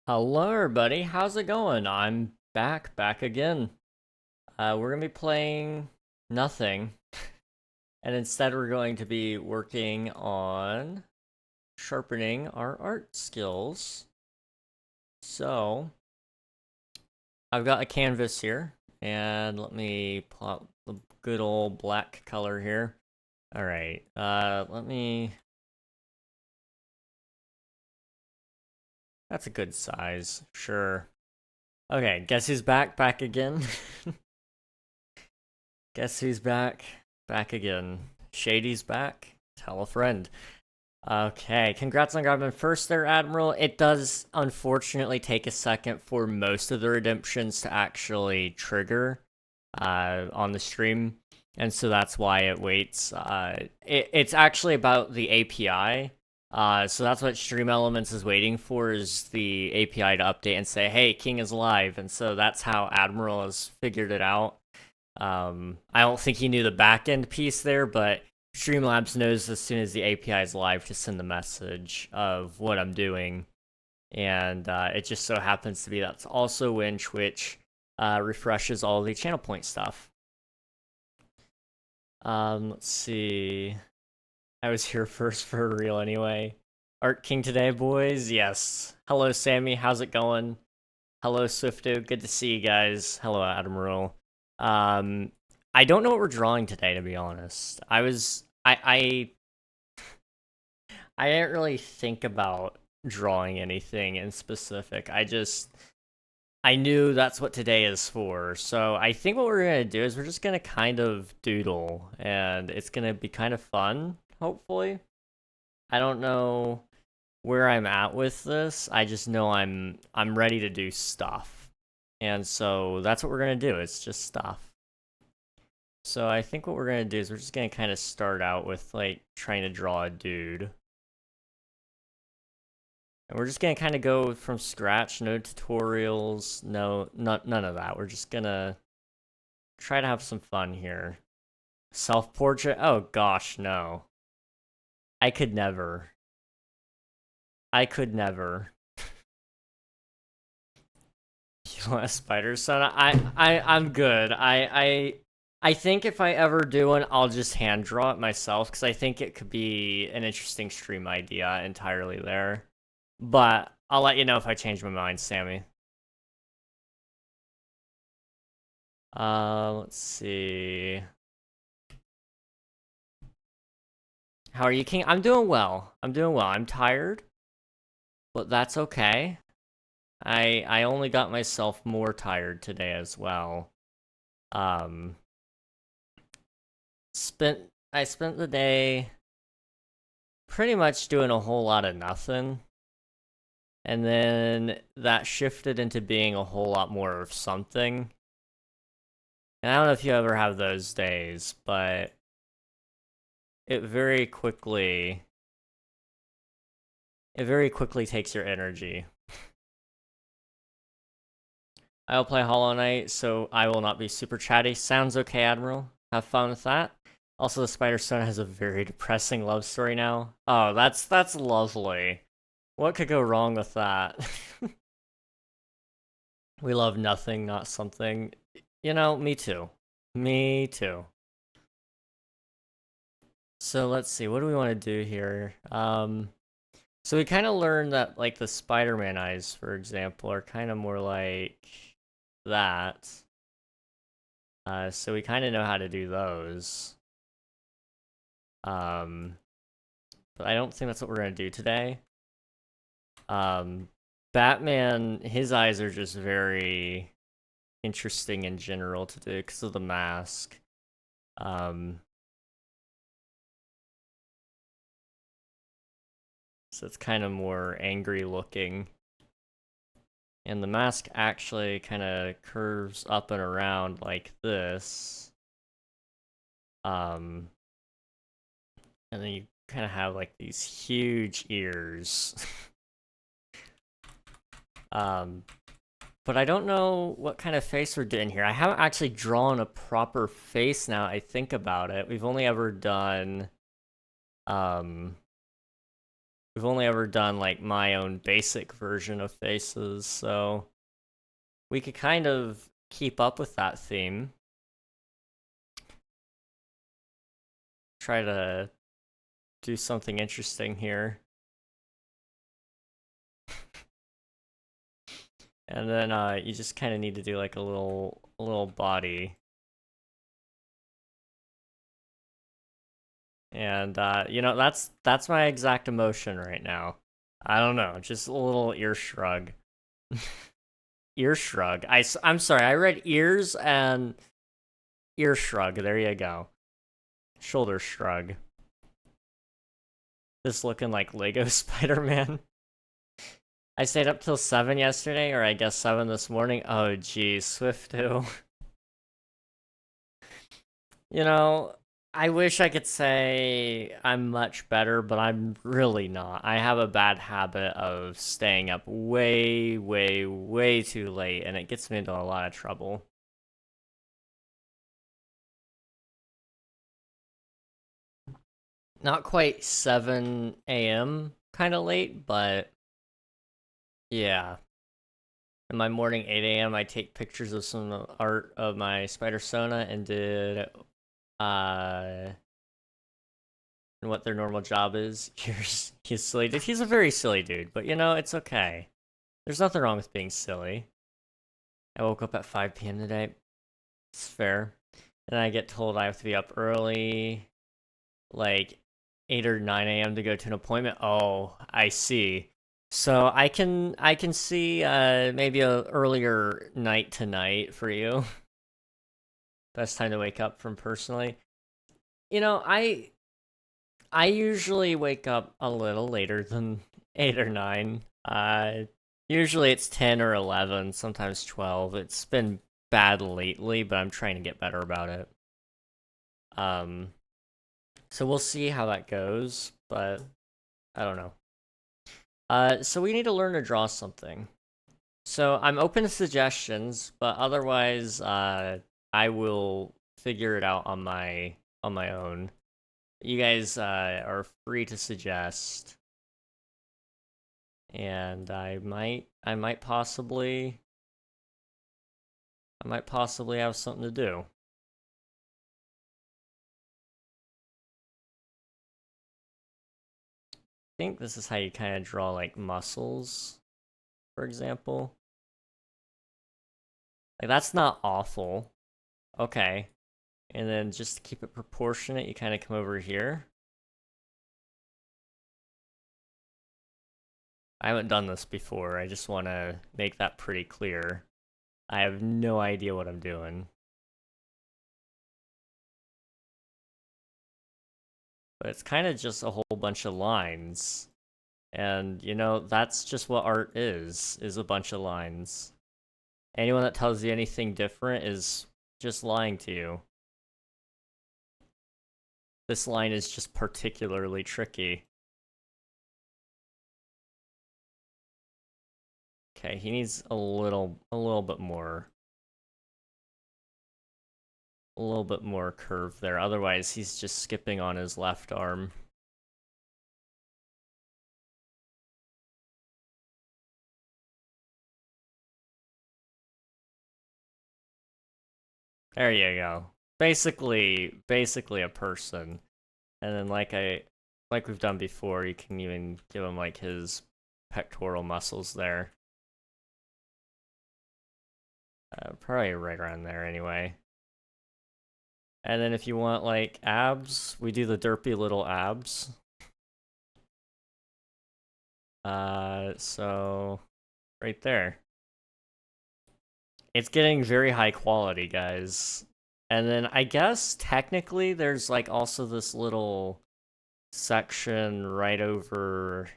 Hello, everybody. How's it going? I'm back again. We're gonna be playing nothing, and instead we're going to be working on sharpening our art skills. So, I've got a canvas here, and let me plot the good old black color here. All right. Let me. That's a good size, sure. Okay, guess who's back again? Guess who's back again. Shady's back. Tell a friend. Okay, congrats on grabbing first there, Admiral. It does unfortunately take a second for most of the redemptions to actually trigger on the stream, and so that's why it waits. It's actually about the API. So that's what Stream Elements is waiting for, is the API to update and say, hey, King is live, and so that's how Admiral has figured it out. I don't think he knew the backend piece there, but Streamlabs knows as soon as the API is live to send the message of what I'm doing. And it just so happens to be that's also when Twitch refreshes all the channel point stuff. Let's see. I was here first for real anyway. Art King today, boys. Yes. Hello, Sammy. How's it going? Hello, Swifto. Good to see you guys. Hello, Admiral. I don't know what we're drawing today, to be honest. I didn't really think about drawing anything in specific. I knew that's what today is for. So I think what we're gonna do is we're just gonna kind of doodle, and it's gonna be kind of fun, hopefully. I don't know where I'm at with this. I just know I'm ready to do stuff. And so that's what we're gonna do. It's just stuff. So I think what we're gonna do is we're just gonna kind of start out with like trying to draw a dude. And we're just gonna kind of go from scratch, no tutorials, none of that. We're just gonna try to have some fun here. Self-portrait? Oh gosh, no. I could never. I could never. You want a spider son? I'm good. I think if I ever do one, I'll just hand draw it myself, because I think it could be an interesting stream idea entirely there. But I'll let you know if I change my mind, Sammy. Let's see. How are you, King? I'm doing well. I'm tired, but that's okay. I only got myself more tired today as well. Um, I spent the day pretty much doing a whole lot of nothing. And then that shifted into being a whole lot more of something. And I don't know if you ever have those days, but it very quickly takes your energy. I will play Hollow Knight, so I will not be super chatty. Sounds okay, Admiral. Have fun with that. Also, the Spider Stone has a very depressing love story now. Oh, that's lovely. What could go wrong with that? We love nothing, not something. You know, me too. Me too. So let's see, what do we want to do here? So we kind of learned that, like, the Spider-Man eyes, for example, are kind of more like that. So we kind of know how to do those. But I don't think that's what we're going to do today. Batman, his eyes are just very interesting in general to do because of the mask. So it's kind of more angry looking. And the mask actually kind of curves up and around like this. And then you kind of have like these huge ears. But I don't know what kind of face we're doing here. I haven't actually drawn a proper face now I think about it. We've only ever done we've only ever done like my own basic version of faces, so we could kind of keep up with that theme. Try to do something interesting here. And then you just kind of need to do like a little body. And you know, that's my exact emotion right now. I don't know, just a little ear shrug. Ear shrug. I'm sorry, I read ears and ear shrug. There you go. Shoulder shrug. This looking like Lego Spider-Man. I stayed up till 7 yesterday, or I guess 7 this morning. Oh, geez, Swifto. You know, I wish I could say I'm much better, but I'm really not. I have a bad habit of staying up way, way, way too late, and it gets me into a lot of trouble. Not quite 7 a.m. kind of late, but yeah. In my morning 8 a.m., I take pictures of some art of my Spider Sona and did and what their normal job is. He's silly dude. He's a very silly dude, but you know, it's okay. There's nothing wrong with being silly. I woke up at 5 p.m. today. It's fair. And I get told I have to be up early, like 8 or 9 a.m. to go to an appointment. Oh, I see. So I can see maybe a earlier night tonight for you. Best time to wake up from personally. You know, I usually wake up a little later than 8 or 9. Usually it's 10 or 11, sometimes 12. It's been bad lately, but I'm trying to get better about it. Um, so we'll see how that goes, but I don't know. So we need to learn to draw something. So I'm open to suggestions, but otherwise, I will figure it out on my own. You guys are free to suggest, and I might possibly have something to do. I think this is how you kind of draw like muscles, for example. Like that's not awful. Okay. And then just to keep it proportionate, you kind of come over here. I haven't done this before. I just want to make that pretty clear. I have no idea what I'm doing. But it's kind of just a whole bunch of lines. And, you know, that's just what art is a bunch of lines. Anyone that tells you anything different is just lying to you. This line is just particularly tricky. Okay, he needs a little bit more. A little bit more curve there. Otherwise, he's just skipping on his left arm. There you go. Basically a person. And then like we've done before, you can even give him like his pectoral muscles there. Probably right around there anyway. And then if you want like abs, we do the derpy little abs. So right there. It's getting very high quality, guys. And then I guess technically there's like also this little section right over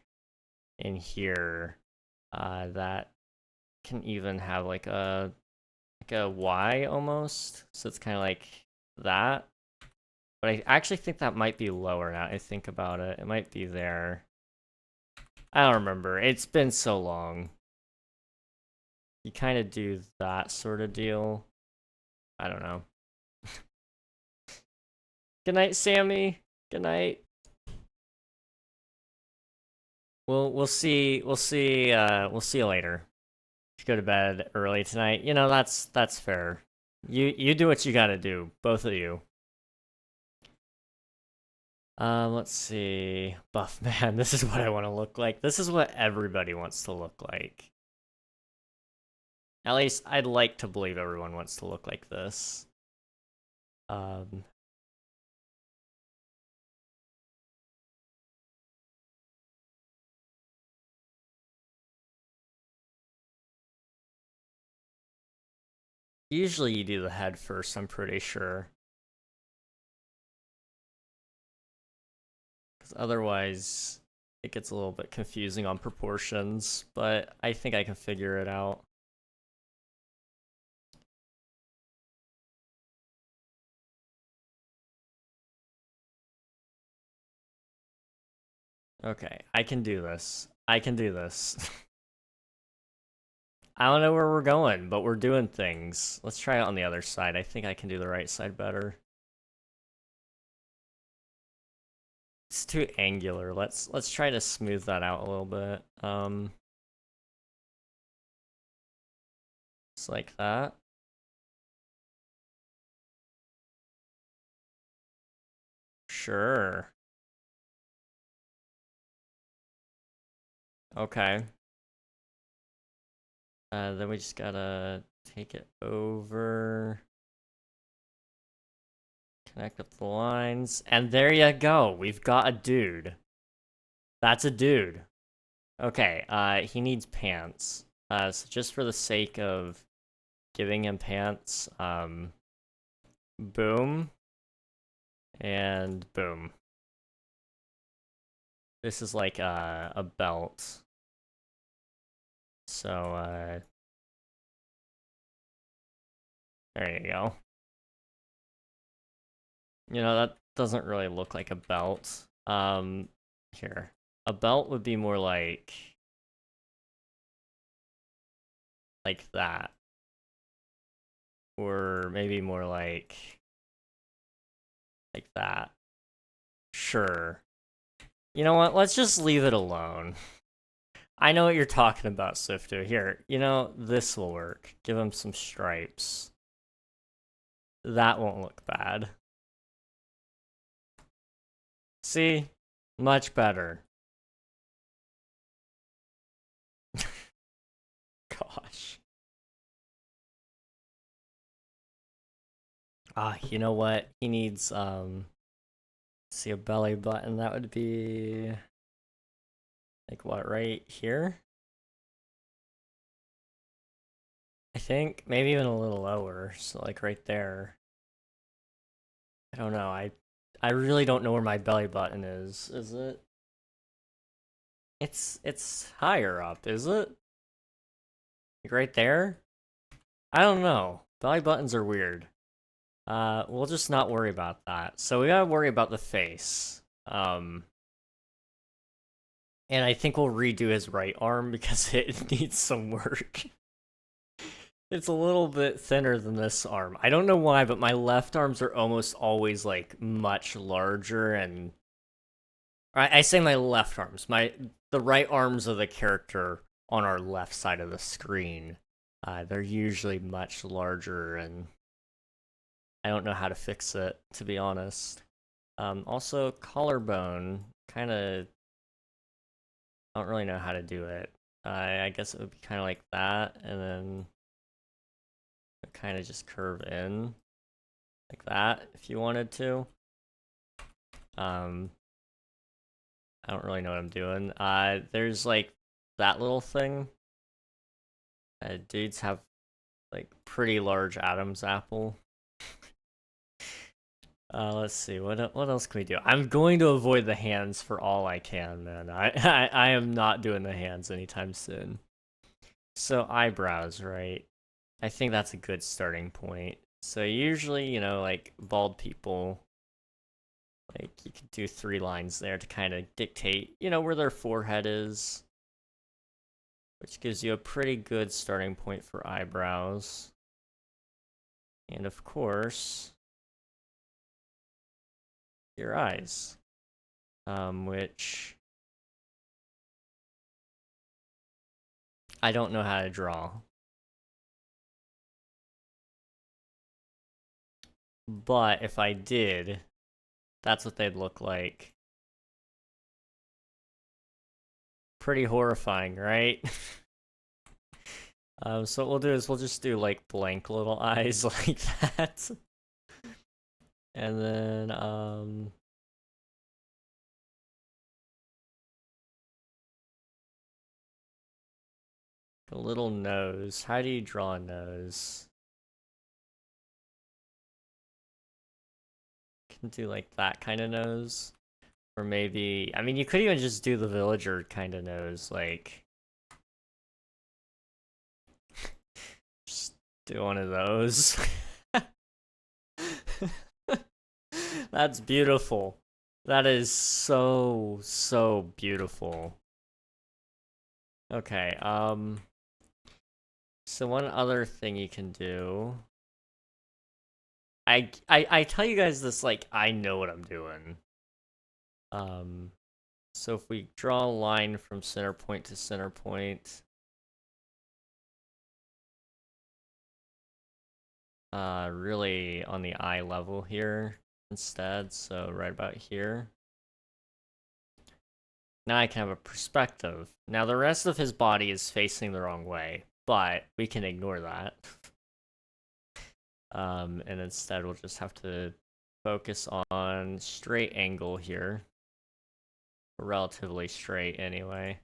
in here that can even have like a Y almost. So it's kind of like that. But I actually think that might be lower now I think about it. It might be there. I don't remember. It's been so long. You kind of do that sort of deal. I don't know. Good night, Sammy. Good night. we'll see we'll see you later. Go to bed early tonight. You know, that's fair. You do what you gotta do, both of you. Let's see. Buff man, this is what I want to look like. This is what everybody wants to look like. At least I'd like to believe everyone wants to look like this. Usually you do the head first, I'm pretty sure. Because otherwise it gets a little bit confusing on proportions, but I think I can figure it out. Okay, I can do this. I can do this. I don't know where we're going, but we're doing things. Let's try it on the other side. I think I can do the right side better. It's too angular. Let's try to smooth that out a little bit. Just like that. Sure. Okay. Then we just gotta take it over. Connect up the lines. And there you go. We've got a dude. That's a dude. Okay, he needs pants. So just for the sake of giving him pants, boom. And boom. This is like a belt. So, there you go. You know, that doesn't really look like a belt. Here. A belt would be more like that. Or maybe more like that. Sure. You know what? Let's just leave it alone. I know what you're talking about, Swifto. Here, you know, this will work. Give him some stripes. That won't look bad. See? Much better. Gosh. You know what? He needs, see, a belly button. That would be like what, right here? I think maybe even a little lower, so like right there. I don't know. I really don't know where my belly button is. Is it? It's higher up, is it? Like right there? I don't know. Belly buttons are weird. We'll just not worry about that. So we gotta worry about the face. And I think we'll redo his right arm because it needs some work. It's a little bit thinner than this arm. I don't know why, but my left arms are almost always like much larger, and I say my left arms. The right arms of the character on our left side of the screen. They're usually much larger, and I don't know how to fix it, to be honest. Also, collarbone, kind of, I don't really know how to do it. I guess it would be kind of like that, and then kind of just curve in like that if you wanted to. I don't really know what I'm doing. There's like that little thing. Dudes have like pretty large Adam's apple. Let's see, what else can we do? I'm going to avoid the hands for all I can, man. I am not doing the hands anytime soon. So eyebrows, right? I think that's a good starting point. So usually, you know, like bald people, like you could do 3 lines there to kind of dictate, you know, where their forehead is, which gives you a pretty good starting point for eyebrows. And of course, your eyes, which I don't know how to draw. But if I did, that's what they'd look like. Pretty horrifying, right? So what we'll do is we'll just do like blank little eyes like that. And then, a little nose. How do you draw a nose? Can do like that kind of nose. Or maybe, I mean, you could even just do the villager kind of nose, like, just do one of those. That's beautiful. That is so, so beautiful. Okay, so one other thing you can do. I tell you guys this like I know what I'm doing. So if we draw a line from center point to center point, really on the eye level here instead, so right about here. Now I can have a perspective. Now the rest of his body is facing the wrong way, but we can ignore that. And instead we'll just have to focus on straight angle here. Relatively straight anyway.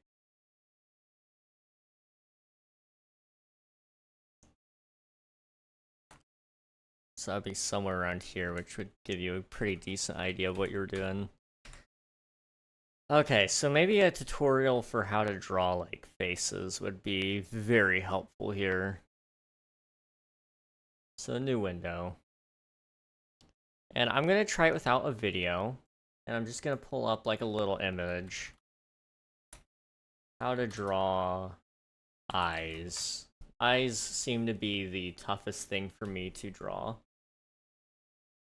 So that'd be somewhere around here, which would give you a pretty decent idea of what you're doing. Okay, so maybe a tutorial for how to draw like faces would be very helpful here. So a new window. And I'm gonna try it without a video. And I'm just gonna pull up like a little image. How to draw eyes. Eyes seem to be the toughest thing for me to draw.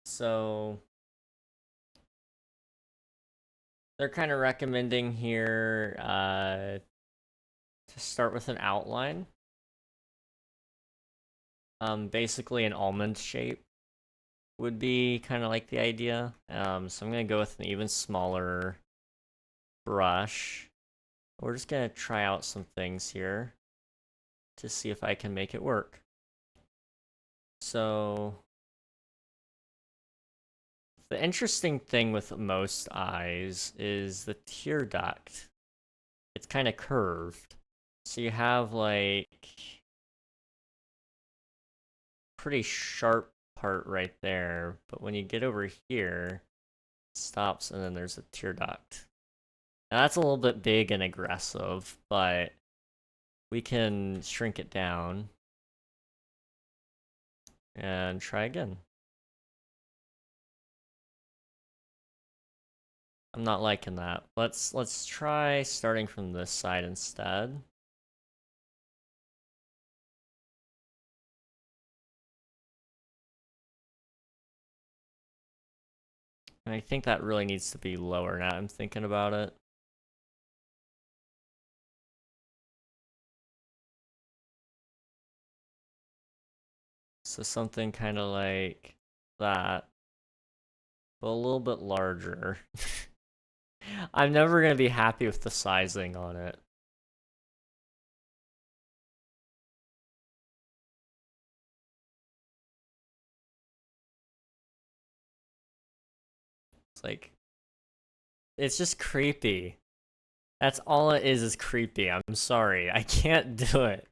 So they're kind of recommending here to start with an outline. Basically an almond shape would be kind of like the idea. So I'm gonna go with an even smaller brush. We're just gonna try out some things here to see if I can make it work. So the interesting thing with most eyes is the tear duct. It's kind of curved. So you have like pretty sharp part right there, but when you get over here, it stops and then there's a tear duct. Now that's a little bit big and aggressive, but we can shrink it down and try again. I'm not liking that. Let's try starting from this side instead. And I think that really needs to be lower now I'm thinking about it. So something kind of like that, but a little bit larger. I'm never going to be happy with the sizing on it. It's like, it's just creepy. That's all it is creepy. I'm sorry. I can't do it.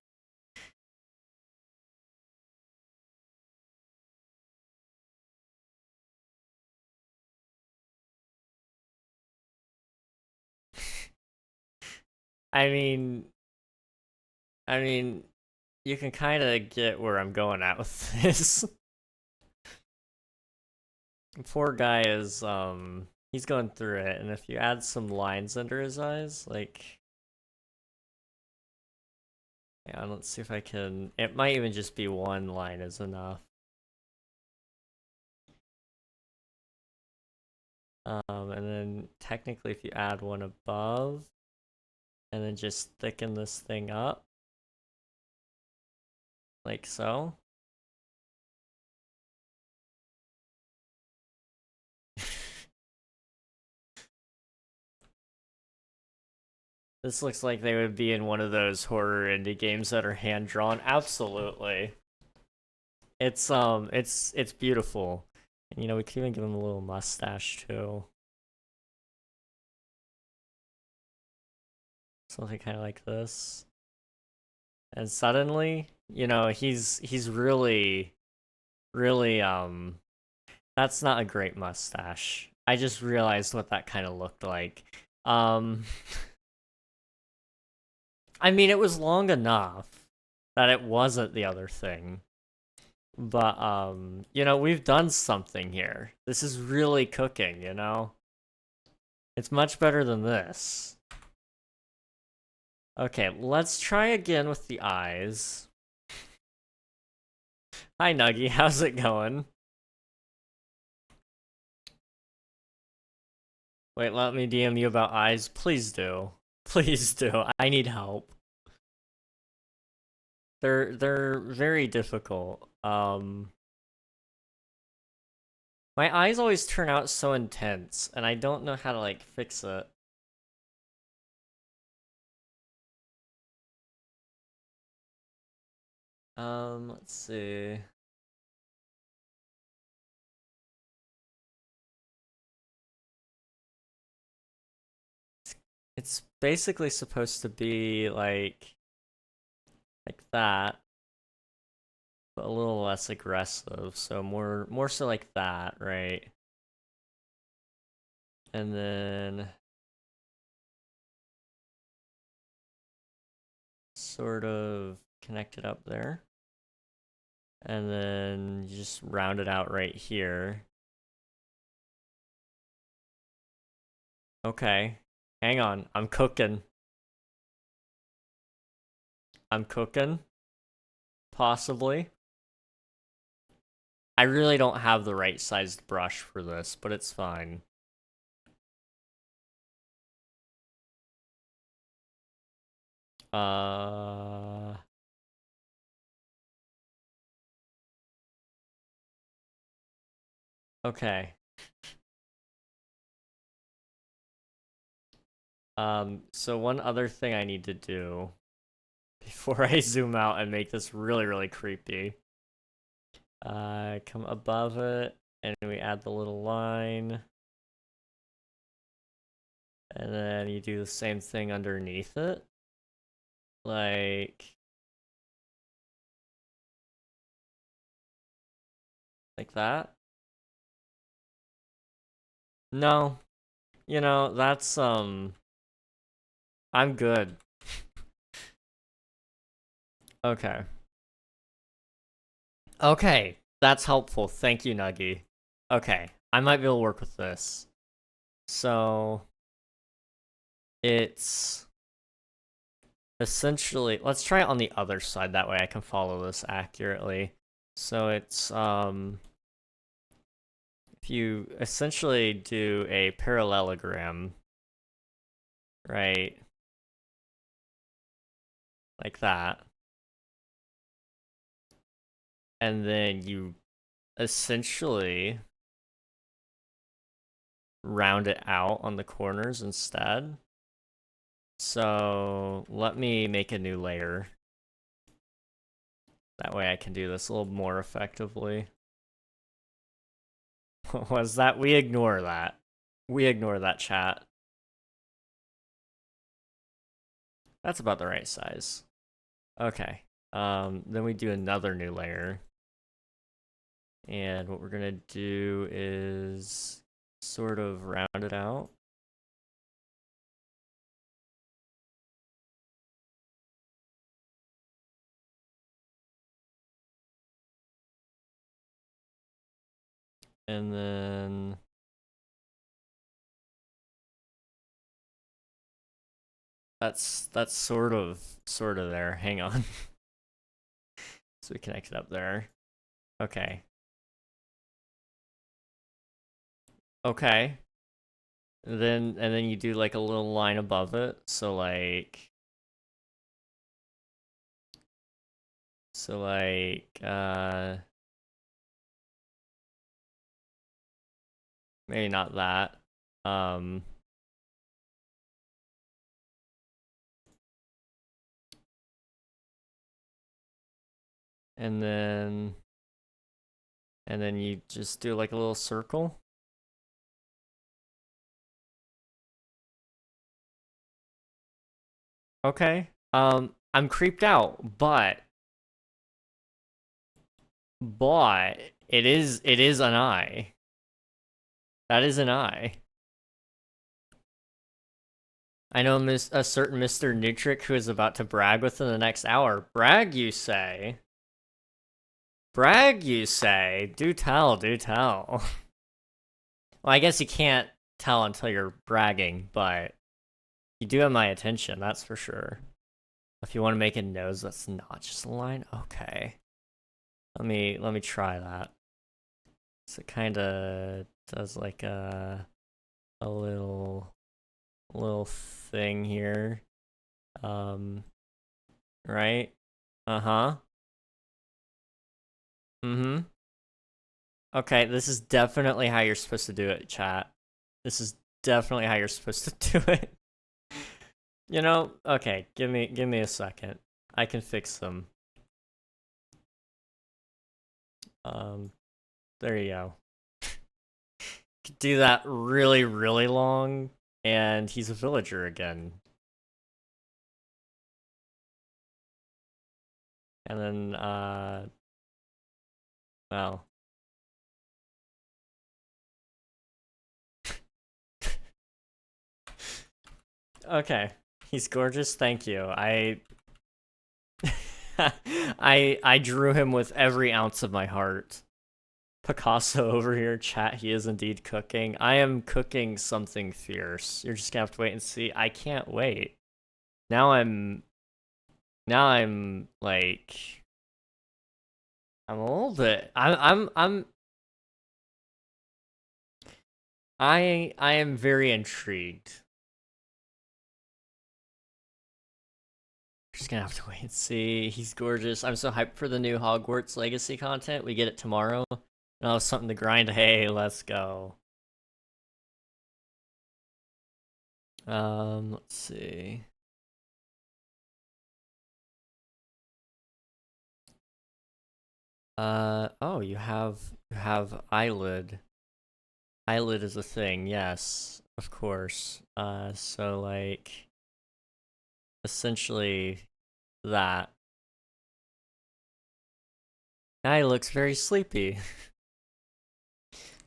I mean, you can kind of get where I'm going at with this. Poor guy is, he's going through it, and if you add some lines under his eyes, like, yeah, let's see if I can, it might even just be one line is enough. And then technically if you add one above, and then just thicken this thing up, Like so. This looks like they would be in one of those horror indie games that are hand drawn. Absolutely. It's beautiful. And you know, we could even give him a little mustache too. Something kind of like this. And suddenly, you know, he's really that's not a great mustache. I just realized what that kind of looked like. Um I mean, it was long enough that it wasn't the other thing. But you know, we've done something here. This is really cooking, you know? It's much better than this. Okay, let's try again with the eyes. Hi Nuggy, how's it going? Wait, let me DM you about eyes. Please do. Please do. I need help. They're very difficult. My eyes always turn out so intense, and I don't know how to like fix it. Let's see. It's basically supposed to be like that, but a little less aggressive. So more so like that, right? And then sort of connect it up there. And then you just round it out right here. Okay. Hang on. I'm cooking. I'm cooking. Possibly. I really don't have the right sized brush for this, but it's fine. Uh... Okay. So one other thing I need to do before I zoom out and make this really, really creepy. Come above it, and we add the little line. And then you do the same thing underneath it. Like that. No. You know, that's, I'm good. Okay. Okay, that's helpful. Thank you, Nuggy. Okay, I might be able to work with this. So, it's essentially, let's try it on the other side, that way I can follow this accurately. So it's, if you essentially do a parallelogram, right, like that, and then you essentially round it out on the corners instead. So let me make a new layer. That way I can do this a little more effectively. What was that? We ignore that. We ignore that, chat. That's about the right size. Okay. Then we do another new layer. And what we're gonna do is sort of round it out. And then that's sort of there. Hang on. So we connect it up there. Okay. Okay. And then you do like a little line above it. So So like, maybe not that. And then you just do like a little circle. Okay. I'm creeped out, but it is an eye. That is an eye. I know a certain Mr. Nutric who is about to brag within the next hour. Brag, you say? Brag, you say? Do tell, do tell. Well, I guess you can't tell until you're bragging, but you do have my attention, that's for sure. If you want to make a nose that's not just a line, okay. Let me try that. So it kind of does like a little thing here. Right? Uh-huh. Mm-hmm. Okay, this is definitely how you're supposed to do it, chat. This is definitely how you're supposed to do it. You know, okay, give me a second. I can fix them. There you go. Do that really, really long, and he's a villager again. And then, well. Okay, he's gorgeous, thank you. I drew him with every ounce of my heart. Picasso over here, chat, he is indeed cooking. I am cooking something fierce. You're just gonna have to wait and see. I can't wait. Now I'm like, I'm a little bit, I am very intrigued. Just gonna have to wait and see. He's gorgeous. I'm so hyped for the new Hogwarts Legacy content. We get it tomorrow. And I'll have something to grind. Hey, let's go. Let's see. Oh, you have eyelid. Eyelid is a thing, yes, of course. So like, essentially that. Now he looks very sleepy.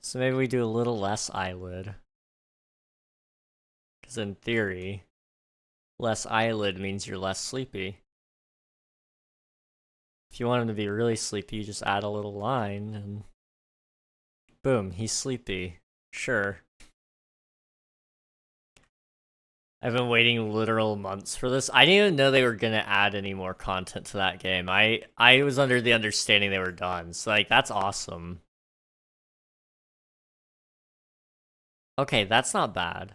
So maybe we do a little less eyelid. Because in theory, less eyelid means you're less sleepy. If you want him to be really sleepy, you just add a little line and boom, he's sleepy. Sure. I've been waiting literal months for this. I didn't even know they were gonna add any more content to that game. I was under the understanding they were done. So like that's awesome. Okay, that's not bad.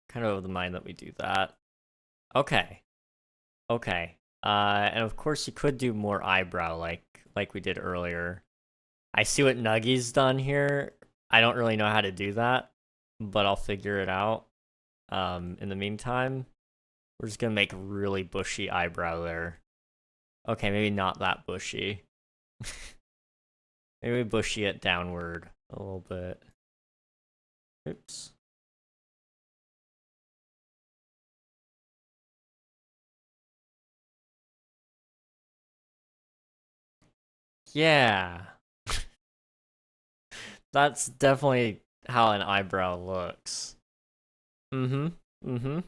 Kind of of the mind that we do that. Okay. Okay. And of course you could do more eyebrow like we did earlier. I see what Nuggy's done here. I don't really know how to do that, but I'll figure it out. In the meantime, we're just gonna make really bushy eyebrow there. Okay, maybe not that bushy. Maybe bushy it downward a little bit. Oops. Yeah. That's definitely how an eyebrow looks. Mm-hmm. Mm-hmm.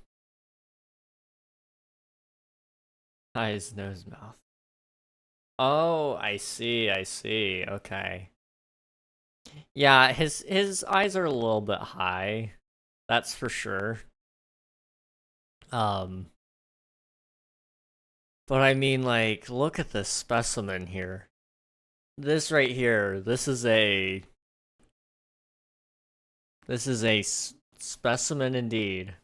Eyes, nose, mouth. Oh, I see, I see. Okay. Yeah, his eyes are a little bit high. That's for sure. Um, but I mean, like, look at this specimen here. This right here, this is a specimen indeed.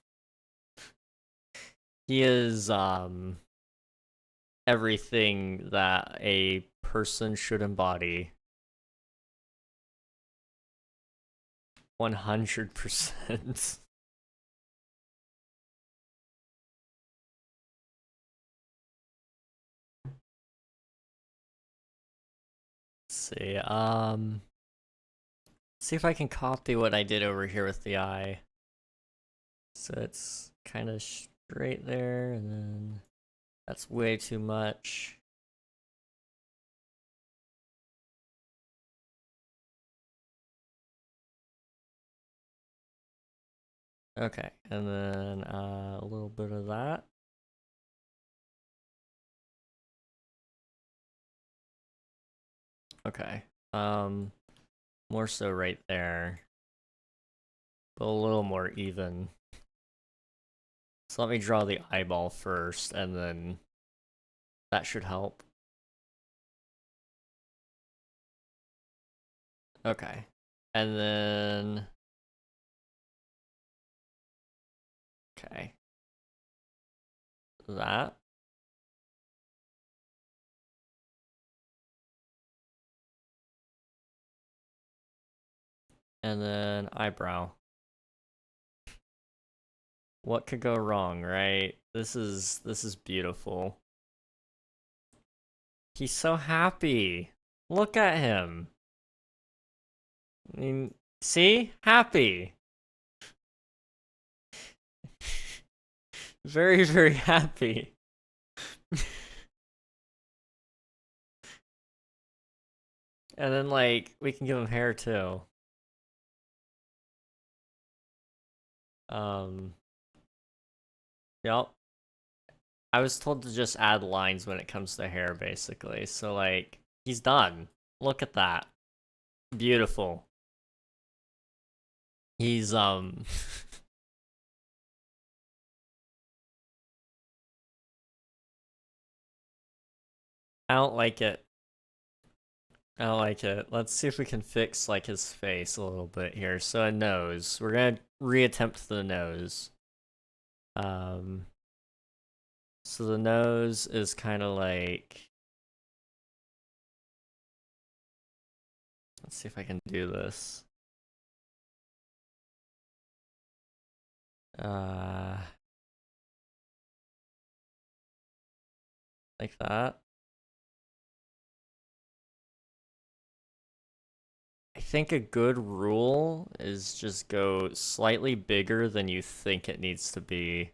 He is everything that a person should embody. 100%. See, see if I can copy what I did over here with the eye. So it's kind of straight there, and then that's way too much. Okay, and then a little bit of that. Okay, more so right there, but a little more even. So let me draw the eyeball first, and then that should help. Okay, and then okay, that. And then eyebrow. What could go wrong, right? This is beautiful. He's so happy. Look at him. I mean, see? Happy. Very, very happy. And then, like, we can give him hair, too. Yep. I was told to just add lines when it comes to hair, basically. So, like, he's done. Look at that. Beautiful. He's, I don't like it. I don't like it. Let's see if we can fix, like, his face a little bit here. So, a nose. We're gonna reattempt the nose. So the nose is kind of like... Let's see if I can do this. Like that. I think a good rule is just go slightly bigger than you think it needs to be.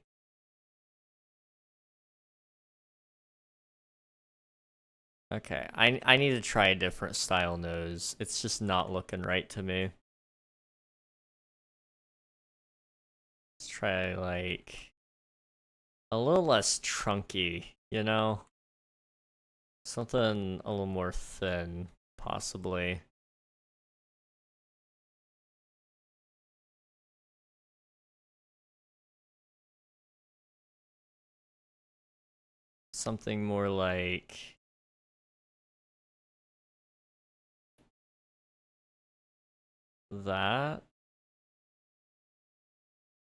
Okay, I need to try a different style nose. It's just not looking right to me. Let's try, like, a little less chunky, you know? Something a little more thin, possibly. Something more like... that.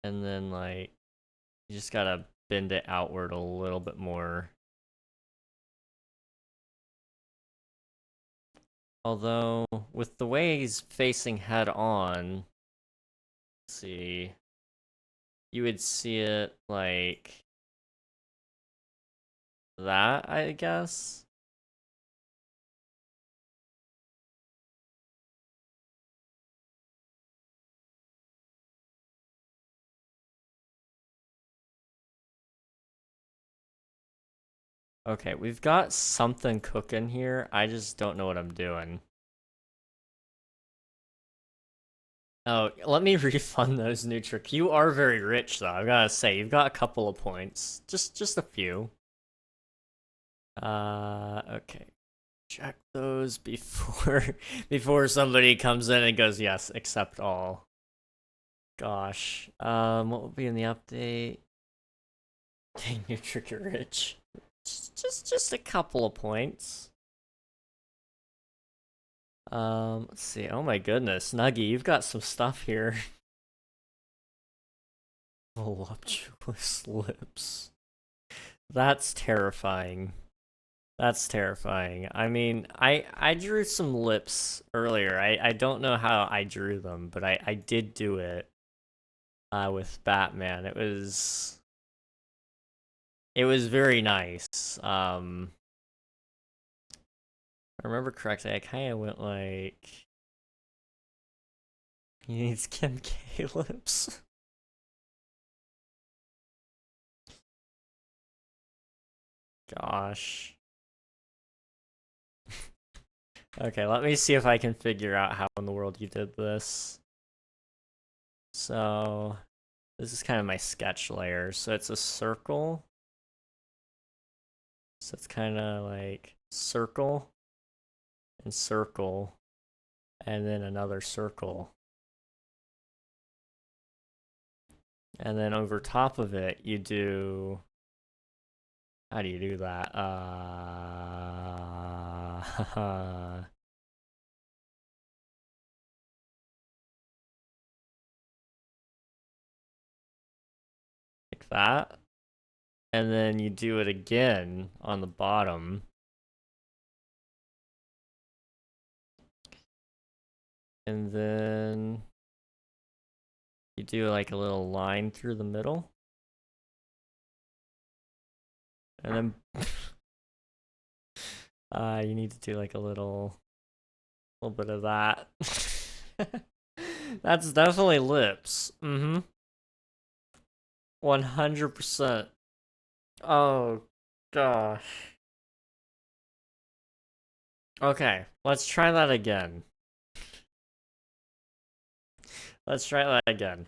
And then, like, you just gotta bend it outward a little bit more. Although, with the way he's facing head on, let's see, you would see it like that, I guess. Okay, we've got something cooking here. I just don't know what I'm doing. Oh, let me refund those Nutric. You are very rich, though. I gotta say, you've got a couple of points. Just a few. Okay. Check those before before somebody comes in and goes, yes, accept all. Gosh. What will be in the update? Dang, you're tricky rich. Just a couple of points. Let's see. Oh my goodness, Nuggy, you've got some stuff here. Voluptuous lips. That's terrifying. That's terrifying. I mean, I drew some lips earlier. I don't know how I drew them, but I did do it with Batman. It was very nice. If I remember correctly, I kind of went like he needs Kim K lips. Gosh. Okay, let me see if I can figure out how in the world you did this. So, this is kind of my sketch layer. So it's a circle. So it's kind of like circle and circle, and then another circle. And then over top of it, you do. How do you do that? Like that. And then you do it again on the bottom. And then you do like a little line through the middle. And then you need to do like a little bit of that. That's definitely lips. 100%. Oh gosh. Okay, let's try that again. Let's try that again.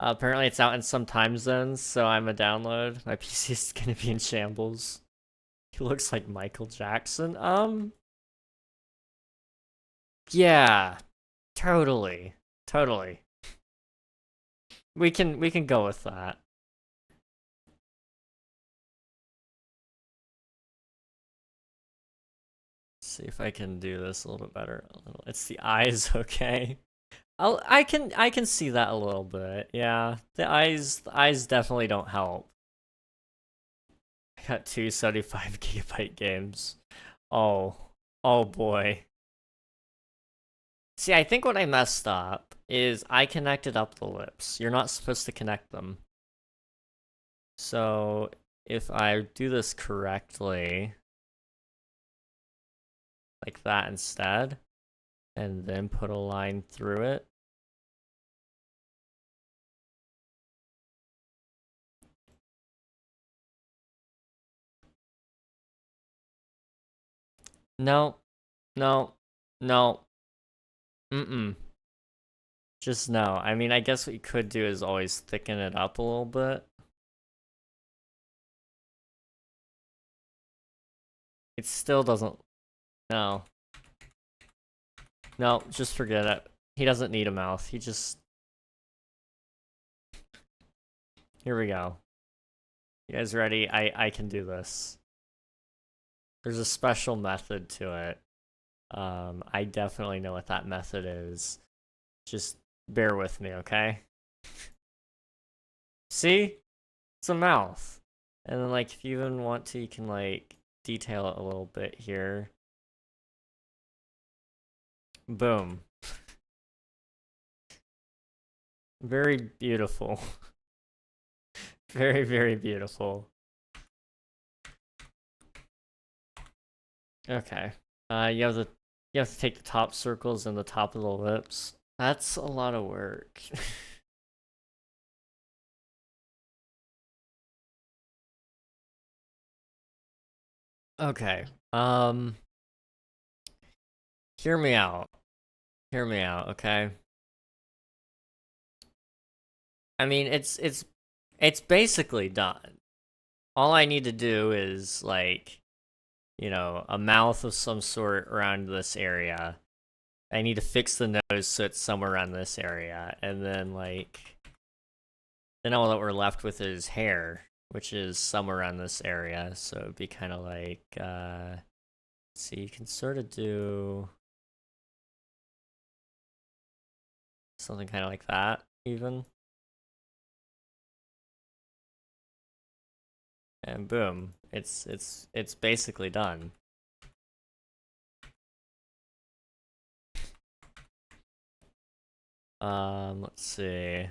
Apparently it's out in some time zones, so I'm a download. My PC is gonna be in shambles. He looks like Michael Jackson. Yeah, totally, totally. We can go with that. See if I can do this a little bit better. It's the eyes, okay? I can see that a little bit. Yeah, the eyes definitely don't help. I got two 75 GB games. Oh, oh boy. See, I think what I messed up is I connected up the lips. You're not supposed to connect them. So if I do this correctly, like that instead, and then put a line through it. No, no, no. Mm-mm. Just no. I mean, I guess what you could do is always thicken it up a little bit. It still doesn't. No. No, just forget it. He doesn't need a mouth. He just. Here we go. You guys ready? I can do this. There's a special method to it. I definitely know what that method is. Just bear with me, okay? See? It's a mouth. And then, like, if you even want to, you can, like, detail it a little bit here. Boom. Very beautiful. Very, very beautiful. Okay. You have to take the top circles and the top of the lips. That's a lot of work. Okay. Hear me out. Hear me out, okay? I mean, it's basically done. All I need to do is like, a mouth of some sort around this area. I need to fix the nose so it's somewhere around this area, and then then all that we're left with is hair, which is somewhere around this area. So it'd be kind of like, see, you can sort of do something kind of like that, even. And boom, it's basically done. Let's see.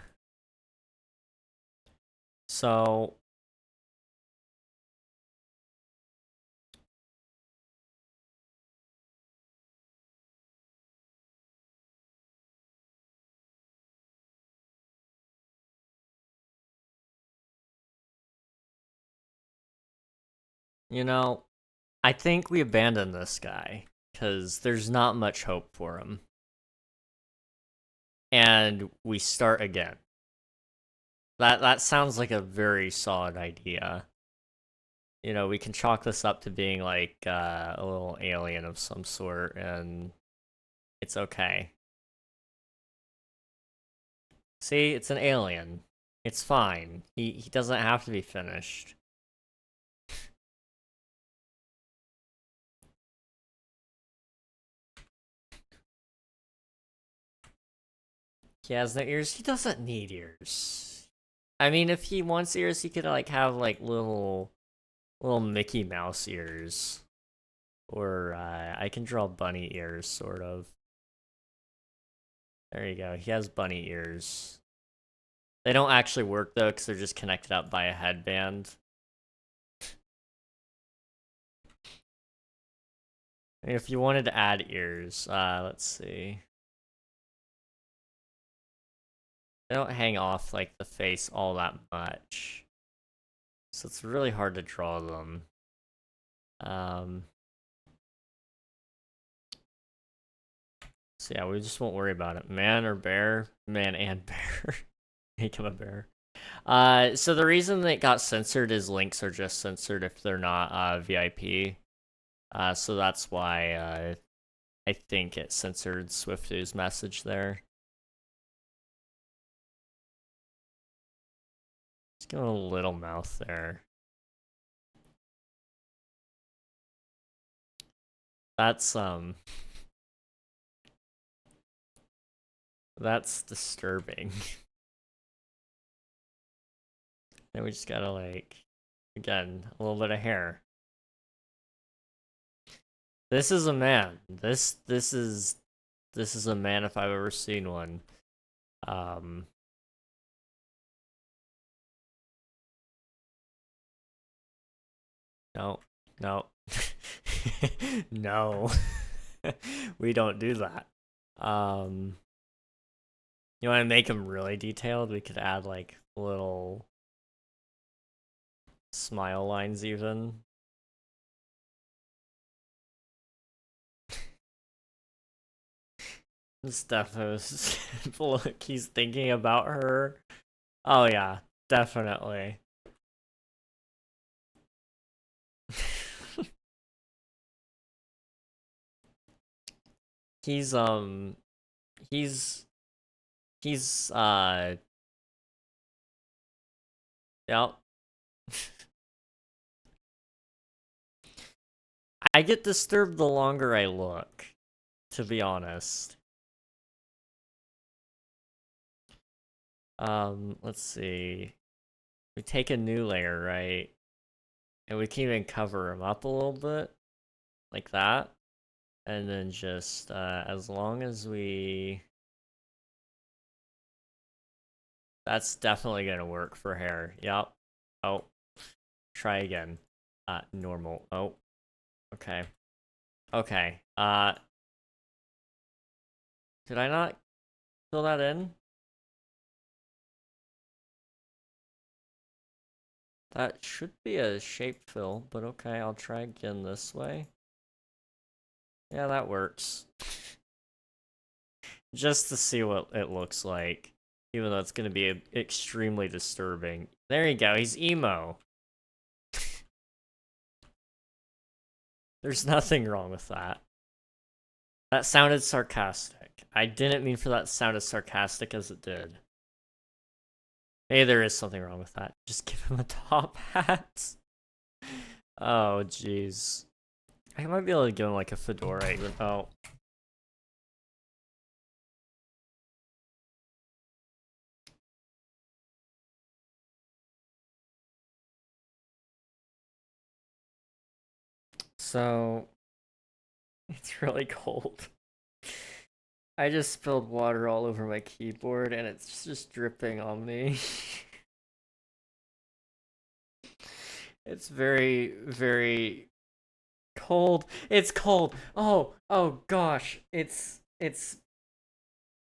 So you know, I think we abandon this guy because there's not much hope for him. And we start again. That sounds like a very solid idea. You know, we can chalk this up to being like a little alien of some sort, and it's okay. See, it's an alien. It's fine. He doesn't have to be finished. He has no ears. He doesn't need ears. I mean, if he wants ears, he could like have like little Mickey Mouse ears, or I can draw bunny ears, sort of. There you go. He has bunny ears. They don't actually work though, because they're just connected up by a headband. If you wanted to add ears, let's see. They don't hang off like the face all that much, so it's really hard to draw them. So yeah, we just won't worry about it. Man or bear? Man and bear. Make him a bear. So the reason that it got censored is links are just censored if they're not VIP. So that's why I think it censored Swiftu's message there. Just give him a little mouth there. That's disturbing. Then we just gotta like, again, a little bit of hair. This is a man. This is a man if I've ever seen one. No, no, no. We don't do that. You want to make them really detailed? We could add like little smile lines, even. Stephos, look, he's thinking about her. Oh yeah, definitely. he's he's he's yep. I get disturbed the longer I look, to be honest. Let's see. We take a new layer, right? And we can even cover him up a little bit, like that. And then just, as long as we... That's definitely gonna work for hair. Yep. Oh. Try again. Normal. Oh. Okay. Okay. Did I not fill that in? That should be a shape fill, but okay, I'll try again this way. Yeah, that works. Just to see what it looks like, even though it's going to be extremely disturbing. There you go, he's emo. There's nothing wrong with that. That sounded sarcastic. I didn't mean for that to sound as sarcastic as it did. Maybe there is something wrong with that. Just give him a top hat. Oh, jeez. I might be able to give him like a fedora even. Oh. So, it's really cold. I just spilled water all over my keyboard and it's just dripping on me. It's very, very cold. It's cold. Oh gosh. It's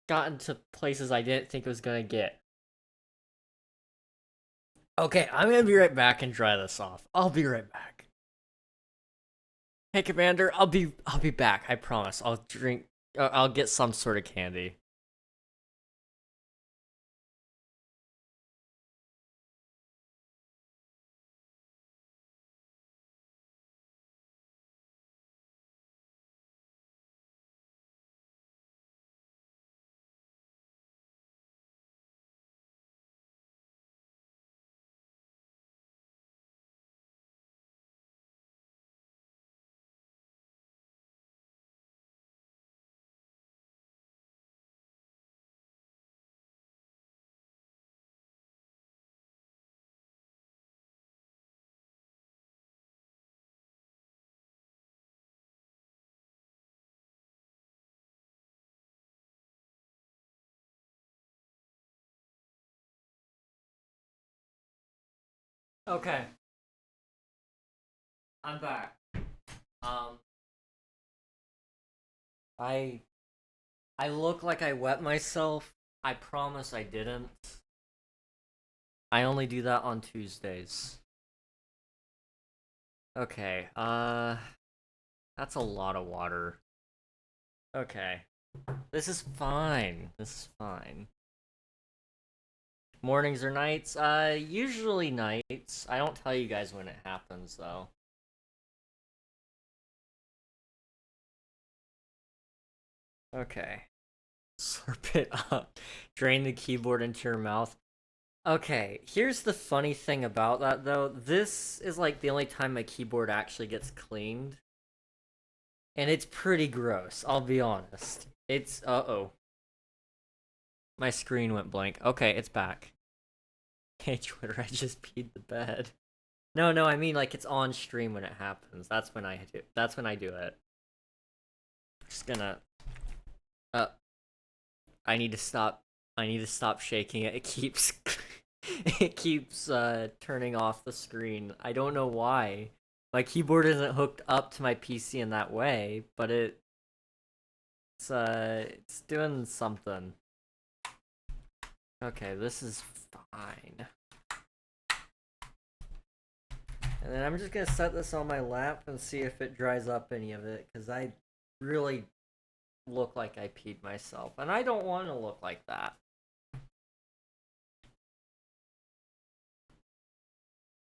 gotten to places I didn't think it was gonna get. Okay, I'm gonna be right back and dry this off. I'll be right back. Hey, Commander, I'll be back. I promise. I'll get some sort of candy. Okay, I'm back. Um, I I look like I wet myself. I promise I didn't. I only do that on Tuesdays. Okay, that's a lot of water. Okay. This is fine. This is fine. Mornings or nights? Usually nights. I don't tell you guys when it happens, though. Okay. Slurp it up. Drain the keyboard into your mouth. Okay, here's the funny thing about that, though. This is like the only time my keyboard actually gets cleaned. And it's pretty gross, I'll be honest. It's, uh-oh. My screen went blank. Okay, it's back. Hey, Twitter, I just peed the bed. No, I mean like it's on stream when it happens. That's when I do it. Just gonna uh I need to stop shaking it. It keeps it keeps turning off the screen. I don't know why. My keyboard isn't hooked up to my PC in that way, but it's doing something. Okay, this is fine. And then I'm just gonna set this on my lap and see if it dries up any of it, because I really look like I peed myself, and I don't want to look like that.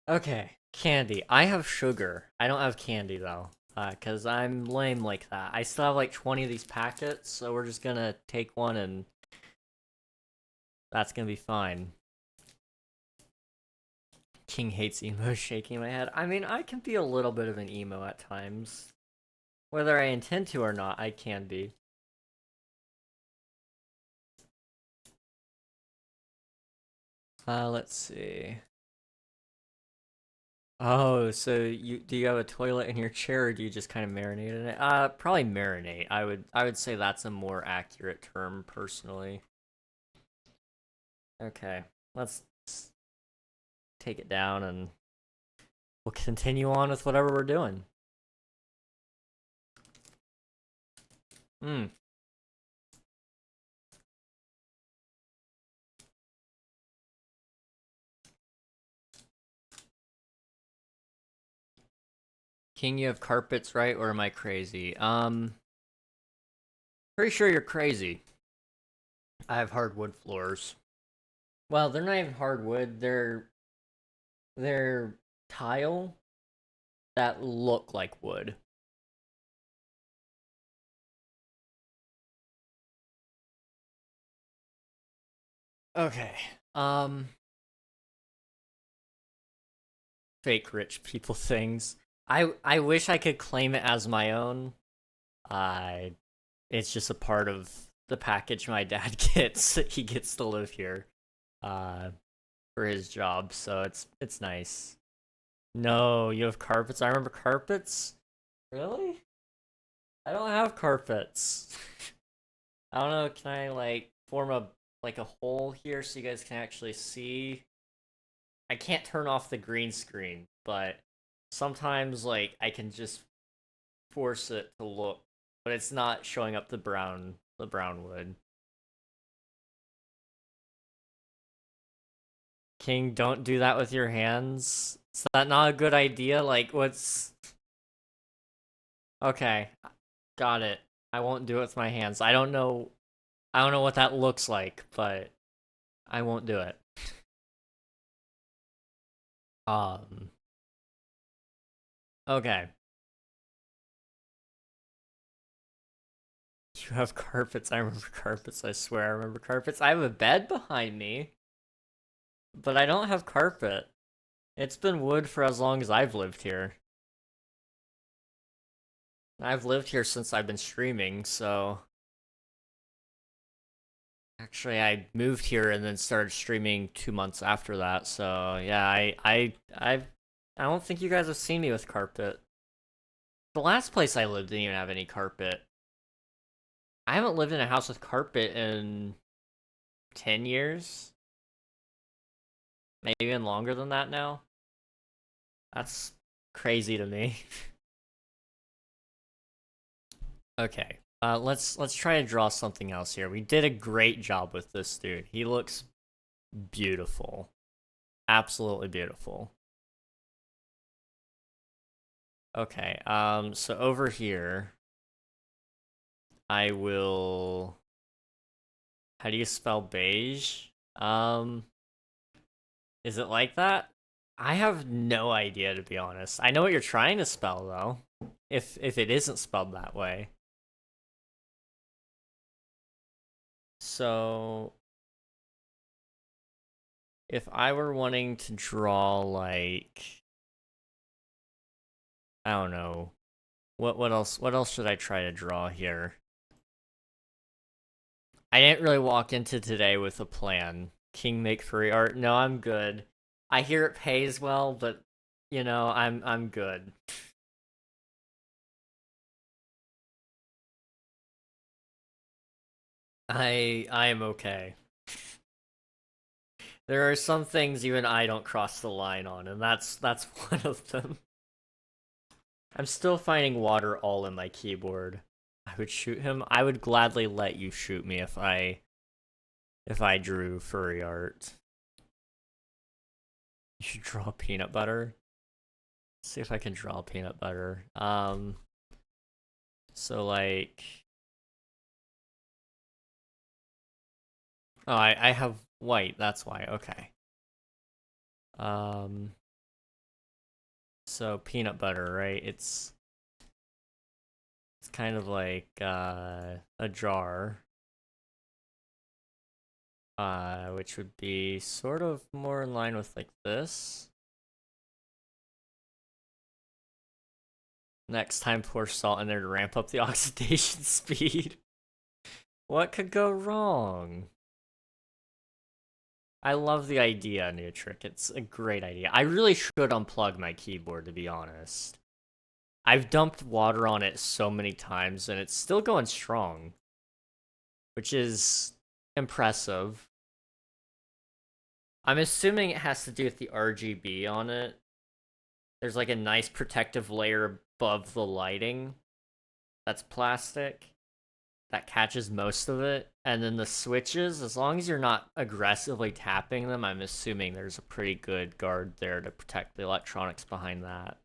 Okay, candy. I have sugar. I don't have candy, though, because I'm lame like that. I still have like 20 of these packets, so we're just gonna take one, and that's gonna be fine. King hates emo, shaking my head. I mean, I can be a little bit of an emo at times. Whether I intend to or not, I can be. Let's see. Oh, so do you have a toilet in your chair, or do you just kind of marinate in it? Probably marinate. I would say that's a more accurate term, personally. Okay, let's take it down, and we'll continue on with whatever we're doing. Hmm. King, you have carpets, right? Or am I crazy? Pretty sure you're crazy. I have hardwood floors. Well, they're not even hardwood. They're tile that look like wood. Okay. Um, Fake rich people things. I wish I could claim it as my own. I it's just a part of the package my dad gets. He gets to live here uh for his job, so it's nice. No, you have carpets. I remember carpets. Really? I don't have carpets. I don't know, can I like form a like a hole here so you guys can actually see? I can't turn off the green screen, but sometimes like I can just force it to look, but it's not showing up the brown wood. King, don't do that with your hands. Is that not a good idea? Like what's okay, got it. I won't do it with my hands. I don't know what that looks like, but I won't do it. Um okay. You have carpets. I remember carpets. I swear I remember carpets. I have a bed behind me, but I don't have carpet. It's been wood for as long as I've lived here. I've lived here since I've been streaming, so actually I moved here and then started streaming 2 months after that. So yeah, I don't think you guys have seen me with carpet. The last place I lived didn't even have any carpet. I haven't lived in a house with carpet in 10 years, maybe even longer than that now. That's crazy to me. Okay. Let's try to draw something else here. We did a great job with this dude. He looks beautiful. Absolutely beautiful. Okay. So over here, I will how do you spell beige? Um, is it like that? I have no idea to be honest. I know what you're trying to spell though. If it isn't spelled that way. So if I were wanting to draw like I don't know. What else should I try to draw here? I didn't really walk into today with a plan. King make furry art. No, I'm good. I hear it pays well, but I'm good. I am okay. There are some things even I don't cross the line on, and that's one of them. I'm still finding water all in my keyboard. I would shoot him. I would gladly let you shoot me if I drew furry art. You should draw peanut butter. Let's see if I can draw peanut butter. So like, oh, I have white. That's why. Okay. Um, so peanut butter, right? It's kind of like a jar, which would be sort of more in line with like this. Next time, pour salt in there to ramp up the oxidation speed. What could go wrong? I love the idea, new trick. It's a great idea. I really should unplug my keyboard, to be honest. I've dumped water on it so many times, and it's still going strong, which is impressive. I'm assuming it has to do with the RGB on it. There's like a nice protective layer above the lighting that's plastic that catches most of it. And then the switches, as long as you're not aggressively tapping them, I'm assuming there's a pretty good guard there to protect the electronics behind that.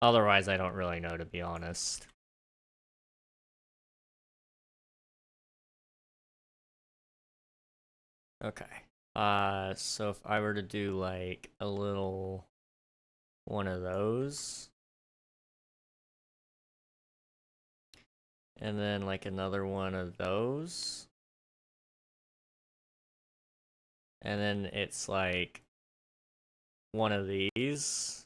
Otherwise, I don't really know, to be honest. Okay. So if I were to do like a little one of those, and then like another one of those, and then it's like one of these.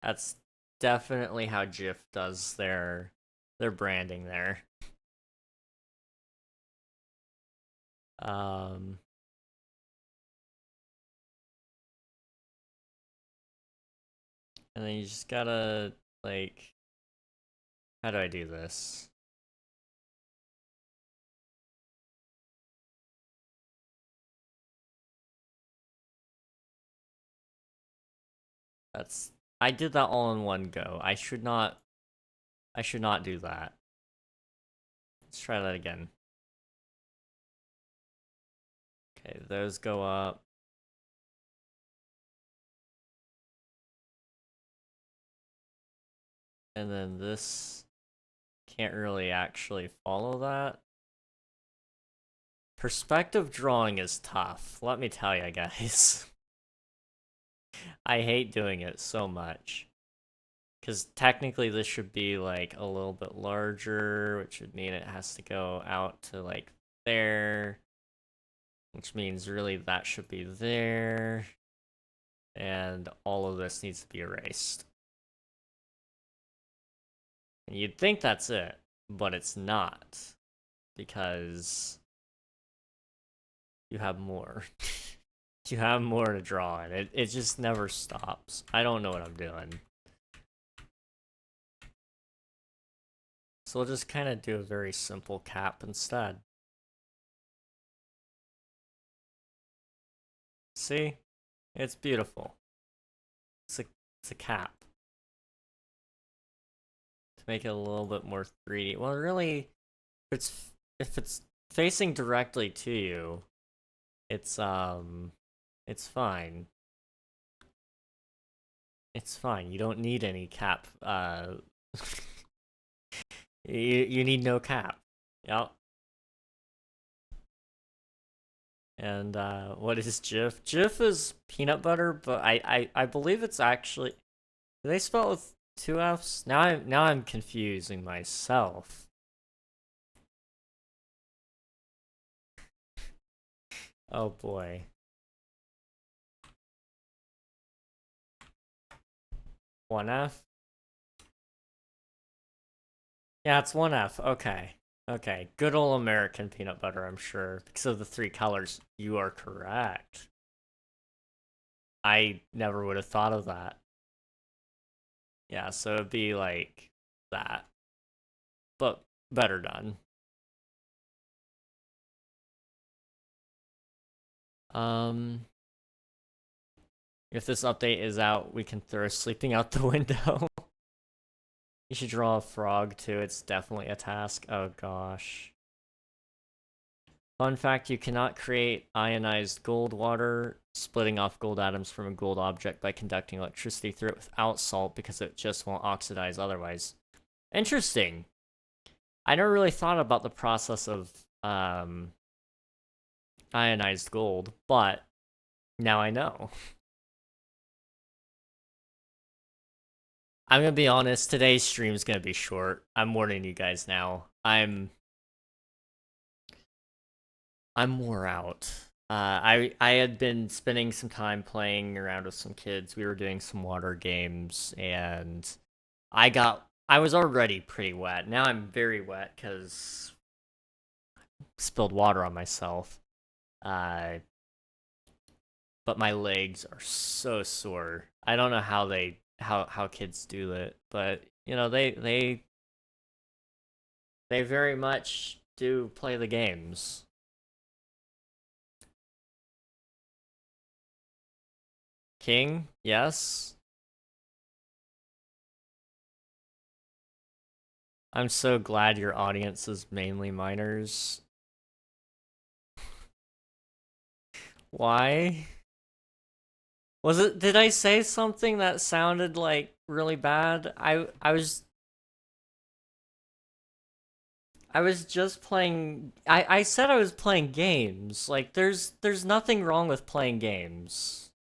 That's definitely how Jif does their branding there. Um And then you just gotta, like, how do I do this? I did that all in one go. I should not do that. Let's try that again. Okay, those go up. And then this can't really actually follow that. Perspective drawing is tough, let me tell you guys. I hate doing it so much. Because technically this should be like a little bit larger, which would mean it has to go out to like there. Which means really that should be there. And all of this needs to be erased. And you'd think that's it, but it's not. Because you have more. You have more to draw, and it just never stops. I don't know what I'm doing. So we'll just kind of do a very simple cap instead. See? It's beautiful. It's a cap. To make it a little bit more 3D. Well, really, if it's facing directly to you, it's fine. It's fine. You don't need any cap. You need no cap. Yep. And what is Jif? Jif is peanut butter, but I believe it's actually, do they spell it with 2 F's? Now I'm confusing myself. Oh boy. One F? Yeah, it's 1F. Okay. Okay. Good old American peanut butter, I'm sure. Because of the 3 colors. You are correct. I never would have thought of that. Yeah, so it'd be like that. But better done. If this update is out, we can throw sleeping out the window. You should draw a frog too, it's definitely a task. Oh gosh. Fun fact, you cannot create ionized gold water, splitting off gold atoms from a gold object by conducting electricity through it without salt because it just won't oxidize otherwise. Interesting. I never really thought about the process of ionized gold, but now I know. I'm gonna be honest, today's stream is gonna be short. I'm warning you guys now. I'm wore out. I had been spending some time playing around with some kids. We were doing some water games, and I was already pretty wet. Now I'm very wet because spilled water on myself. But my legs are so sore. I don't know how kids do it, but you know they very much do play the games. King, yes. I'm so glad your audience is mainly minors. Why? Did I say something that sounded like really bad? I was just playing, I said I was playing games. Like there's nothing wrong with playing games.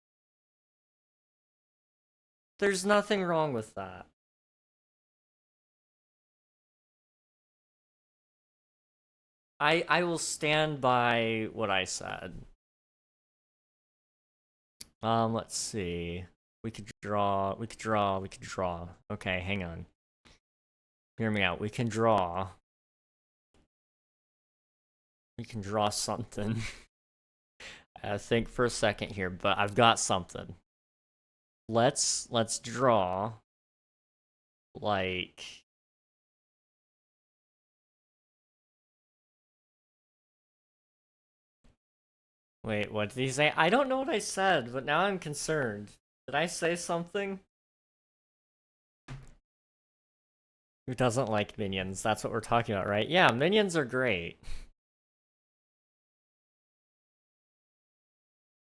There's nothing wrong with that. I will stand by what I said. Let's see. We could draw. Okay, hang on. Hear me out. We can draw. We can draw something. Think for a second here, but I've got something. let's draw like wait, what did he say? I don't know what I said, but now I'm concerned. Did I say something? Who doesn't like minions? That's what we're talking about, right? Yeah, minions are great.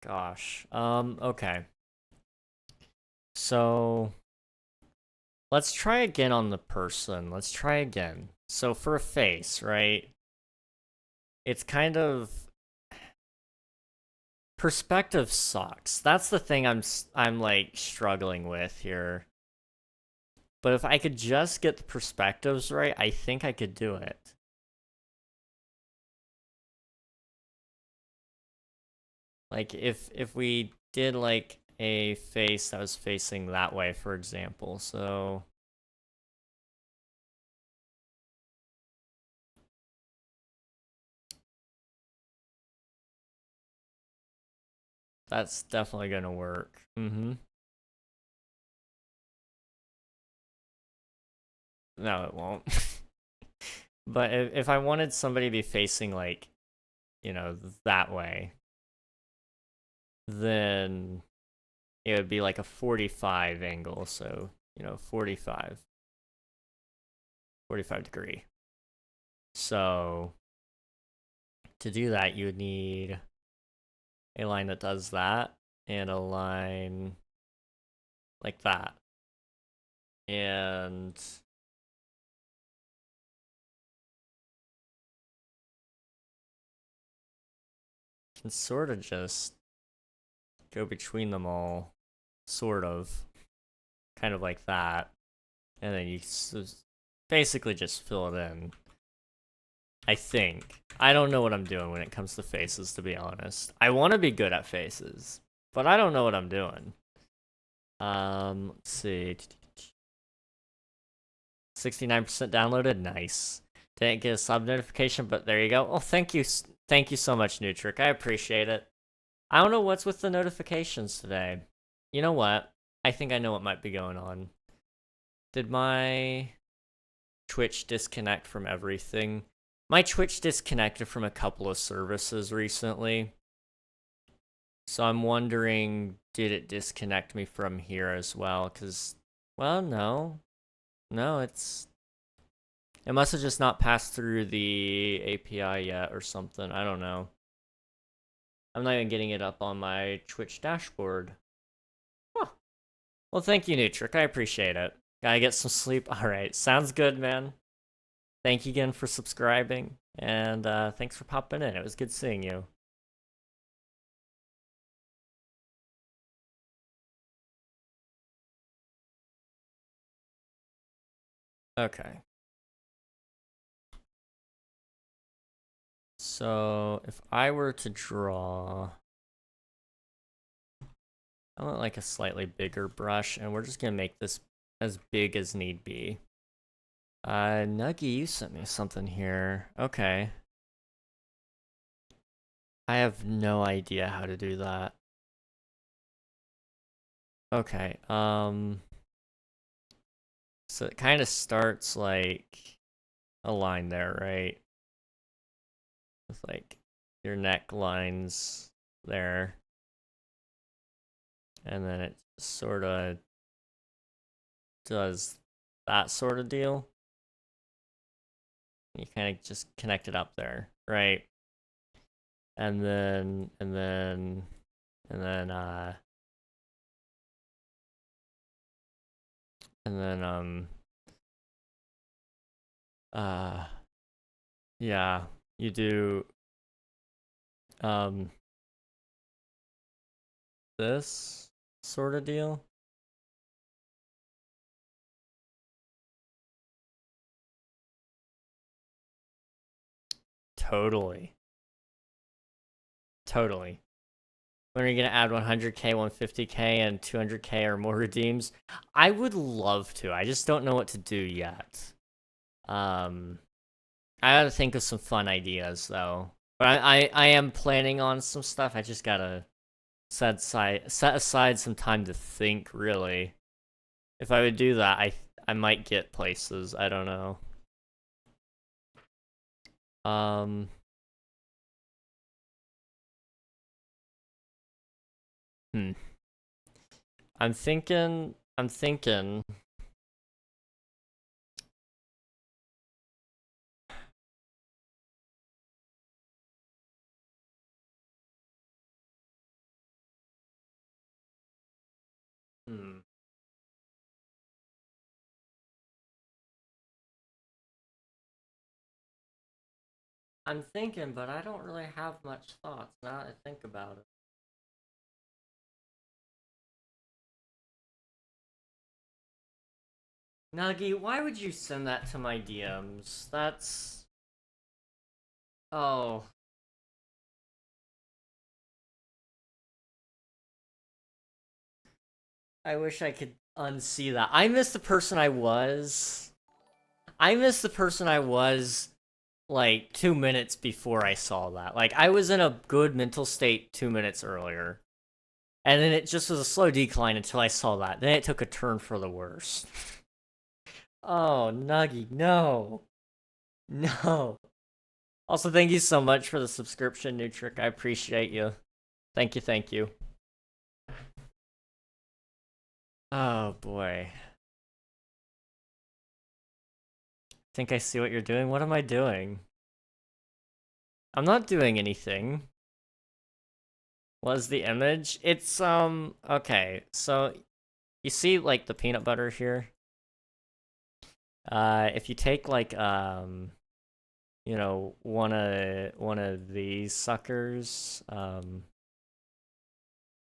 Gosh. Okay. So let's try again on the person. Let's try again. So for a face, right? It's kind of perspective sucks. That's the thing I'm like struggling with here. But if I could just get the perspectives right, I think I could do it. Like if we did like a face that was facing that way, for example. So that's definitely gonna work. No, it won't. But if I wanted somebody to be facing like, you know, that way, then it would be like a 45 angle. So, you know, 45 degree. So to do that, you would need a line that does that and a line like that. And can sort of just go between them all, sort of, kind of like that. And then you basically just fill it in. I think. I don't know what I'm doing when it comes to faces, to be honest. I want to be good at faces, but I don't know what I'm doing. Let's see. 69% downloaded. Nice. Didn't get a sub notification, but there you go. Oh, thank you. Thank you so much, Nutric. I appreciate it. I don't know what's with the notifications today. You know what? I think I know what might be going on. Did my Twitch disconnect from everything? My Twitch disconnected from a couple of services recently. So I'm wondering, did it disconnect me from here as well? Because, well, no. No, it must have just not passed through the API yet or something. I don't know. I'm not even getting it up on my Twitch dashboard. Huh. Well, thank you, Nutric. I appreciate it. Gotta get some sleep. Alright, sounds good, man. Thank you again for subscribing, and thanks for popping in. It was good seeing you. Okay. So, if I were to draw, I want like a slightly bigger brush, and we're just gonna make this as big as need be. Nuggy, you sent me something here. Okay. I have no idea how to do that. Okay, so it kind of starts like a line there, right? With like your neck lines there. And then it sort of does that sort of deal. You kind of just connect it up there, right? And then yeah, you do this sort of deal. Totally. When are you gonna add 100k, 150k, and 200k or more redeems? I would love to. I just don't know what to do yet. I gotta think of some fun ideas though. But I am planning on some stuff. I just gotta set aside some time to think, really. If I would do that, I might get places. I don't know. Hmm. I'm thinking. Hmm. I'm thinking, but I don't really have much thoughts now that I think about it. Nuggy, why would you send that to my DMs? That's... Oh. I wish I could unsee that. I miss the person I was. I miss the person I was, like, 2 minutes before I saw that. Like, I was in a good mental state 2 minutes earlier. And then it just was a slow decline until I saw that. Then it took a turn for the worse. Oh, Nuggy, no. No. Also, thank you so much for the subscription, Nutric. I appreciate you. Thank you, thank you. Oh, boy. Think I see what you're doing? What am I doing? I'm not doing anything. What is the image? It's, okay. So, you see, like, the peanut butter here? If you take, like, you know, one of these suckers, I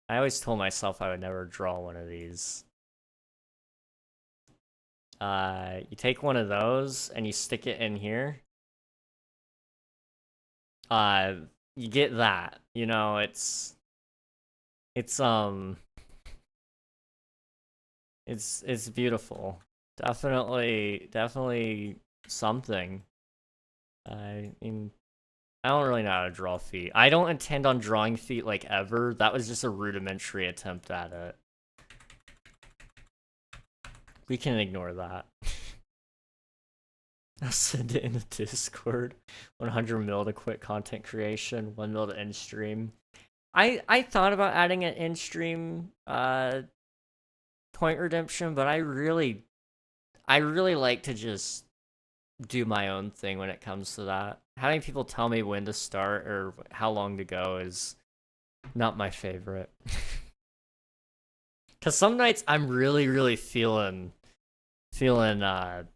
always told myself I would never draw one of these. You take one of those and you stick it in here. You get that. You know, it's beautiful. Definitely something. I mean, I don't really know how to draw feet. I don't intend on drawing feet, like, ever. That was just a rudimentary attempt at it. We can ignore that. I'll send it in the Discord. 100 mil to quit content creation, 1 mil to end stream. I thought about adding an in stream point redemption, but I really like to just do my own thing when it comes to that. Having people tell me when to start or how long to go is not my favorite. Cause some nights I'm really feeling the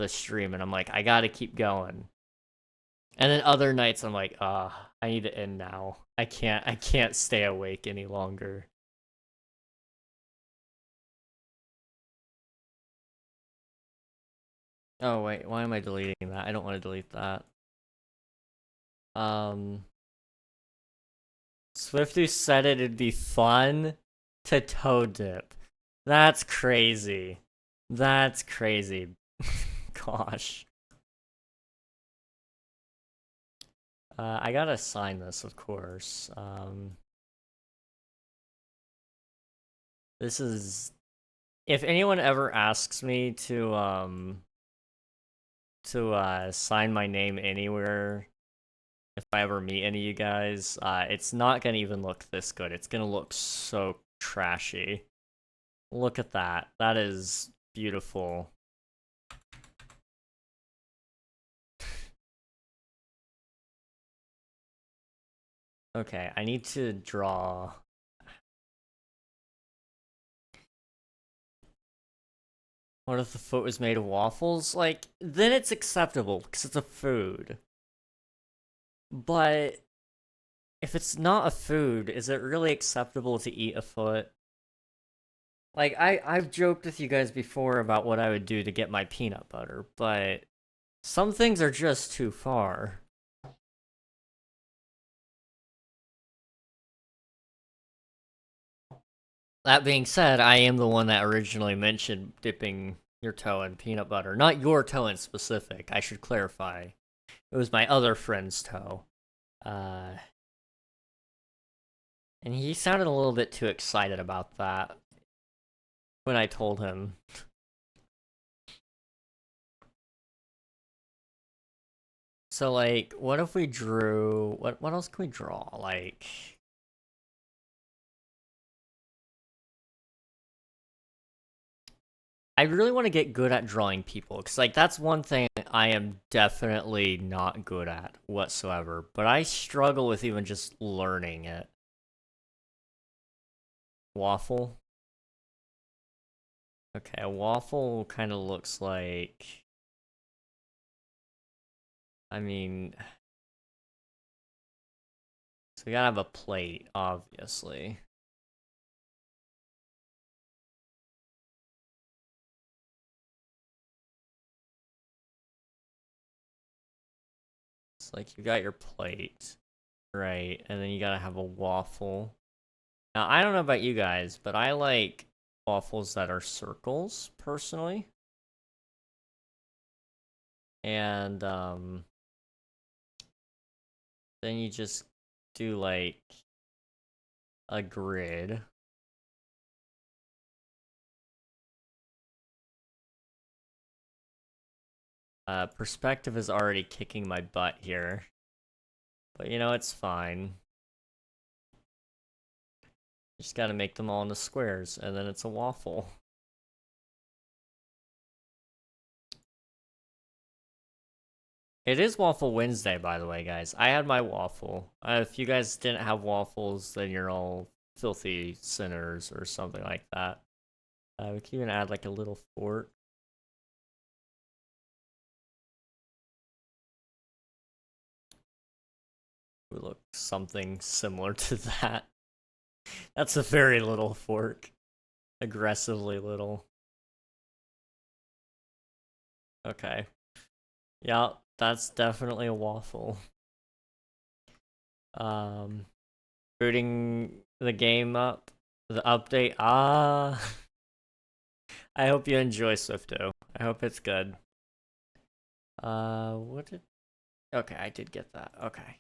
stream and I'm like, I gotta keep going. And then other nights I'm like, I need to end now. I can't stay awake any longer. Oh wait, why am I deleting that? I don't want to delete that. Swifty said it'd be fun to toe dip. That's crazy. That's crazy. Gosh. I gotta sign this, of course. This is... If anyone ever asks me to sign my name anywhere, if I ever meet any of you guys, it's not gonna even look this good. It's gonna look so trashy. Look at that. That is beautiful. Okay, I need to draw... What if the foot was made of waffles? Like, then it's acceptable, because it's a food. But if it's not a food, is it really acceptable to eat a foot? Like, I've joked with you guys before about what I would do to get my peanut butter, but some things are just too far. That being said, I am the one that originally mentioned dipping your toe in peanut butter. Not your toe in specific, I should clarify. It was my other friend's toe. And he sounded a little bit too excited about that when I told him. So, like, what if we drew... What else can we draw? Like... I really want to get good at drawing people, because, like, that's one thing I am definitely not good at whatsoever, but I struggle with even just learning it. Waffle? Okay, a waffle kind of looks like... I mean... So we gotta have a plate, obviously. It's like you got your plate, right? And then you gotta have a waffle. Now, I don't know about you guys, but I like waffles that are circles, personally. And, then you just do, like, a grid. Perspective is already kicking my butt here. But, you know, it's fine. Just gotta make them all into squares, and then it's a waffle. It is Waffle Wednesday, by the way, guys. I had my waffle. If you guys didn't have waffles, then you're all filthy sinners or something like that. We can even add like a little fort. We look something similar to that. That's a very little fork. Aggressively little. Okay. Yeah, that's definitely a waffle. Booting the game up. The update. Ah. I hope you enjoy Swifto. I hope it's good. What did... Okay, I did get that. Okay.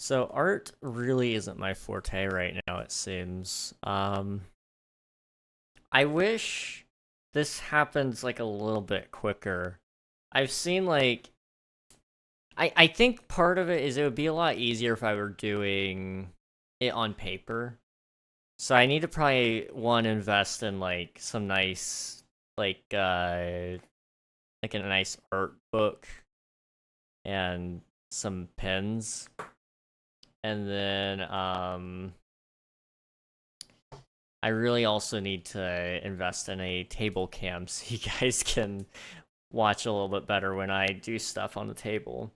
So art really isn't my forte right now, it seems. I wish this happens like a little bit quicker. I've seen like... I think part of it is it would be a lot easier if I were doing it on paper. So I need to probably, one, invest in like some nice, like a nice art book and some pens. And then, I really also need to invest in a table cam so you guys can watch a little bit better when I do stuff on the table.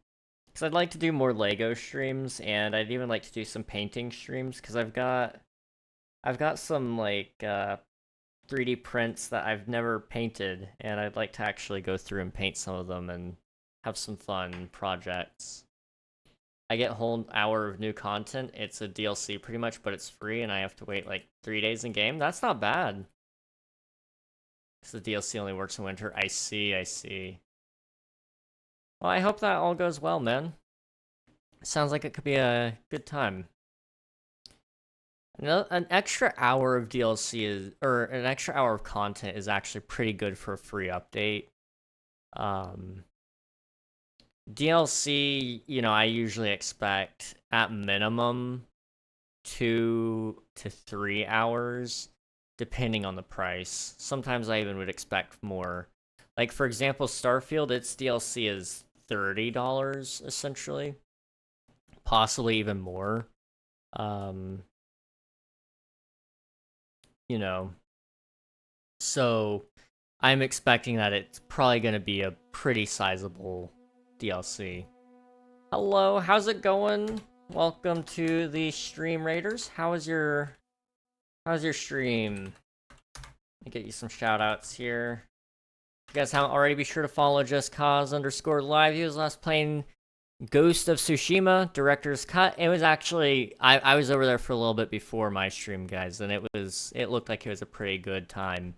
Because I'd like to do more Lego streams, and I'd even like to do some painting streams, because I've got some, like, 3D prints that I've never painted, and I'd like to actually go through and paint some of them and have some fun projects. I get a whole hour of new content. It's a DLC pretty much, but it's free, and I have to wait like 3 days in game. That's not bad. Because the DLC only works in winter. I see, I see. Well, I hope that all goes well, man. Sounds like it could be a good time. An extra hour of DLC is, or an extra hour of content is actually pretty good for a free update. DLC, you know, I usually expect at minimum 2 to 3 hours, depending on the price. Sometimes I even would expect more. Like, for example, Starfield, its DLC is $30, essentially. Possibly even more. You know. So, I'm expecting that it's probably going to be a pretty sizable DLC. Hello, how's it going? Welcome to the Stream Raiders. How's your stream? Let me get you some shoutouts here. If you guys haven't already, be sure to follow JustCause_live. He was last playing Ghost of Tsushima Director's Cut. It was actually I was over there for a little bit before my stream, guys, and it looked like it was a pretty good time.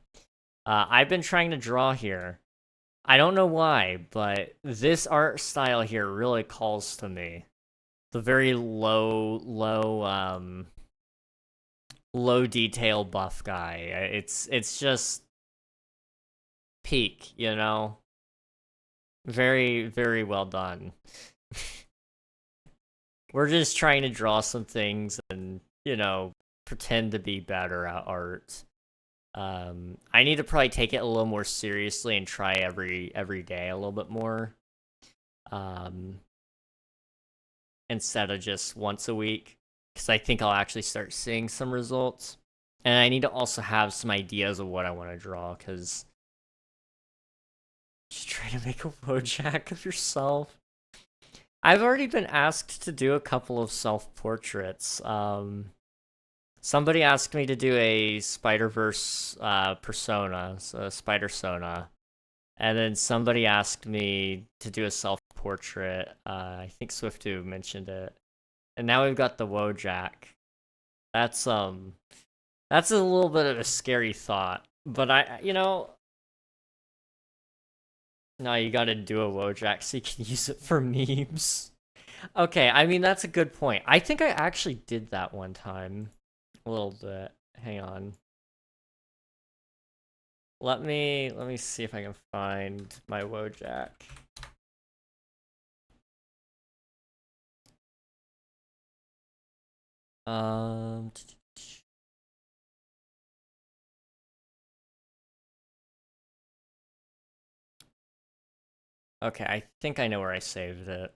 I've been trying to draw here. I don't know why, but this art style here really calls to me. the very low detail buff guy. It's just peak, you know? Very, very well done. We're just trying to draw some things and, you know, pretend to be better at art. I need to probably take it a little more seriously and try every day a little bit more. Instead of just once a week, because I think I'll actually start seeing some results. And I need to also have some ideas of what I want to draw, because just try to make a Wojak of yourself. I've already been asked to do a couple of self-portraits. Somebody asked me to do a Spider-Verse persona, so Spider-Sona. And then somebody asked me to do a self-portrait. I think Swift2 mentioned it. And now we've got the Wojak. That's a little bit of a scary thought. But no, you gotta do a Wojak so you can use it for memes. Okay, I mean, that's a good point. I think I actually did that one time. A little bit. Hang on. Let me see if I can find my Wojak. Okay, I think I know where I saved it.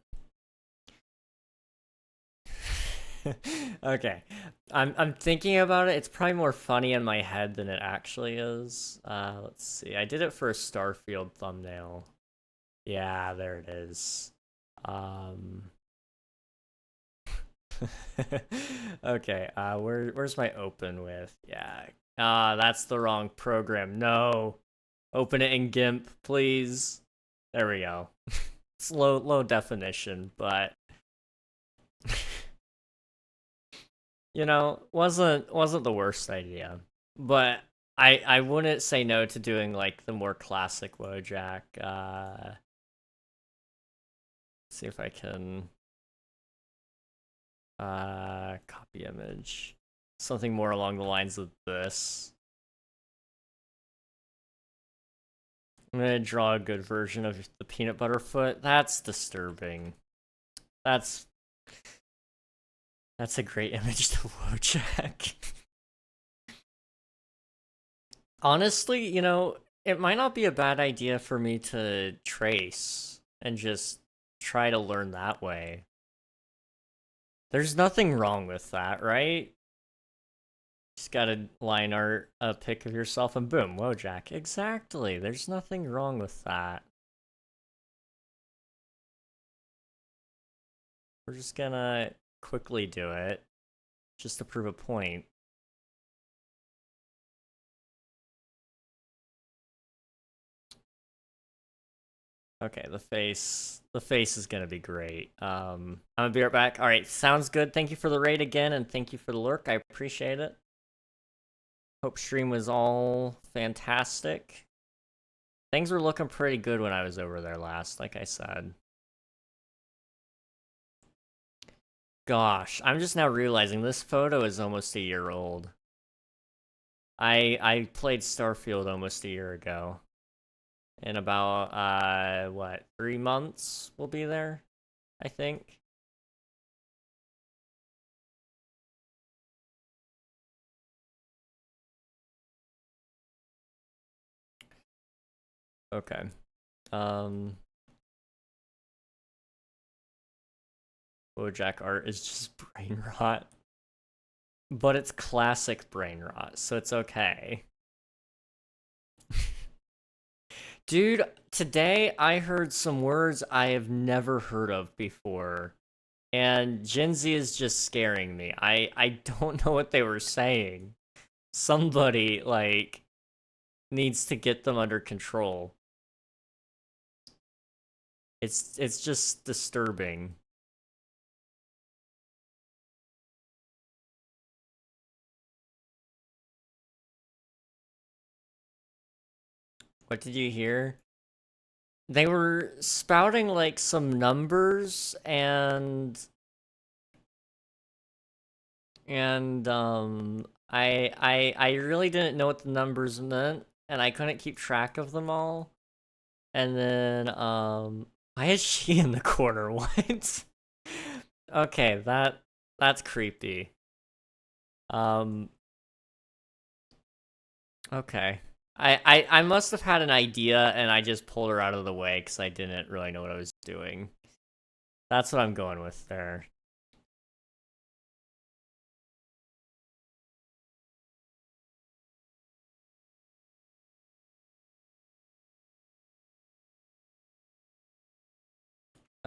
Okay, I'm thinking about it. It's probably more funny in my head than it actually is. Let's see. I did it for a Starfield thumbnail. Yeah, there it is. Okay, where's my open with? Yeah. That's the wrong program. No. Open it in GIMP, please. There we go. It's low definition, but you know, wasn't the worst idea. But I wouldn't say no to doing like the more classic Wojak. See if I can copy image. Something more along the lines of this. I'm gonna draw a good version of the peanut butter foot. That's disturbing. That's a great image to Wojak. Honestly, you know, it might not be a bad idea for me to trace and just try to learn that way. There's nothing wrong with that, right? Just gotta line art a pic of yourself and boom, Wojak. Exactly. There's nothing wrong with that. We're just gonna quickly do it just to prove a point. Okay, the face is gonna be great. I'm gonna be right back. All right, sounds good. Thank you for the raid again, and thank you for the lurk. I appreciate it. Hope stream was all fantastic. Things were looking pretty good when I was over there last, like I said. Gosh, I'm just now realizing this photo is almost a year old. I played Starfield almost a year ago. In about, what, 3 months we'll be there, I think. Okay. Bojack art is just brain rot. But it's classic brain rot, so it's okay. Dude, today I heard some words I have never heard of before. And Gen Z is just scaring me. I don't know what they were saying. Somebody, like, needs to get them under control. It's just disturbing. What did you hear? They were spouting like some numbers and and I really didn't know what the numbers meant, and I couldn't keep track of them all. And then why is she in the corner? What? Okay, that's creepy. Um, okay. I must have had an idea and I just pulled her out of the way because I didn't really know what I was doing. That's what I'm going with there.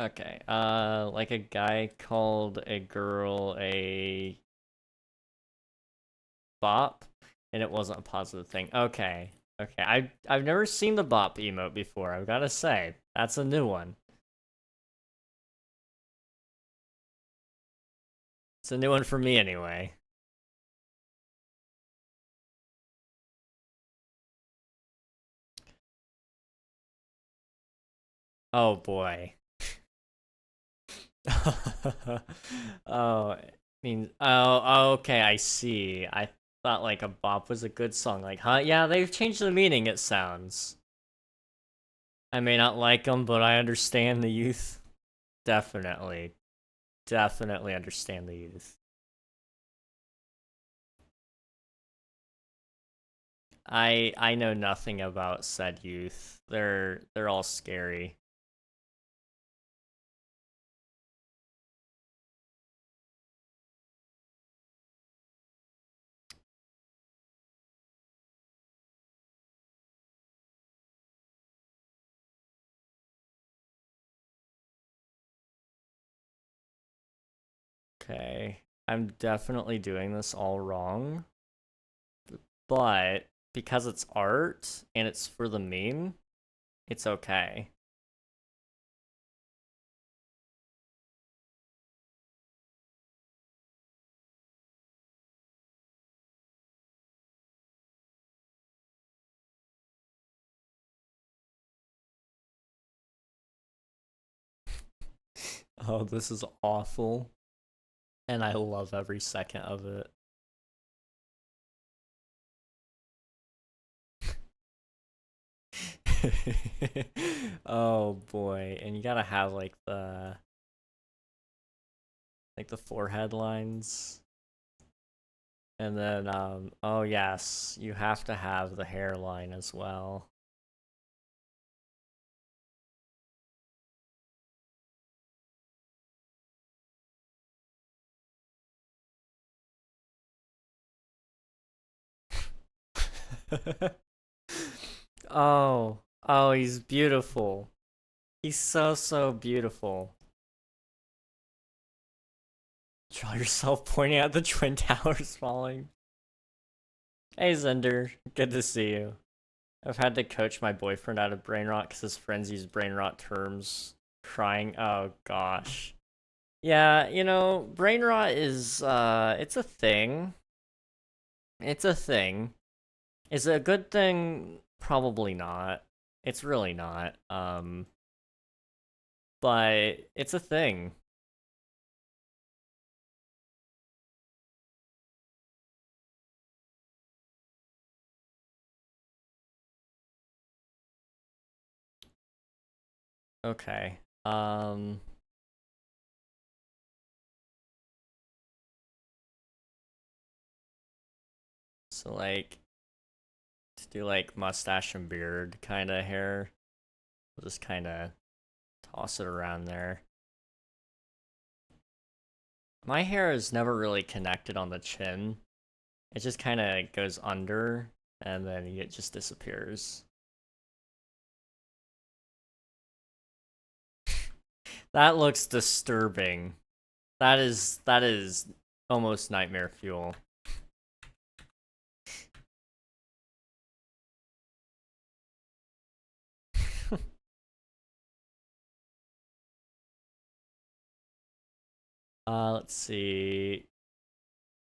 Okay. Like a guy called a girl a bop, and it wasn't a positive thing. Okay. Okay. I've never seen the bop emote before. I've got to say that's a new one. It's a new one for me anyway. Oh boy. Oh, I mean, oh, okay, I see. I thought like a bop was a good song. Like, huh? Yeah, they've changed the meaning, it sounds. I may not like them, but I understand the youth. Definitely. Definitely understand the youth. I know nothing about said youth. They're all scary. Okay. I'm definitely doing this all wrong, but because it's art and it's for the meme, it's okay. Oh, this is awful. And I love every second of it. Oh boy. And you gotta have like the forehead lines. And then oh yes, you have to have the hairline as well. Oh, oh, he's beautiful. He's so beautiful. Draw yourself pointing at the Twin Towers falling. Hey Zender, good to see you. I've had to coach my boyfriend out of brain rot because his friends use brain rot terms. Crying, oh gosh. Yeah, brain rot is it's a thing. It's a thing. Is it a good thing? Probably not. It's really not. But it's a thing. Okay. So like to do like mustache and beard kind of hair. We'll just kind of toss it around there. My hair is never really connected on the chin. It just kind of goes under and then it just disappears. That looks disturbing. That is almost nightmare fuel. Let's see.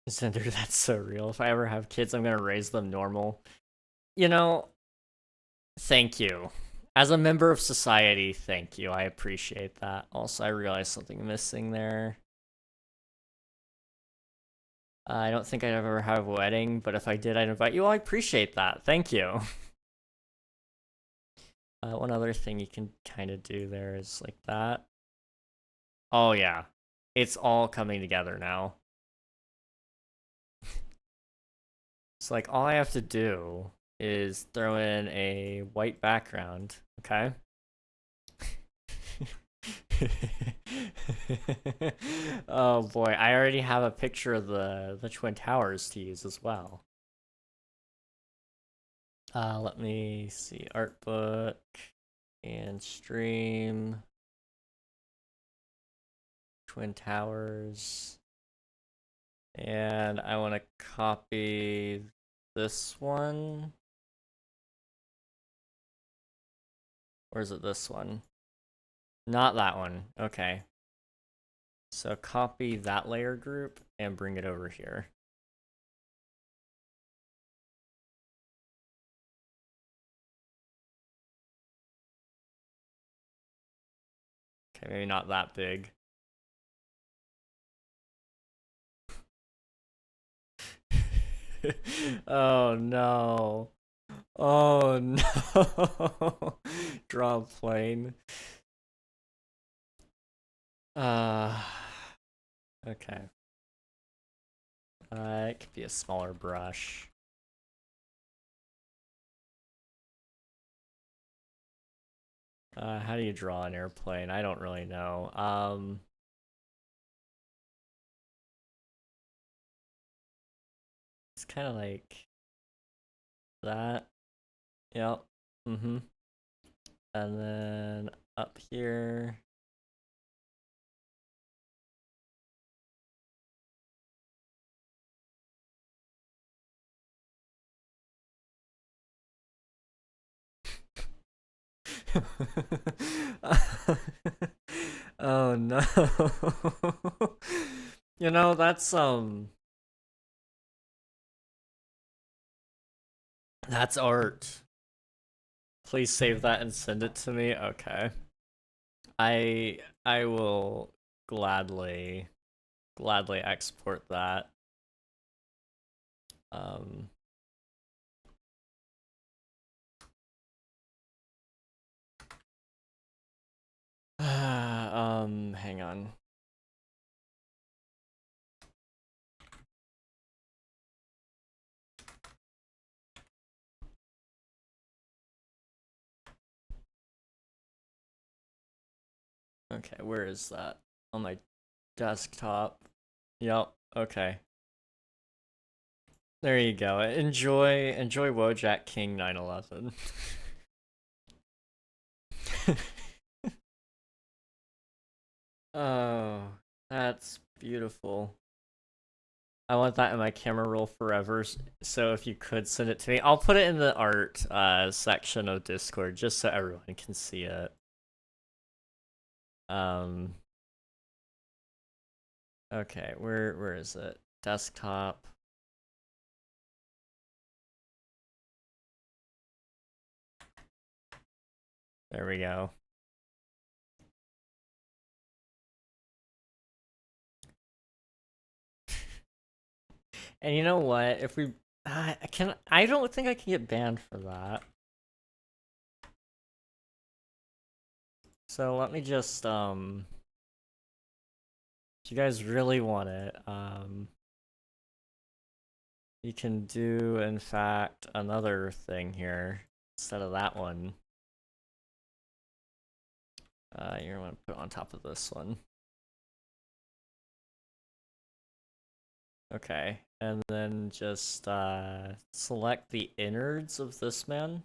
Cinder, that's so real. If I ever have kids, I'm gonna raise them normal. You know, thank you. As a member of society, thank you. I appreciate that. Also, I realized something missing there. I don't think I'd ever have a wedding, but if I did, I'd invite you. Well, I appreciate that. Thank you. One other thing you can kind of do there is like that. Oh, yeah. It's all coming together now. So, like, all I have to do is throw in a white background, okay? Oh boy, I already have a picture of the Twin Towers to use as well. Let me see, art book and stream Twin Towers, and I want to copy this one, or is it this one? Not that one. Okay. So copy that layer group and bring it over here. Okay, maybe not that big. Oh no. Oh no. Draw a plane. Okay. It could be a smaller brush. How do you draw an airplane? I don't really know. It's kind of like that. Yep. Mm-hmm. And then up here. Oh no. You know, that's art. Please save that and send it to me. Okay. I will gladly export that. Um hang on. Okay, where is that? On my desktop. Yep, okay. There you go. Enjoy Wojak King 911. Oh, that's beautiful. I want that in my camera roll forever. So if you could send it to me, I'll put it in the art section of Discord just so everyone can see it. Um. Okay, where is it? Desktop. There we go. And you know what? If we, I don't think I can get banned for that. So let me just, if you guys really want it, you can do, in fact, another thing here instead of that one. You're gonna want to put it on top of this one. Okay, and then just select the innards of this man.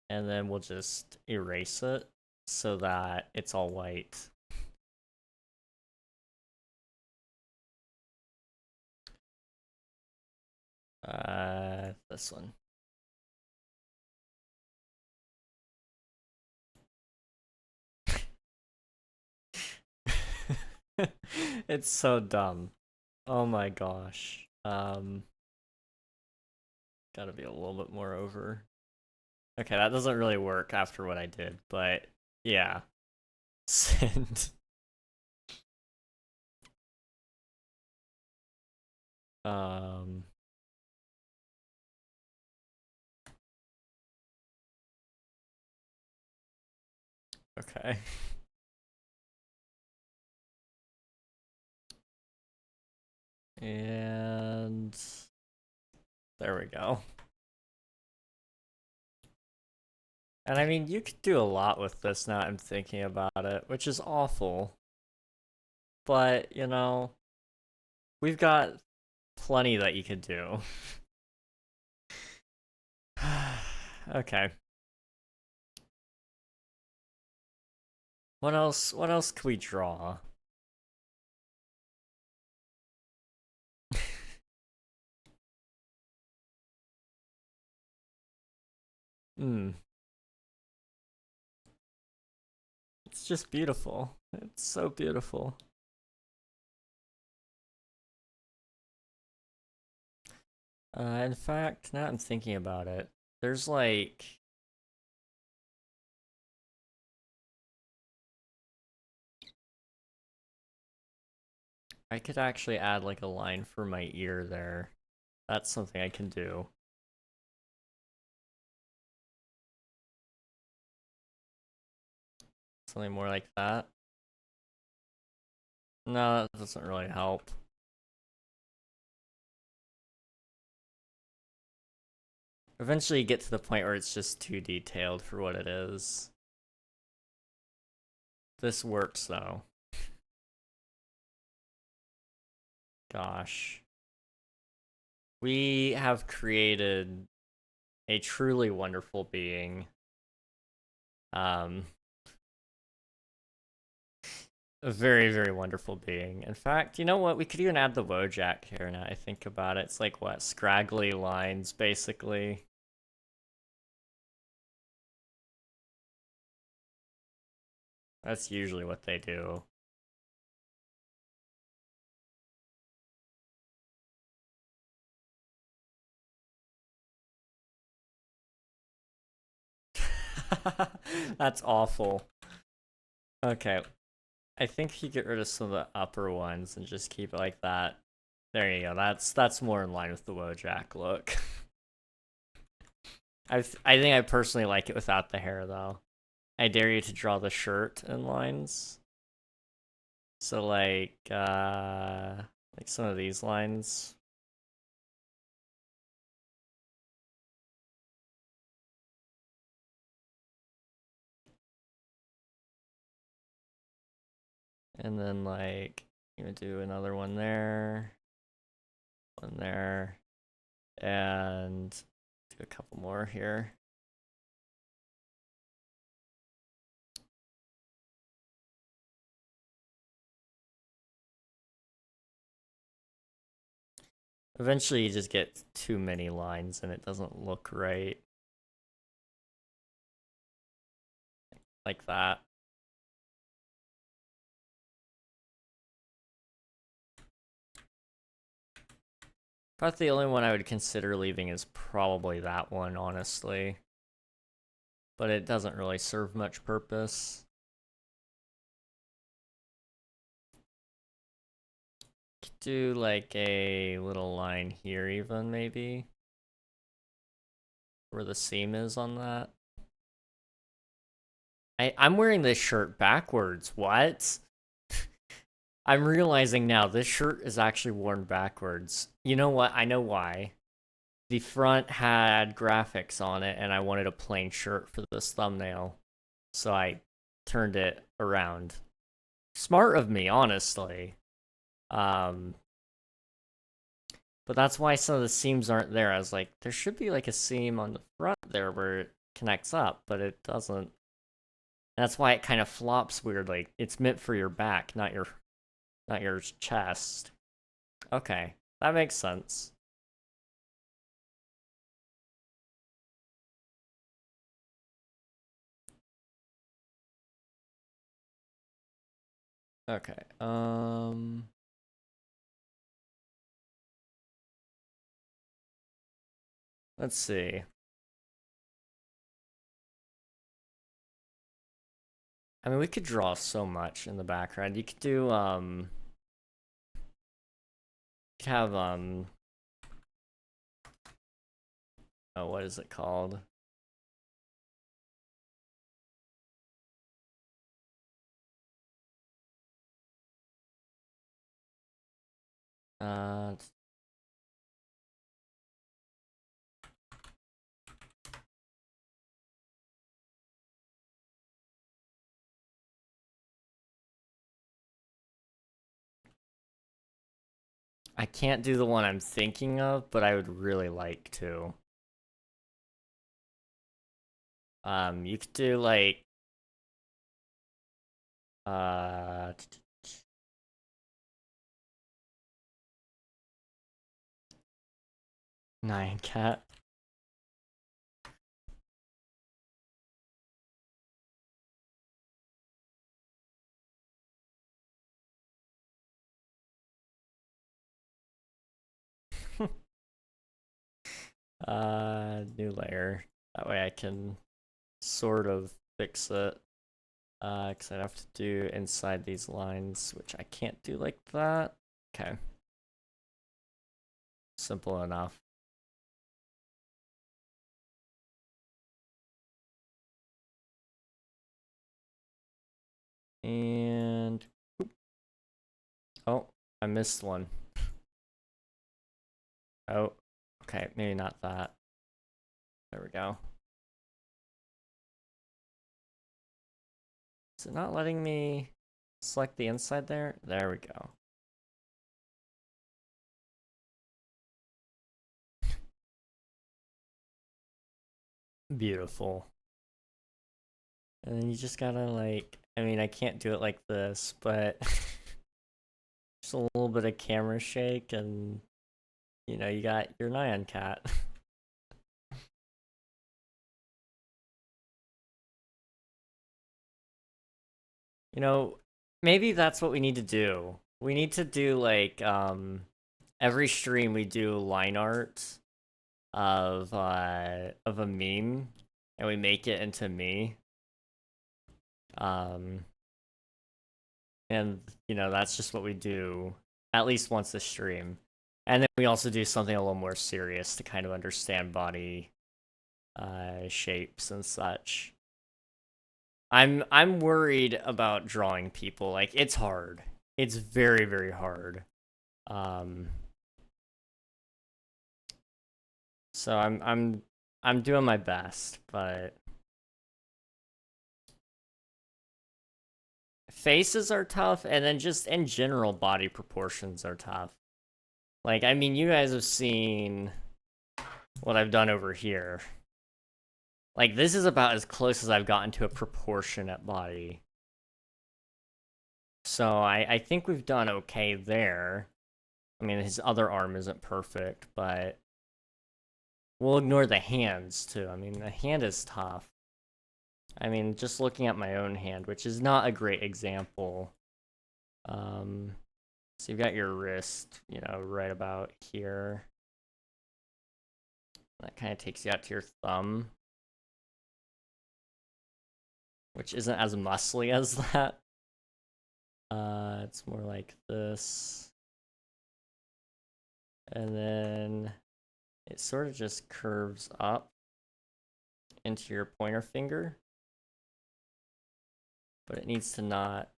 And then we'll just erase it so that it's all white. This one. It's so dumb. Oh my gosh. Gotta be a little bit more over. Okay, that doesn't really work after what I did, but yeah. Send. Um. Okay. And there we go. And I mean, you could do a lot with this now I'm thinking about it, which is awful. But, you know, we've got plenty that you could do. Okay. What else could we draw? Hmm. It's just beautiful. It's so beautiful. In fact, now I'm thinking about it, there's like... I could actually add like a line for my ear there. That's something I can do. Something more like that. No, that doesn't really help. Eventually you get to the point where it's just too detailed for what it is. This works though. Gosh. We have created a truly wonderful being. A very, very wonderful being. In fact, you know what? We could even add the Wojak here now I think about it. It's like, what, scraggly lines, basically. That's usually what they do. That's awful. Okay. I think you get rid of some of the upper ones and just keep it like that. There you go. That's more in line with the Wojak look. I think I personally like it without the hair though. I dare you to draw the shirt in lines. So like some of these lines. And then like I'm gonna do another one there. One there. And do a couple more here. Eventually you just get too many lines and it doesn't look right. Like that. But the only one I would consider leaving is probably that one, honestly. But it doesn't really serve much purpose. Could do like a little line here even, maybe. Where the seam is on that. I'm wearing this shirt backwards. What? I'm realizing now this shirt is actually worn backwards. You know what? I know why. The front had graphics on it, and I wanted a plain shirt for this thumbnail. So I turned it around. Smart of me, honestly. But that's why some of the seams aren't there. I was like, there should be like a seam on the front there where it connects up, but it doesn't. That's why it kind of flops weirdly. It's meant for your back, not your chest. Okay, that makes sense. Okay. Let's see. I mean, we could draw so much in the background. You could have, oh, what is it called? Uh, I can't do the one I'm thinking of, but I would really like to. You could do like, uh, Nyan Cat. New layer. That way I can sort of fix it. Because I'd have to do inside these lines, which I can't do like that. Okay. Simple enough. And... oh, I missed one. Oh, okay, maybe not that. There we go. Is it not letting me select the inside there? There we go. Beautiful. And then you just gotta like, I mean, I can't do it like this, but just a little bit of camera shake and, you know, you got your Nyan Cat. You know, maybe that's what we need to do. We need to do like, every stream we do line art of a meme and we make it into me. And you know, that's just what we do at least once a stream. And then we also do something a little more serious to kind of understand body shapes and such. I'm worried about drawing people. Like, it's hard. It's very, very hard. So I'm doing my best, but faces are tough, and then just in general body proportions are tough. Like, I mean, you guys have seen what I've done over here. Like, this is about as close as I've gotten to a proportionate body. So I think we've done okay there. I mean, his other arm isn't perfect, but we'll ignore the hands, too. I mean, the hand is tough. I mean, just looking at my own hand, which is not a great example. So you've got your wrist, you know, right about here. That kind of takes you out to your thumb, which isn't as muscly as that. It's more like this. And then it sort of just curves up into your pointer finger. But it needs to not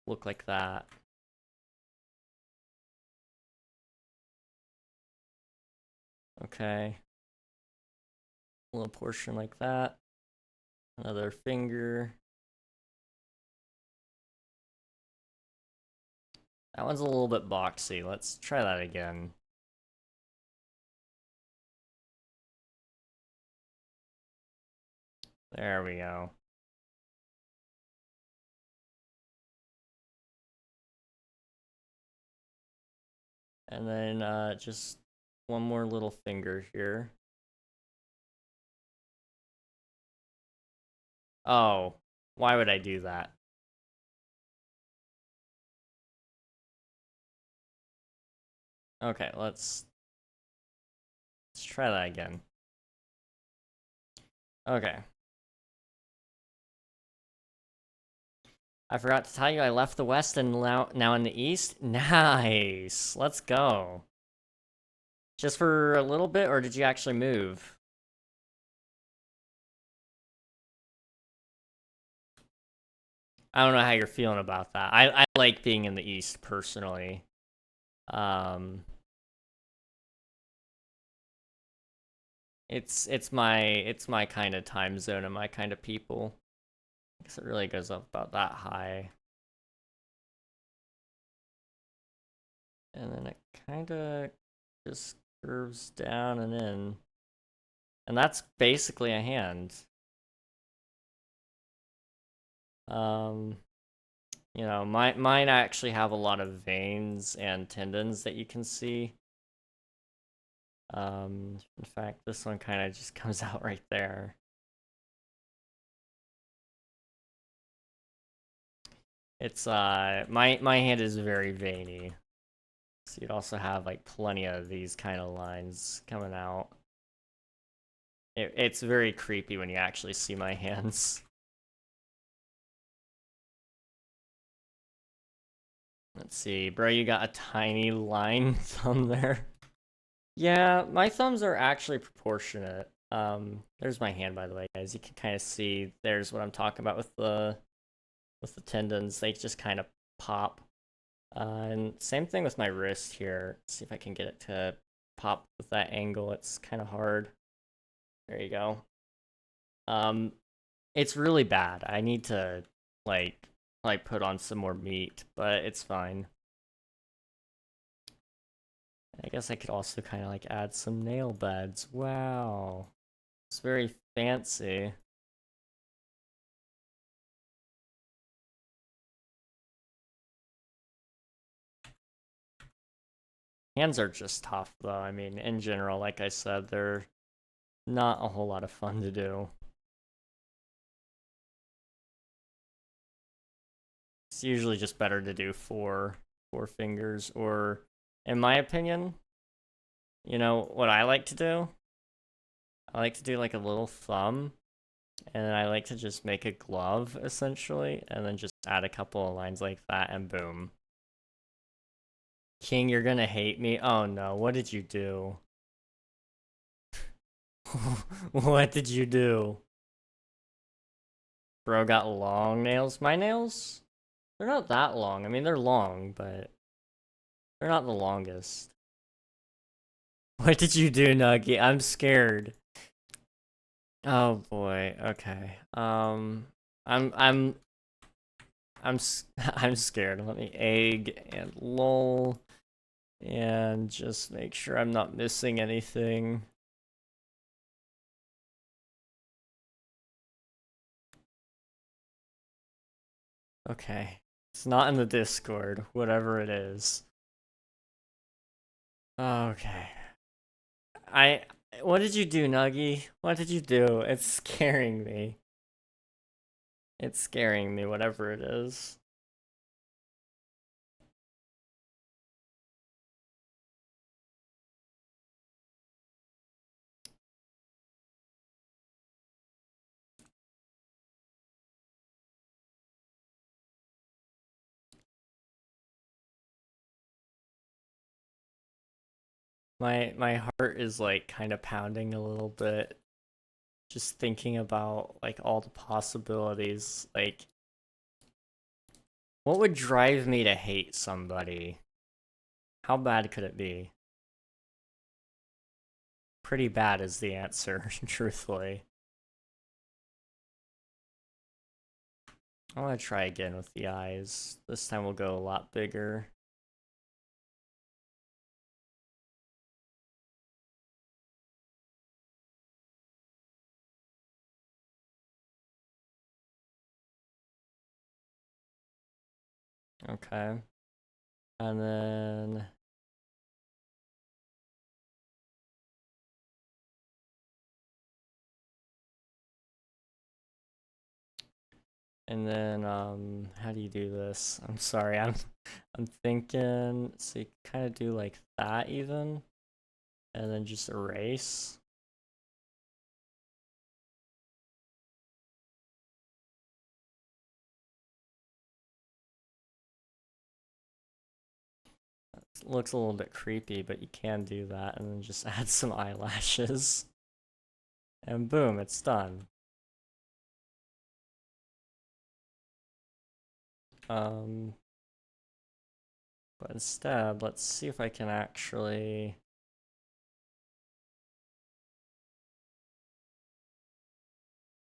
look like that. Okay. A little portion like that. Another finger. That one's a little bit boxy. Let's try that again. There we go. And then just one more little finger here. Oh, why would I do that? Okay, let's try that again. Okay. I forgot to tell you, I left the west and now in the east. Nice. Let's go. Just for a little bit, or did you actually move? I don't know how you're feeling about that. I like being in the east personally. Um, it's my kind of time zone and my kind of people. I guess it really goes up about that high. And then it kind of just curves down and in. And that's basically a hand. Um, mine actually have a lot of veins and tendons that you can see. In fact, this one kind of just comes out right there. It's my hand is very veiny. So you'd also have like plenty of these kind of lines coming out. It's very creepy when you actually see my hands. Let's see, bro, you got a tiny line thumb there. Yeah, my thumbs are actually proportionate. There's my hand, by the way, guys. You can kind of see. There's what I'm talking about with the tendons. They just kind of pop. And same thing with my wrist here. Let's see if I can get it to pop with that angle. It's kind of hard. There you go. It's really bad. I need to like put on some more meat, but it's fine. I guess I could also kind of like add some nail beds. Wow. It's very fancy. Hands are just tough though. I mean, in general, like I said, they're not a whole lot of fun to do. It's usually just better to do four fingers, or in my opinion, what I like to do? I like to do like a little thumb, and then I like to just make a glove essentially, and then just add a couple of lines like that, and boom. King, you're gonna hate me. Oh no, what did you do? What did you do? Bro got long nails. My nails? They're not that long. I mean, they're long, but they're not the longest. What did you do, Nuggy? I'm scared. Oh boy. Okay. I'm I'm I'm scared. Let me egg and lol and just make sure I'm not missing anything. Okay. It's not in the Discord, whatever it is. Okay. What did you do, Nuggy? What did you do? It's scaring me. It's scaring me, whatever it is. My heart is like kind of pounding a little bit, just thinking about like all the possibilities. Like, what would drive me to hate somebody? How bad could it be? Pretty bad is the answer, truthfully. I want to try again with the eyes. This time we'll go a lot bigger. Okay. And then how do you do this? I'm sorry, I'm thinking, so you kind of do like that even, and then just erase. looks a little bit creepy, but you can do that and then just add some eyelashes. And boom, it's done. But instead, let's see if I can actually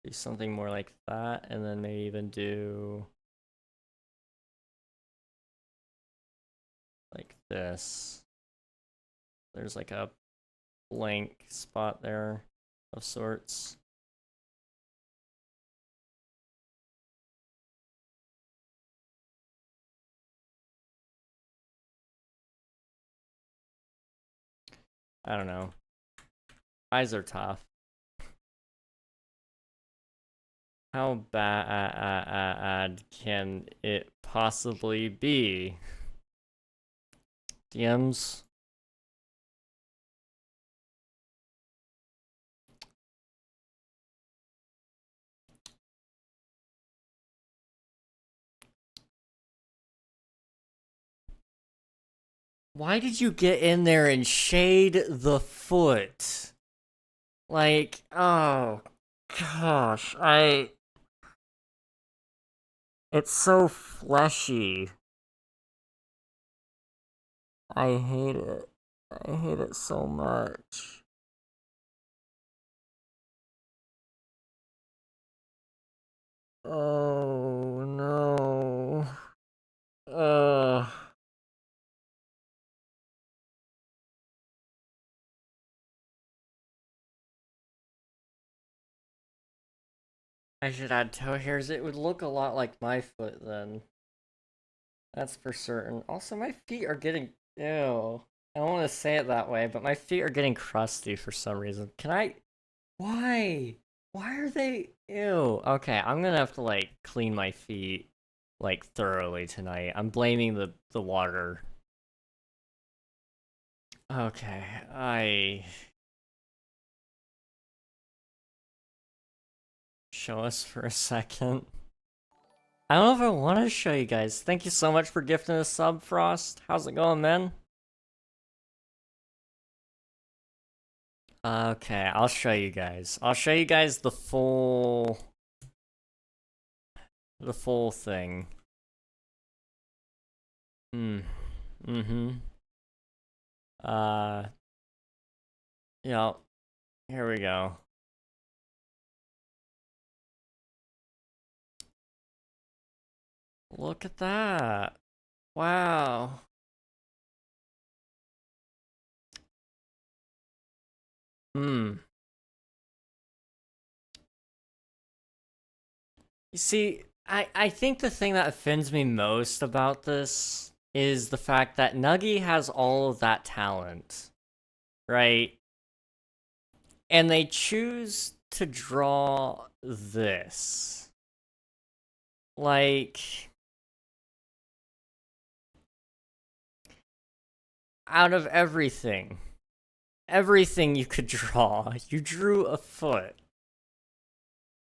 do something more like that, and then maybe even do like this. There's like a blank spot there of sorts. I don't know. Eyes are tough. How bad can it possibly be? DMs? Why did you get in there and shade the foot? Like, oh gosh, it's so fleshy. I hate it. I hate it so much. Oh no. Ugh. I should add toe hairs. It would look a lot like my foot then. That's for certain. Also, my feet are getting... Ew. I don't want to say it that way, but my feet are getting crusty for some reason. Can I... Why? Why are they... Ew. Okay, I'm gonna have to, like, clean my feet, like, thoroughly tonight. I'm blaming the water. Okay, Show us for a second. I don't know if I want to show you guys. Thank you so much for gifting a sub, Frost. How's it going, man? Okay, I'll show you guys. I'll show you guys the full thing. Mm-hmm. Yeah, here we go. Look at that. Wow. You see, I think the thing that offends me most about this is the fact that Nuggy has all of that talent, right? And they choose to draw this. Like, out of everything you could draw, you drew a foot.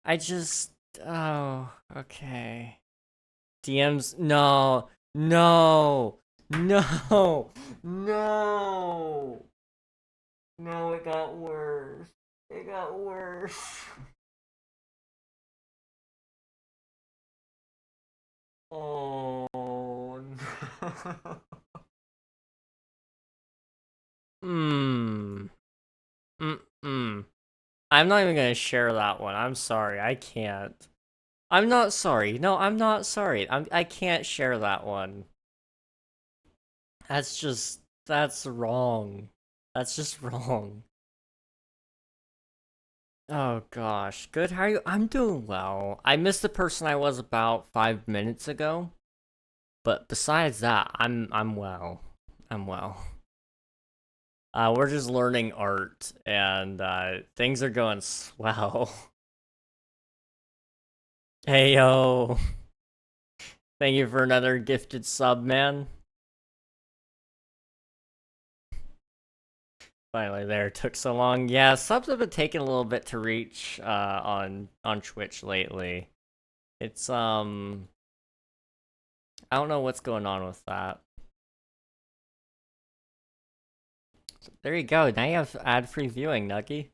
I just... Oh, okay. DMs... No. No. No. No. No, it got worse. It got worse. Oh, no. I'm not even gonna share that one. I'm sorry. I can't. I'm not sorry. No, I'm not sorry. I can't share that one. That's wrong. That's just wrong. Oh gosh. Good, how are you? I'm doing well. I missed the person I was about 5 minutes ago. But besides that, I'm well. I'm well. We're just learning art and things are going swell. Hey yo. Thank you for another gifted sub, man. Finally there, took so long. Yeah, subs have been taking a little bit to reach on Twitch lately. It's I don't know what's going on with that. There you go. Now you have ad-free viewing, Nuggy.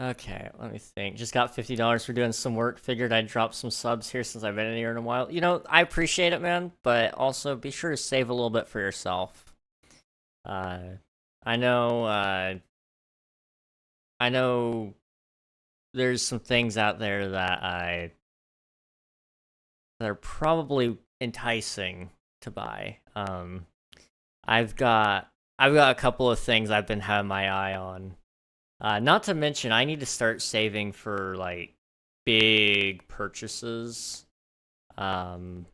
Okay, let me think. Just got $50 for doing some work. Figured I'd drop some subs here since I've been in here in a while. You know, I appreciate it, man, but also be sure to save a little bit for yourself. Uh, I know, I know there's some things out there that are probably enticing to buy. I've got a couple of things I've been having my eye on. Not to mention, I need to start saving for like big purchases. Um,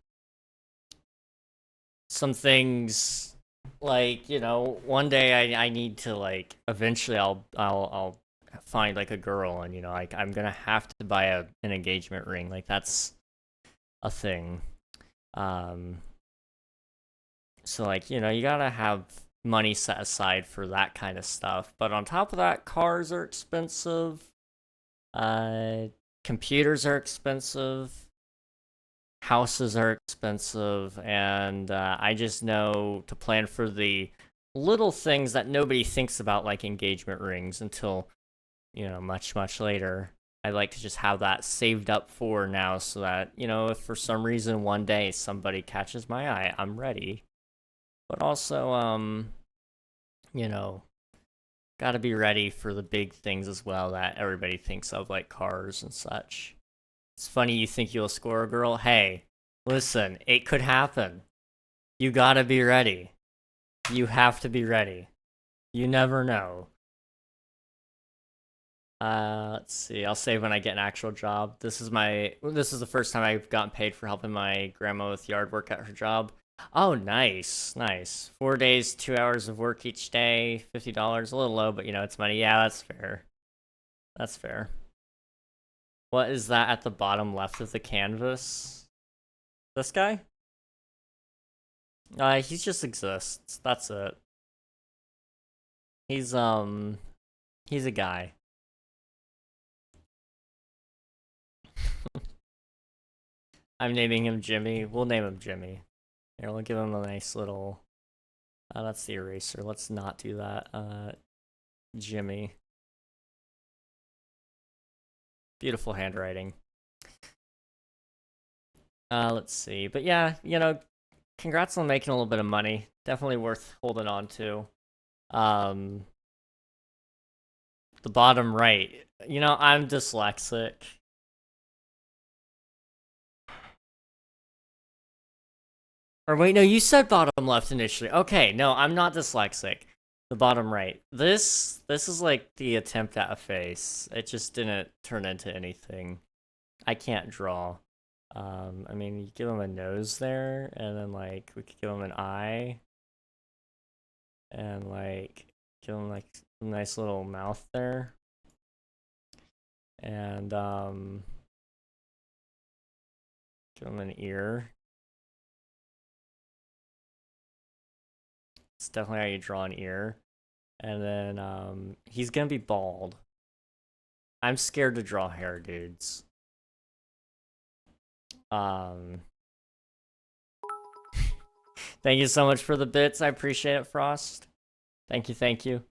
some things like one day I need to like eventually I'll find like a girl and like I'm gonna have to buy an engagement ring. Like that's a thing. Um, so like you gotta have money set aside for that kind of stuff. But on top of that, cars are expensive. Uh, computers are expensive. Houses are expensive, and I just know to plan for the little things that nobody thinks about, like engagement rings, until much much later. I like to just have that saved up for now, so that if for some reason one day somebody catches my eye, I'm ready. But also, you know, gotta be ready for the big things as well that everybody thinks of, like cars and such. It's funny you think you'll score a girl. Hey, listen, it could happen. You gotta be ready. You have to be ready. You never know. Let's see. I'll save when I get an actual job. This is the first time I've gotten paid for helping my grandma with yard work at her job. Oh, nice, nice. 4 days, 2 hours of work each day, $50. A little low, but it's money. Yeah, that's fair. That's fair. What is that at the bottom left of the canvas? This guy? He just exists. That's it. He's he's a guy. I'm naming him Jimmy. We'll name him Jimmy. Here, we'll give him a nice little. That's the eraser. Let's not do that. Jimmy. Beautiful handwriting. Let's see. But yeah, congrats on making a little bit of money. Definitely worth holding on to. Um, the bottom right. I'm dyslexic. Or wait, no, you said bottom left initially. Okay, no, I'm not dyslexic. The bottom right. This is like the attempt at a face. It just didn't turn into anything. I can't draw. I mean, you give him a nose there, and then like we could give him an eye, and like give him like a nice little mouth there, and give him an ear. It's definitely how you draw an ear. And then he's gonna be bald. I'm scared to draw hair, dudes. Um Thank you so much for the bits. I appreciate it, Frost. Thank you, thank you.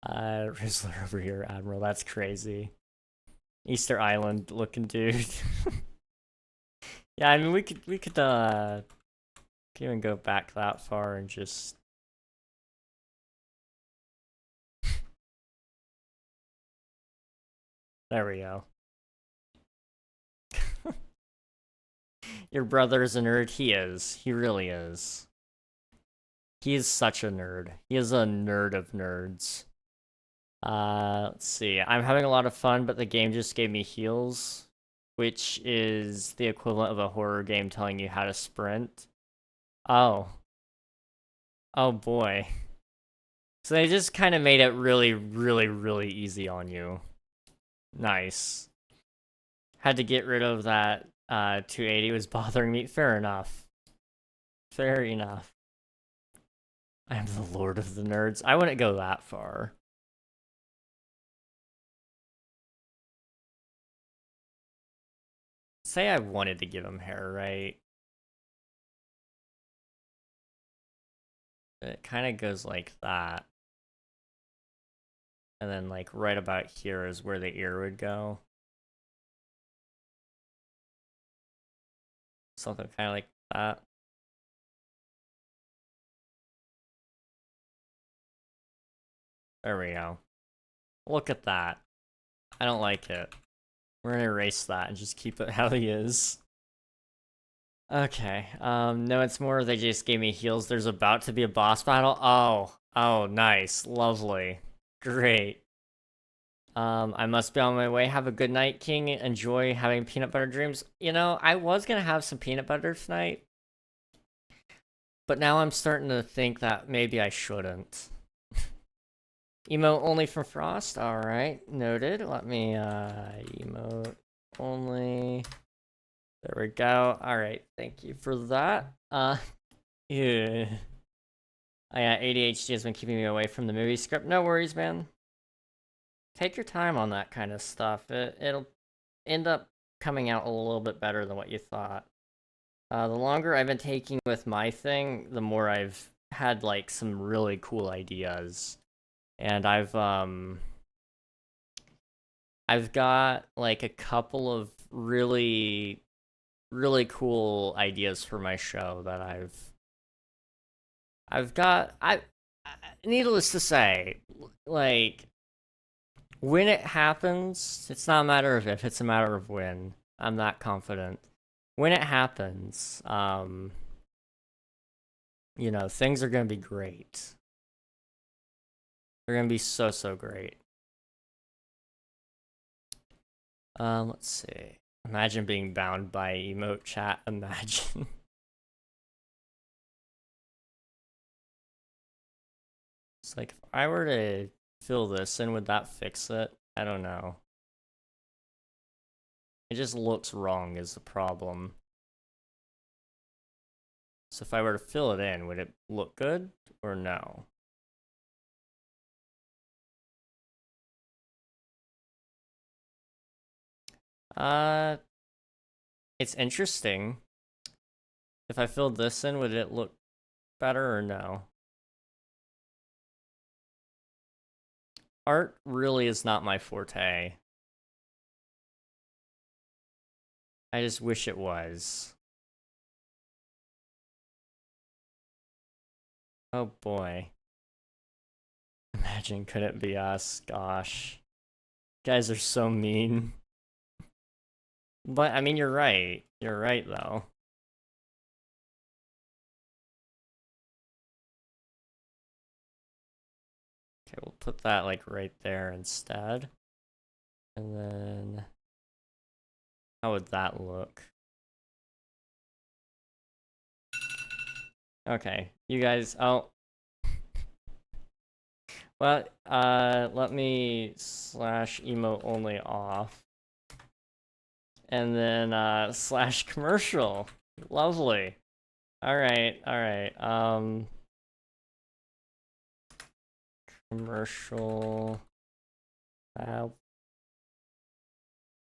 Rizzler over here, Admiral. That's crazy. Easter Island looking dude. Yeah, I mean we could even go back that far and just there we go. Your brother is a nerd. He is. He really is. He is such a nerd. He is a nerd of nerds. Let's see. I'm having a lot of fun, but the game just gave me heals, which is the equivalent of a horror game telling you how to sprint. Oh. Oh boy. So they just kind of made it really, really, really easy on you. Nice. Had to get rid of that 280 was bothering me. Fair enough. Fair enough. I am the lord of the nerds. I wouldn't go that far. Say I wanted to give him hair, right? It kind of goes like that. And then like right about here is where the ear would go. Something kind of like that. There we go. Look at that. I don't like it. We're gonna erase that and just keep it how he is. Okay, no, it's more they just gave me heals. There's about to be a boss battle. Oh, nice. Lovely. Great. I must be on my way. Have a good night, King. Enjoy having peanut butter dreams. You know, I was gonna have some peanut butter tonight, but now I'm starting to think that maybe I shouldn't. Emote only from Frost. Alright, noted. Let me, emote only. There we go. Alright, thank you for that. Yeah. ADHD has been keeping me away from the movie script. No worries, man. Take your time on that kind of stuff. It'll end up coming out a little bit better than what you thought. The longer I've been taking with my thing, the more I've had like some really cool ideas. And I've got like a couple of really cool ideas for my show that I've got needless to say, like when it happens, it's not a matter of if, it's a matter of when. I'm that confident. When it happens, you know, things are gonna be great. They're gonna be so great. Let's see. Imagine being bound by emote chat. Imagine. It's like, if I were to fill this in, would that fix it? I don't know. It just looks wrong is the problem. So if I were to fill it in, would it look good or no? It's interesting. If I filled this in, would it look better or no? Art really is not my forte. I just wish it was. Oh boy. Imagine could it be us? Gosh. You guys are so mean. But I mean, you're right. You're right though. Okay, we'll put that like right there instead. And then how would that look? Okay, you guys, oh. Well, let me slash emote only off. And then slash commercial. Lovely. Alright. Commercial. Let's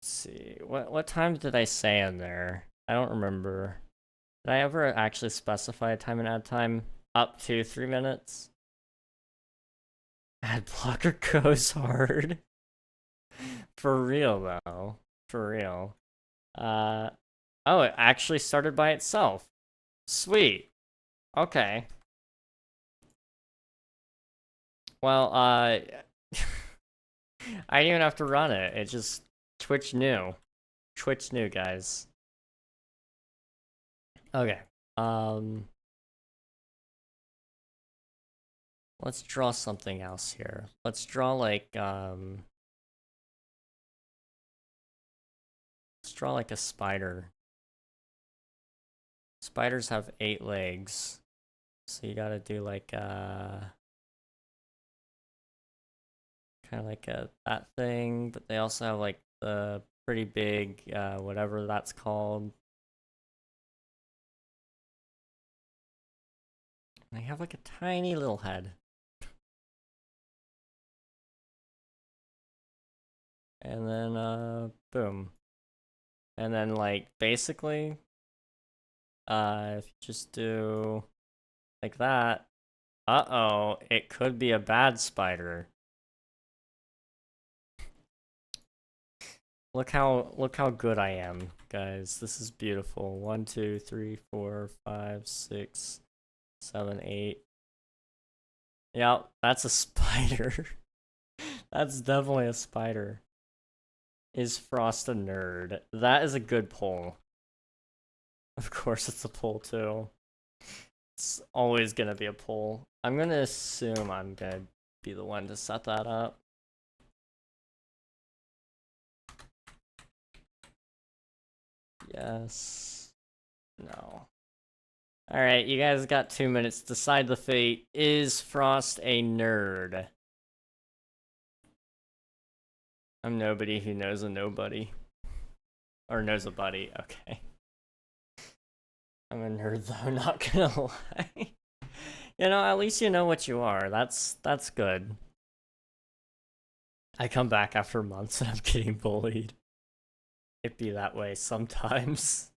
see. What time did I say in there? I don't remember. Did I ever actually specify a time and ad time? Up to 3 minutes? Ad blocker goes hard. For real though. For real. Oh, it actually started by itself. Sweet. Okay. Well, I didn't even have to run it. It just Twitch knew. Twitch knew, guys. Okay. Let's draw something else here. Let's draw like let's draw like a spider. Spiders have 8 legs. So you gotta do like kind of like that thing, but they also have like the pretty big whatever that's called. They have like a tiny little head. And then boom. And then like basically if you just do like that, Uh-oh, it could be a bad spider. Look how good I am, guys. This is beautiful. 1, 2, 3, 4, 5, 6, 7, 8. Yep, that's a spider. That's definitely a spider. Is Frost a nerd? That is a good poll. Of course it's a poll too. It's always gonna be a poll. I'm gonna assume I'm gonna be the one to set that up. Yes. No. Alright, you guys got 2 minutes. Decide the fate. Is Frost a nerd? I'm nobody who knows a nobody. Or knows a buddy. Okay. I'm a nerd though, not gonna lie. You know, at least you know what you are. That's good. I come back after months and I'm getting bullied. It be that way sometimes.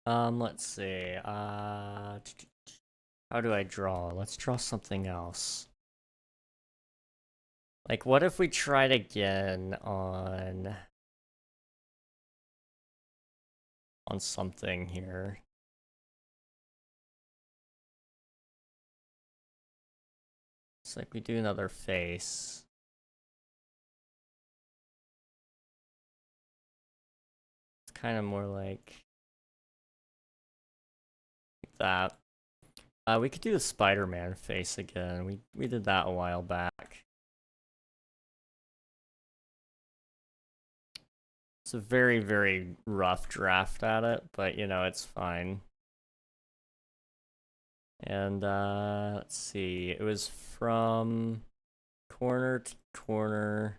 Let's see. How do I draw? Let's draw something else. Like, what if we tried again on something here? It's like we do another face. It's kind of more like that. We could do the Spider-Man face again. We did that a while back. It's a very, very rough draft at it, but you know, it's fine. And let's see. It was from corner to corner.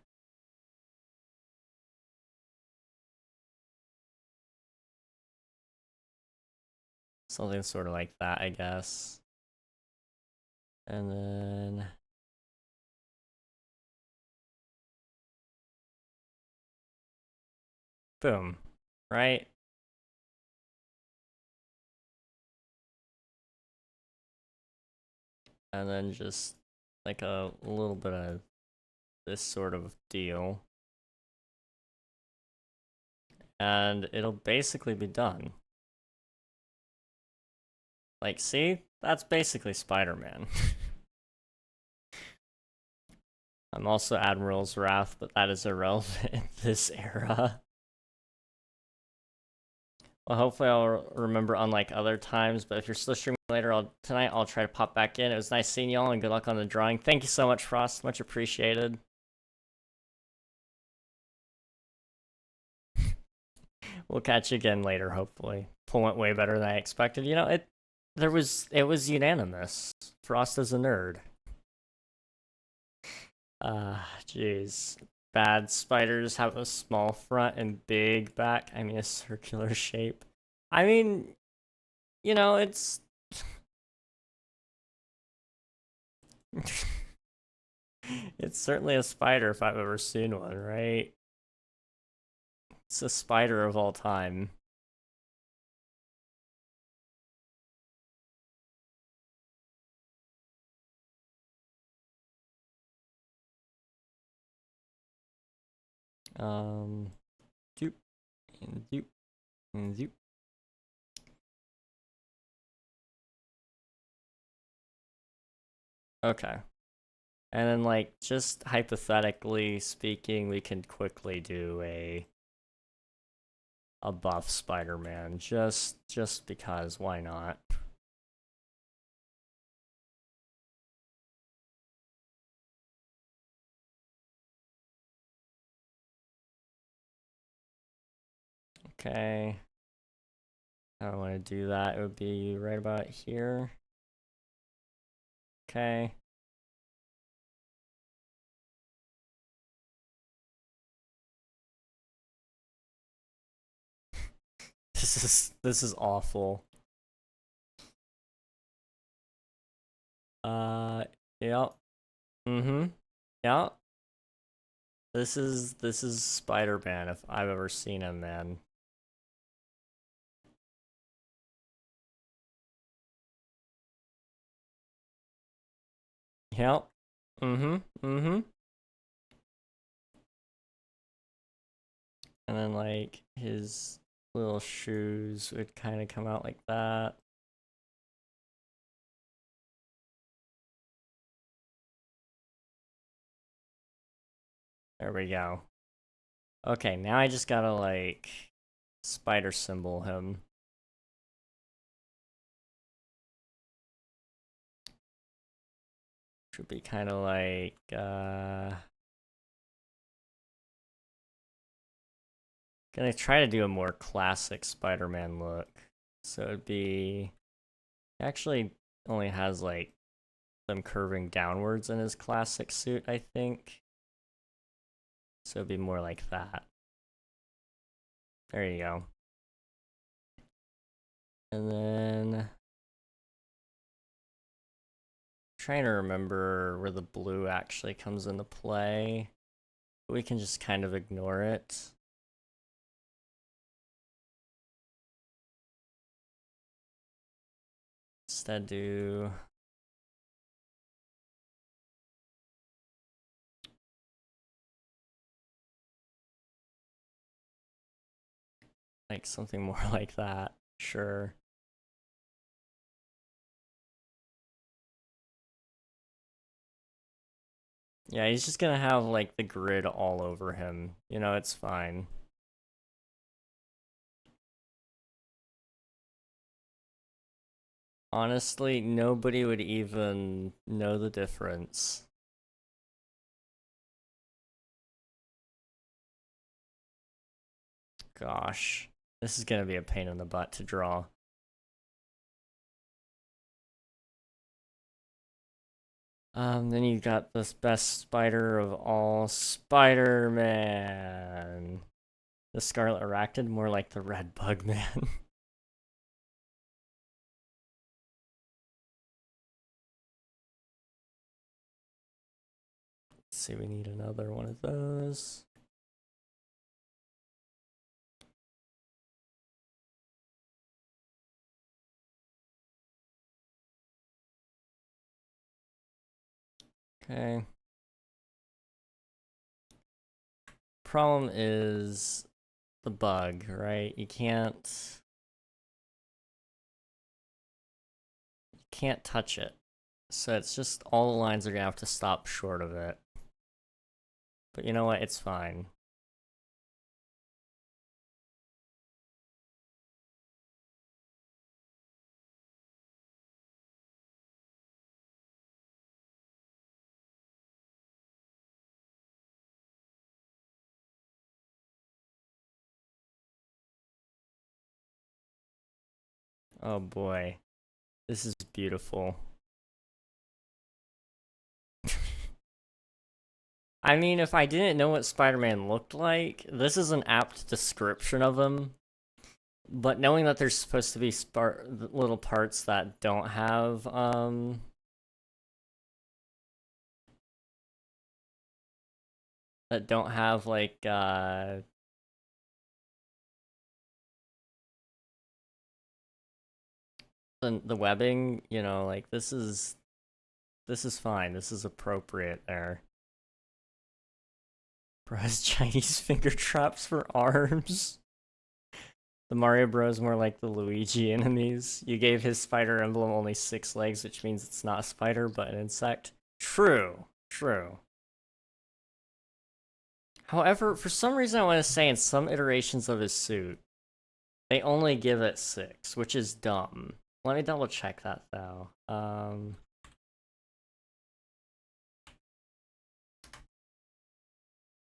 Something sort of like that, I guess. And then boom, right? And then just like a little bit of this sort of deal. And it'll basically be done. Like, see? That's basically Spider-Man. I'm also Admiral's Wrath, but that is irrelevant in this era. Well, hopefully I'll remember unlike other times, but if you're still streaming later tonight, I'll try to pop back in. It was nice seeing y'all, and good luck on the drawing. Thank you so much, Frost. Much appreciated. We'll catch you again later, hopefully. Poll went way better than I expected. You know, it was unanimous. Frost is a nerd. Jeez. Bad spiders have a small front and big back. I mean, a circular shape. I mean, you know, it's... it's certainly a spider if I've ever seen one, right? It's a spider of all time. Doop, and doop, and doop. Okay. And then, like, just hypothetically speaking, we can quickly do a buff Spider-Man, just because, why not? Okay. How do I want to do that? It would be right about here. Okay. This is awful. Yep. Mm-hmm. Yep. This is Spider-Man if I've ever seen him, man. Yep. Mm-hmm. Mm-hmm. And then like his little shoes would kind of come out like that. There we go. Okay, now I just gotta like spider symbol him. Should be kind of like gonna try to do a more classic Spider-Man look. So it'd be actually only has like them curving downwards in his classic suit, I think. So it'd be more like that. There you go. And then trying to remember where the blue actually comes into play. We can just kind of ignore it. Instead do like something more like that. Sure. Yeah, he's just gonna have like the grid all over him. You know, it's fine. Honestly, nobody would even know the difference. Gosh, this is gonna be a pain in the butt to draw. Then you got this best spider of all, Spider-Man. The Scarlet Arachnid, more like the Red Bug Man. Let's see, we need another one of those. Okay. Problem is the bug, right? You can't touch it. So it's just all the lines are gonna have to stop short of it. But you know what? It's fine. Oh boy. This is beautiful. I mean, if I didn't know what Spider-Man looked like, this is an apt description of him. But knowing that there's supposed to be little parts that don't have, like, the webbing, you know, like, this is fine. This is appropriate there. Bro has Chinese finger traps for arms. The Mario Bros more like the Luigi enemies. You gave his spider emblem only 6 legs, which means it's not a spider, but an insect. True. True. However, for some reason I want to say in some iterations of his suit, they only give it 6, which is dumb. Let me double check that though.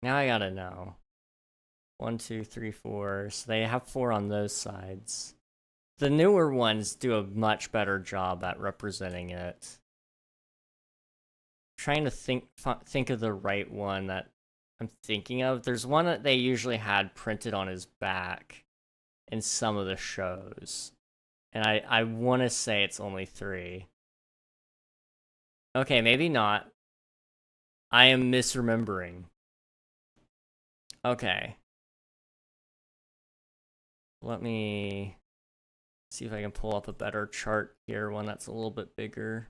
Now I gotta know. 1, 2, 3, 4. So they have 4 on those sides. The newer ones do a much better job at representing it. Trying to think of the right one that I'm thinking of. There's one that they usually had printed on his back in some of the shows. And I want to say it's only 3. Okay, maybe not. I am misremembering. Okay. Let me see if I can pull up a better chart here, one that's a little bit bigger.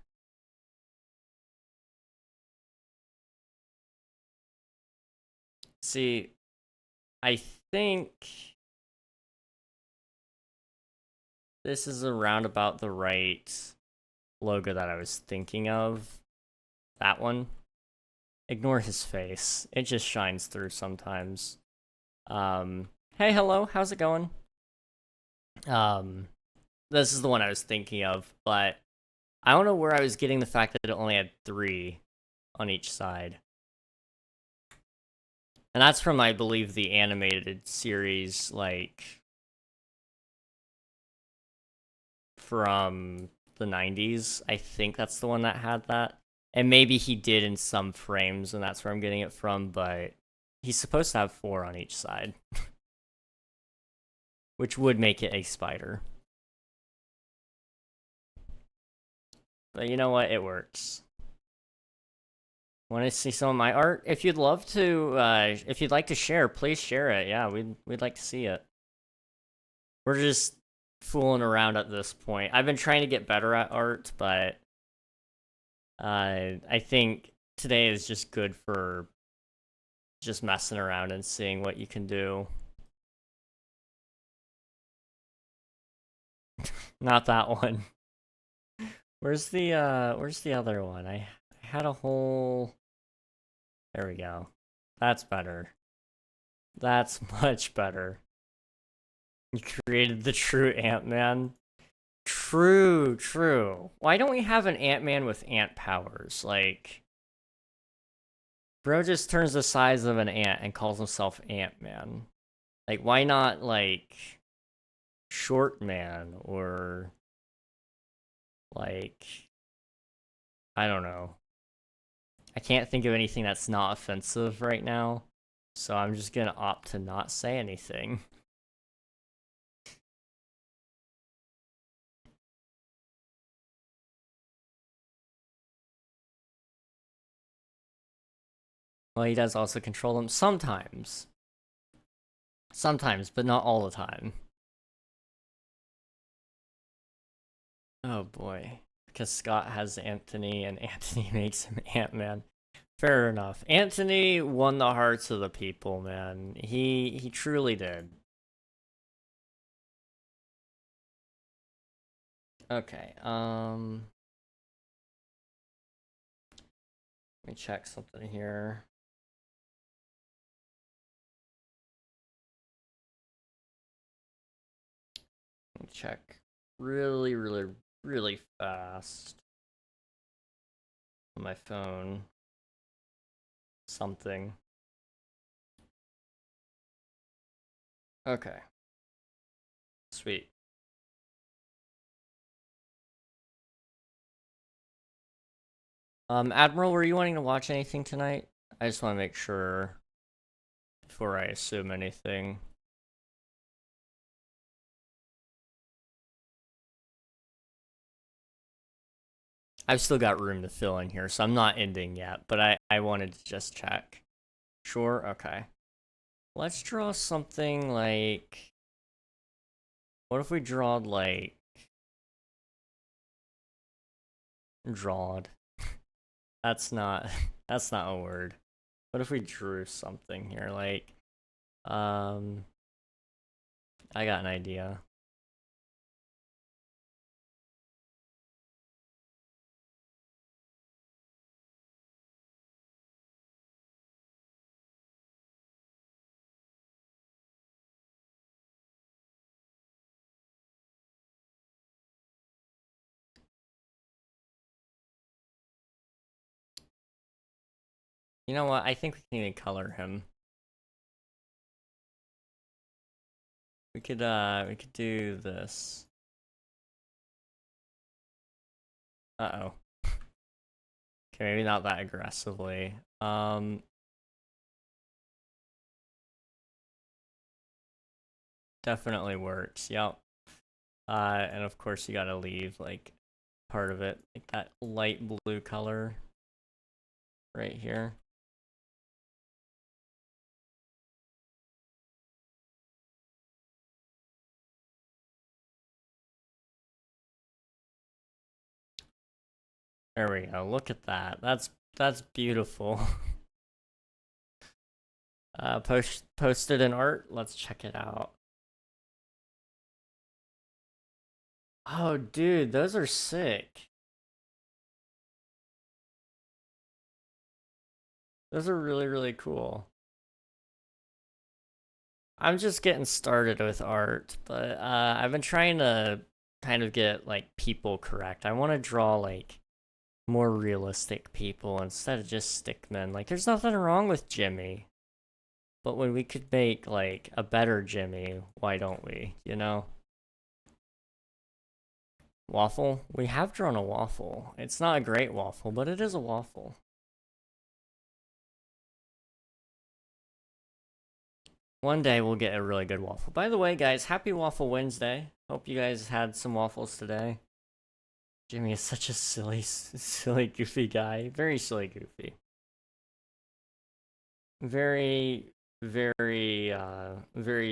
See, I think this is around about the right logo that I was thinking of. That one. Ignore his face. It just shines through sometimes. Hey, hello, how's it going? This is the one I was thinking of, but I don't know where I was getting the fact that it only had 3 on each side. And that's from, I believe, the animated series, like, from the 90s. I think that's the one that had that. And maybe he did in some frames, and that's where I'm getting it from, but he's supposed to have 4 on each side. Which would make it a spider. But you know what? It works. Want to see some of my art? If you'd love to, if you'd like to share, please share it. Yeah, we'd like to see it. We're just fooling around at this point. I've been trying to get better at art, but I think today is just good for just messing around and seeing what you can do. Not that one. Where's the other one? I had a whole... There we go. That's better. That's much better. You created the true Ant-Man. True. Why don't we have an Ant-Man with ant powers? Like, bro just turns the size of an ant and calls himself Ant-Man. Like, why not, like, Short Man or, like, I don't know. I can't think of anything that's not offensive right now, so I'm just gonna opt to not say anything. Well, he does also control them sometimes. Sometimes, but not all the time. Oh boy. Because Scott has Anthony and Anthony makes him Ant-Man. Fair enough. Anthony won the hearts of the people, man. He truly did. Okay, let me check something here. Let me check really fast on my phone. Something. Okay. Sweet. Admiral, were you wanting to watch anything tonight? I just want to make sure before I assume anything. I've still got room to fill in here, so I'm not ending yet, but I wanted to just check. Sure? Okay. Let's draw something like... What if we drawed, like... Drawed. That's not a word. What if we drew something here, like... I got an idea. You know what? I think we can even color him. We could do this. Uh-oh. Okay, maybe not that aggressively. Definitely works. Yep. And of course you gotta leave, like, part of it, like that light blue color right here. There we go. Look at that. That's beautiful. Posted in art. Let's check it out. Oh, dude, those are sick. Those are really, really cool. I'm just getting started with art, but I've been trying to kind of get like people correct. I want to draw like more realistic people instead of just stickmen. Like, there's nothing wrong with Jimmy, but when we could make like a better Jimmy, why don't we? You know? Waffle? We have drawn a waffle. It's not a great waffle, but it is a waffle. One day we'll get a really good waffle. By the way, guys, happy Waffle Wednesday. Hope you guys had some waffles today. Jimmy is such a silly, silly, goofy guy. Very silly, goofy. Very, very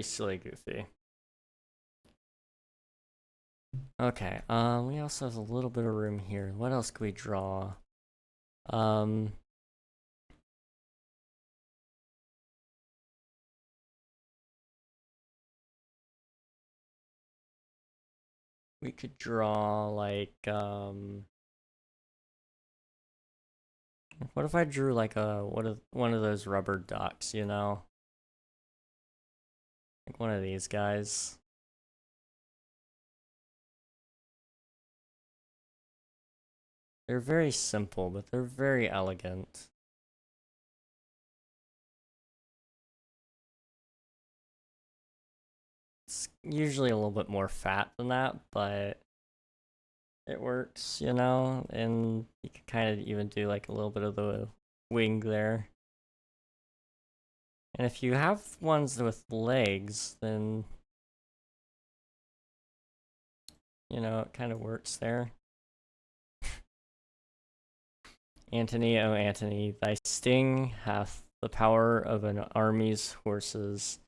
silly, goofy. Okay, we also have a little bit of room here. What else can we draw? Um, we could draw like, what if I drew like one of those rubber ducks, you know? Like one of these guys. They're very simple, but they're very elegant. It's usually a little bit more fat than that, but it works, you know? And you can kind of even do like a little bit of the wing there. And if you have ones with legs, then, you know, it kind of works there. Antony, oh Antony, thy sting hath the power of an army's horses,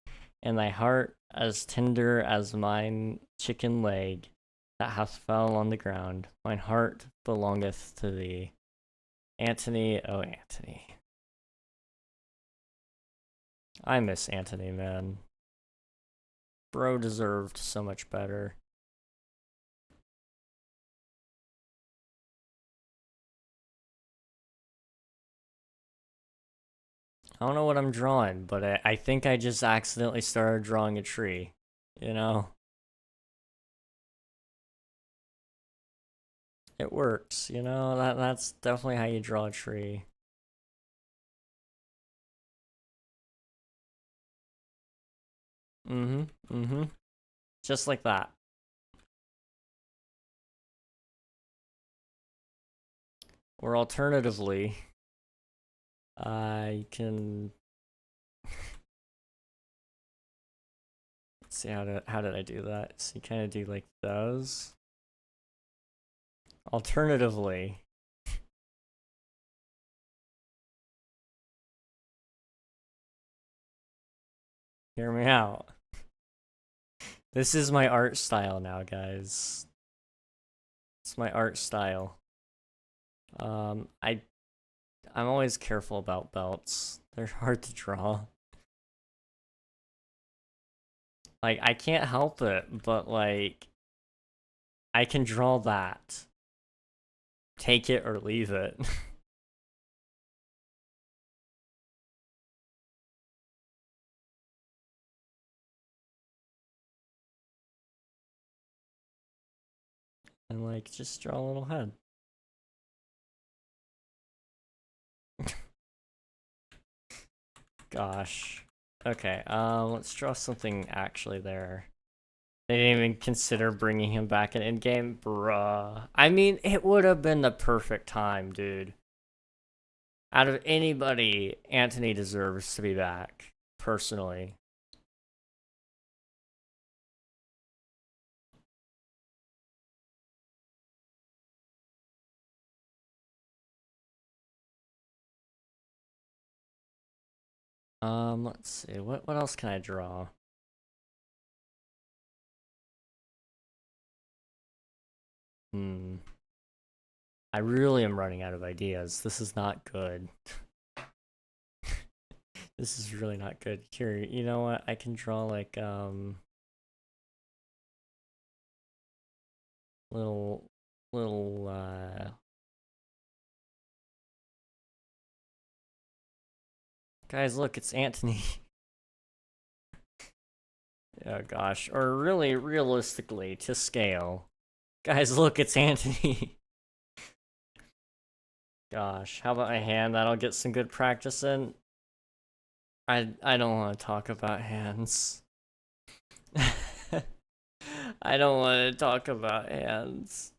and thy heart as tender as mine chicken leg that hath fell on the ground. Mine heart belongeth to thee. Antony, oh Antony. I miss Antony, man. Bro deserved so much better. I don't know what I'm drawing, but I think I just accidentally started drawing a tree. You know? It works, you know? That's definitely how you draw a tree. Mm-hmm. Mm-hmm. Just like that. Or alternatively, I can let's see how did I do that? So you kind of do like those. Alternatively, hear me out. This is my art style now, guys. It's my art style. I'm always careful about belts. They're hard to draw. Like, I can't help it, but like I can draw that. Take it or leave it. And like just draw a little head. Gosh. Okay, let's draw something actually there. They didn't even consider bringing him back in endgame? Bruh. I mean, it would have been the perfect time, dude. Out of anybody, Antony deserves to be back, personally. Let's see. What else can I draw? Hmm. I really am running out of ideas. This is not good. This is really not good. Here, you know what? I can draw like little guys, look, it's Anthony. Oh gosh, or really realistically to scale. Guys, look, it's Anthony. Gosh, how about a hand? That'll get some good practice in. I don't want to talk about hands. I don't want to talk about hands.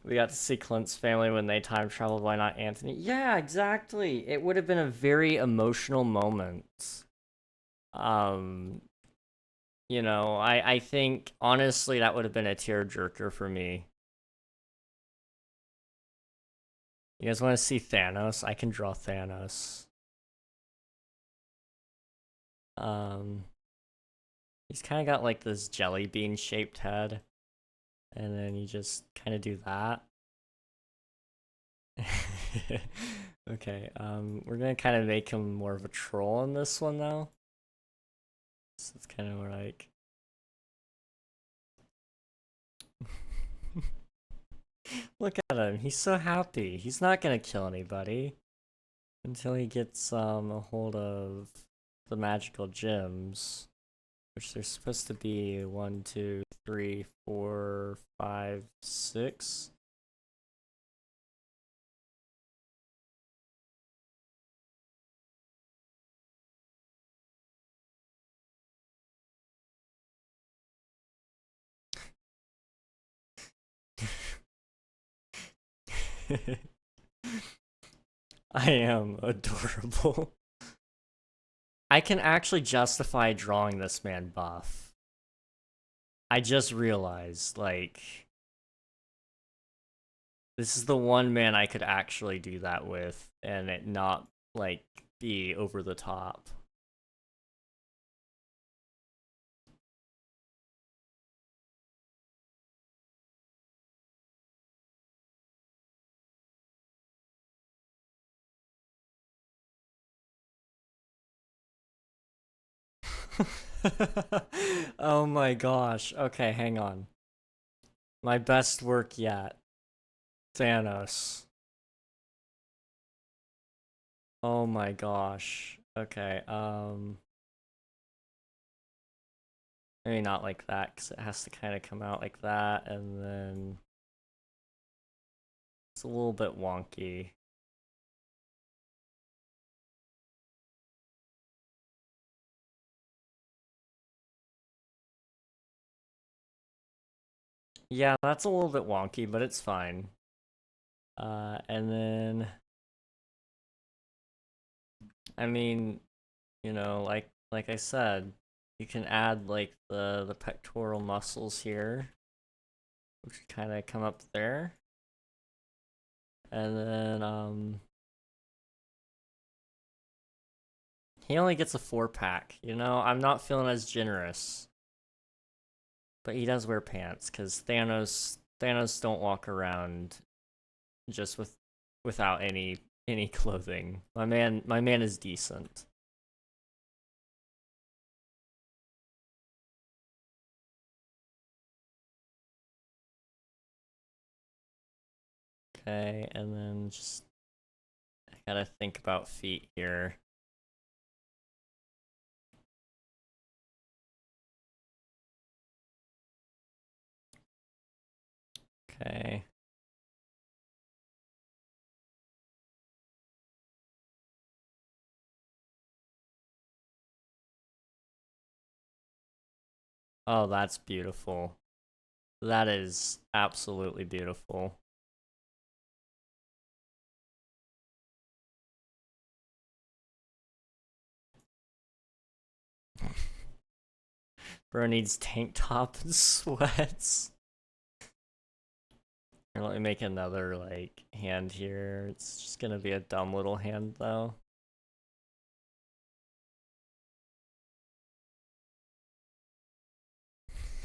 We got to see Clint's family when they time traveled. Why not Anthony? Yeah, exactly. It would have been a very emotional moment. Um, I think honestly that would have been a tearjerker for me. You guys want to see Thanos? I can draw Thanos. Um, he's kind of got like this jelly bean shaped head, and then you just kind of do that. Okay, we're gonna kind of make him more of a troll in this one though. So it's kind of like look at him, he's so happy. He's not gonna kill anybody until he gets a hold of the magical gems, which there's supposed to be 1, 2, 3, 4, 5, 6. I am adorable. I can actually justify drawing this man buff. I just realized, like, this is the one man I could actually do that with, and it not, like, be over the top. Oh my gosh. Okay, hang on. My best work yet. Thanos. Oh my gosh. Okay, maybe not like that, because it has to kind of come out like that, and then it's a little bit wonky. Yeah, that's a little bit wonky, but it's fine. And then, I mean, like I said, you can add like the pectoral muscles here, which kind of come up there, and then he only gets a 4-pack. I'm not feeling as generous, but he does wear pants because Thanos don't walk around just without any clothing. My man is decent. Okay, and then just I gotta think about feet here. Okay. Oh, that's beautiful. That is absolutely beautiful. Bro needs tank top and sweats. Here, let me make another, like, hand here. It's just gonna be a dumb little hand, though.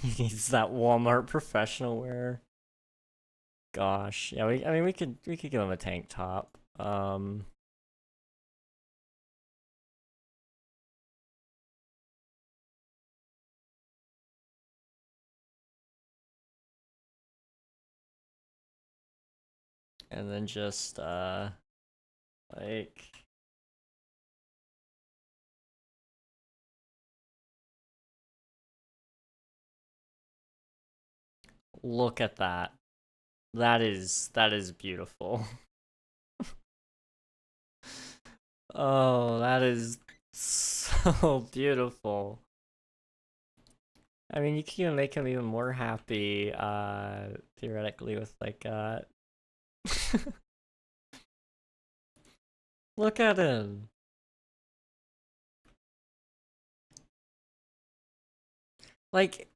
He needs that Walmart professional wear. Gosh, yeah. I mean, we could give him a tank top. And then just, like... Look at that. That is beautiful. Oh, that is so beautiful. I mean, you can even make him even more happy, theoretically, with like, look at him. Like,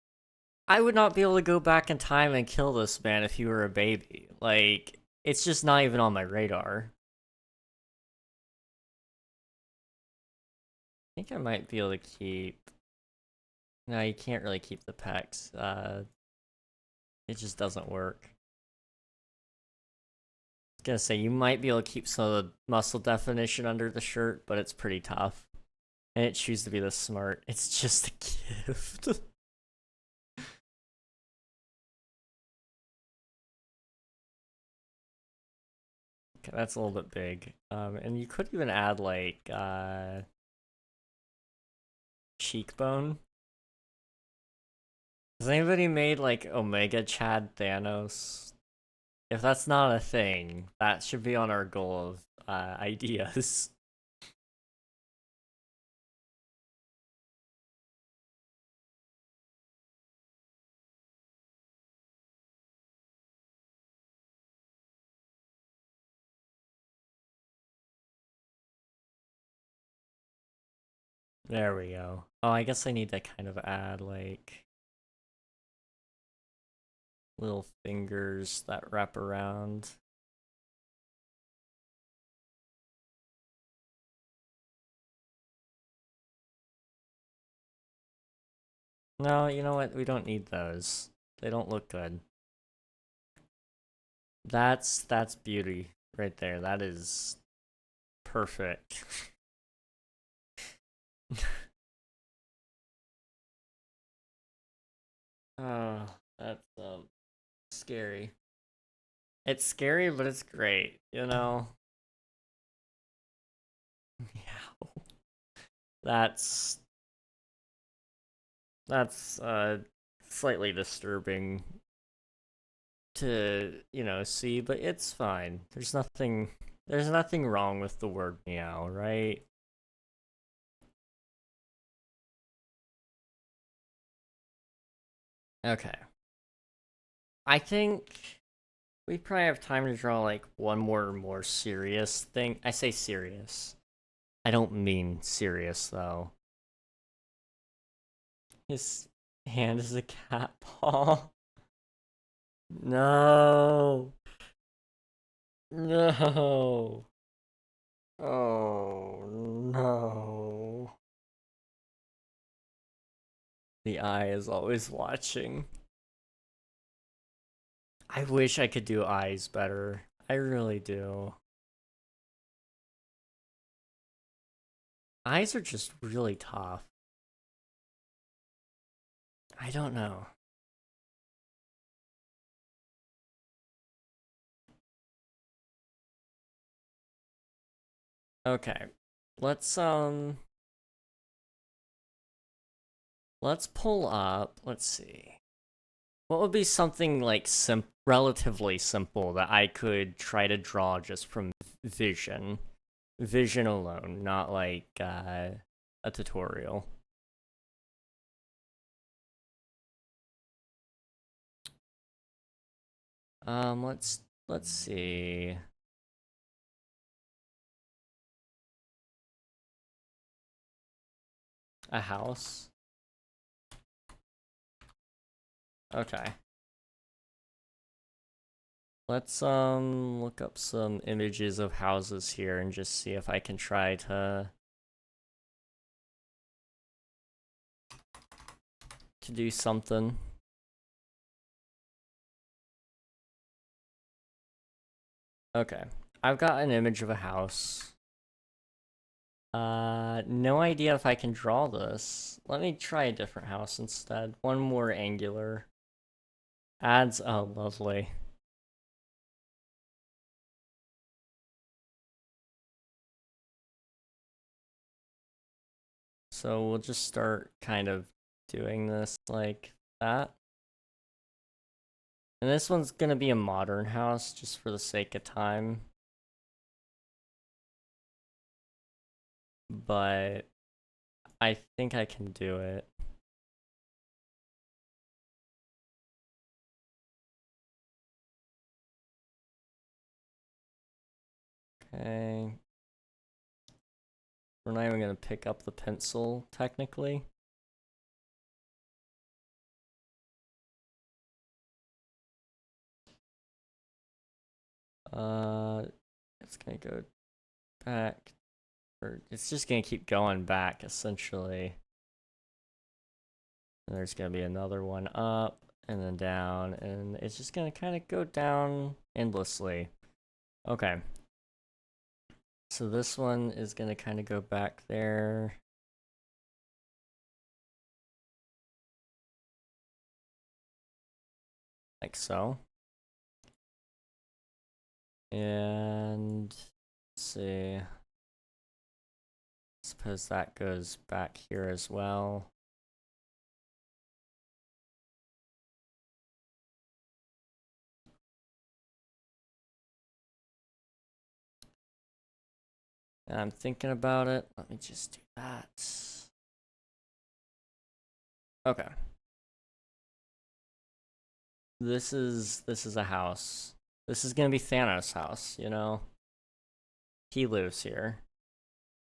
I would not be able to go back in time and kill this man if he were a baby. Like, it's just not even on my radar. I think I might be able to keep... No, you can't really keep the pecs. It just doesn't work. I was gonna say, you might be able to keep some of the muscle definition under the shirt, but it's pretty tough. And it chooses to be this smart. It's just a gift. Okay, that's a little bit big. And you could even add, like, cheekbone. Has anybody made, like, Omega Chad Thanos? If that's not a thing, that should be on our goal of ideas. There we go. Oh, I guess I need to kind of add, like, little fingers that wrap around. No, you know what? We don't need those. They don't look good. That's beauty right there. That is perfect. Oh, that's scary. It's scary, but it's great, you know? Yeah. That's slightly disturbing to, you know, see, but it's fine. There's nothing wrong with the word meow, right? Okay. I think we probably have time to draw like one more serious thing. I say serious. I don't mean serious though. His hand is a cat paw. No. No. Oh no. The eye is always watching. I wish I could do eyes better. I really do. Eyes are just really tough. I don't know. Okay. Let's let's pull up. Let's see. What would be something like relatively simple that I could try to draw just from vision? Vision alone, not like a tutorial. Let's see. A house. Okay. Let's look up some images of houses here and just see if I can try to do something. Okay. I've got an image of a house. No idea if I can draw this. Let me try a different house instead. One more angular. Adds, oh, lovely. So we'll just start kind of doing this like that. And this one's gonna be a modern house just for the sake of time. But I think I can do it. Okay. We're not even gonna pick up the pencil, technically. It's gonna go back, or it's just gonna keep going back, essentially. And there's gonna be another one up, and then down, and it's just gonna kind of go down endlessly. Okay. So this one is gonna kind of go back there. Like so. And let's see. Suppose that goes back here as well. I'm thinking about it. Let me just do that. Okay. This is a house. This is gonna be Thanos' house, you know? He lives here.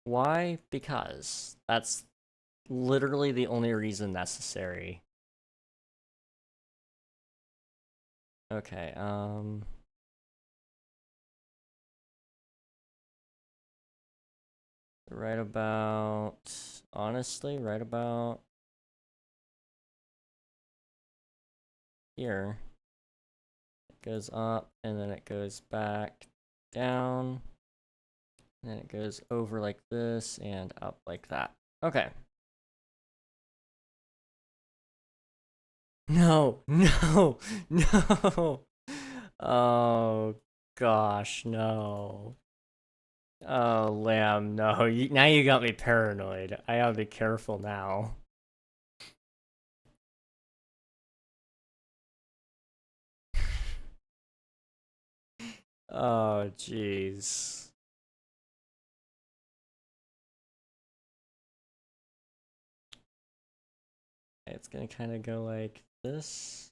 Why? Because that's literally the only reason necessary. Okay, right about, honestly, right about here. It goes up, and then it goes back down, and then it goes over like this, and up like that. Okay. No, no, no. Oh, gosh, no. Oh, Lamb, no. Now you got me paranoid. I gotta be careful now. Oh, jeez. It's gonna kind of go like this.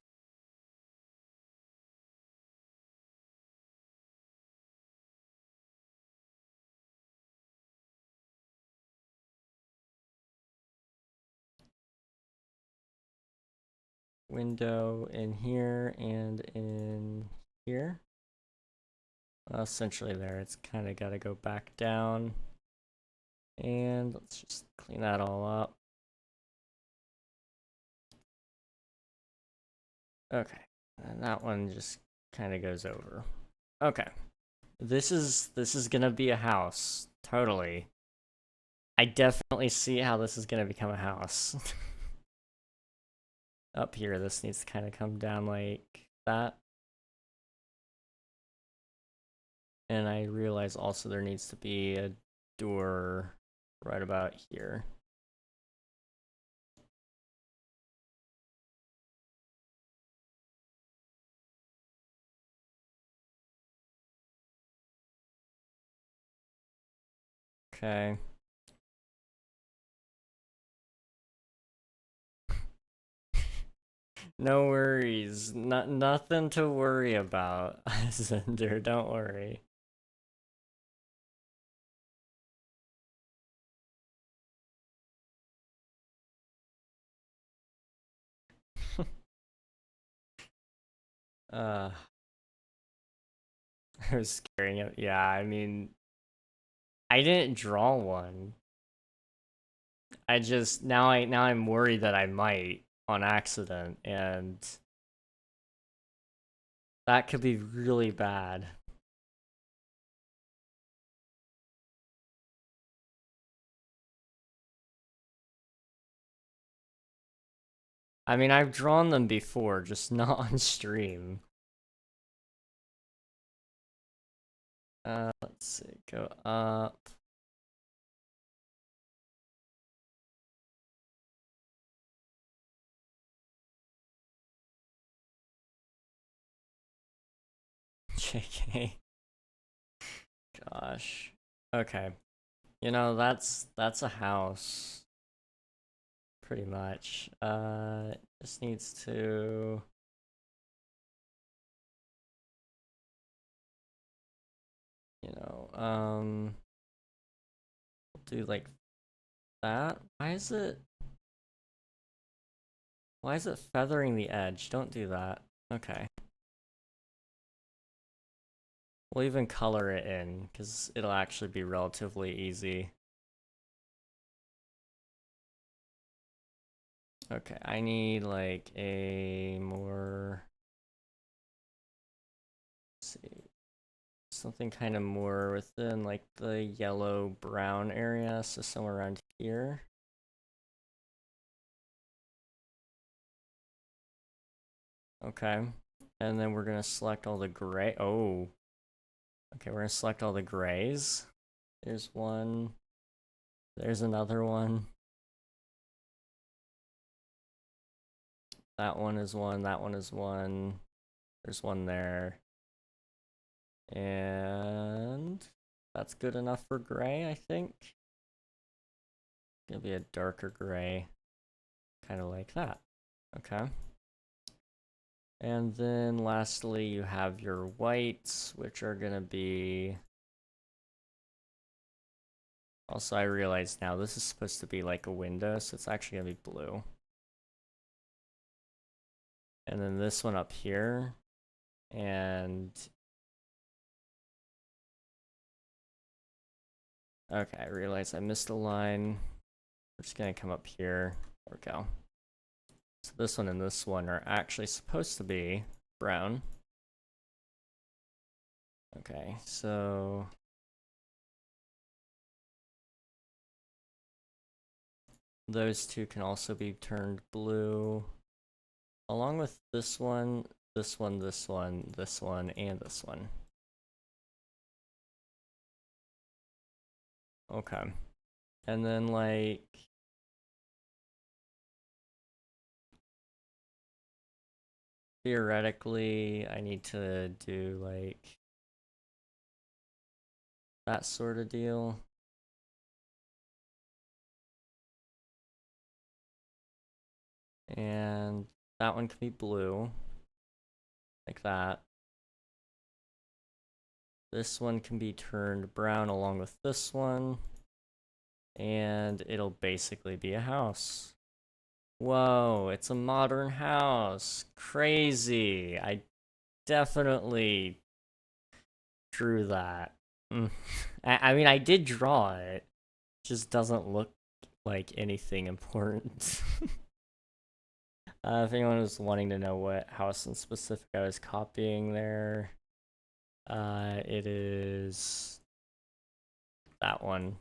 Window in here and in here. Well, essentially there. It's kind of got to go back down. And let's just clean that all up. Okay. And that one just kind of goes over. Okay. This is gonna be a house. Totally. I definitely see how this is gonna become a house. Up here, this needs to kind of come down like that. And I realize also there needs to be a door right about here. Okay. No worries. Nothing to worry about, Cinder. Don't worry. uh, I was scaring him. Yeah, I mean, I didn't draw one. I just now I'm worried that I might on accident, and that could be really bad. I mean, I've drawn them before, just not on stream. Let's see, go up. JK. Gosh. Okay. You know, that's a house. Pretty much. Just needs to... You know, do like that. Why is it feathering the edge? Don't do that. Okay. We'll even color it in, because it'll actually be relatively easy. Okay, I need like a more... Let's see. Something kind of more within like the yellow-brown area, so somewhere around here. Okay, and then we're gonna select all the gray. Oh, okay, we're gonna select all the grays. There's one. There's another one. That one is one. That one is one. There's one there. And that's good enough for gray, I think. It's gonna be a darker gray. Kind of like that. Okay. And then lastly, you have your whites, which are gonna be... Also, I realize now this is supposed to be like a window, so it's actually gonna be blue. And then this one up here, and... Okay, I realize I missed a line. We're just gonna come up here. There we go. So this one and this one are actually supposed to be brown. Okay, so... Those two can also be turned blue. Along with this one, this one, this one, this one, and this one. Okay. And then, like... Theoretically, I need to do, like... that sort of deal. And that one can be blue. Like that. This one can be turned brown along with this one. And it'll basically be a house. Whoa, it's a modern house. Crazy. I definitely drew that. I mean, I did draw it. Just doesn't look like anything important. If anyone was wanting to know what house in specific I was copying there, it is that one.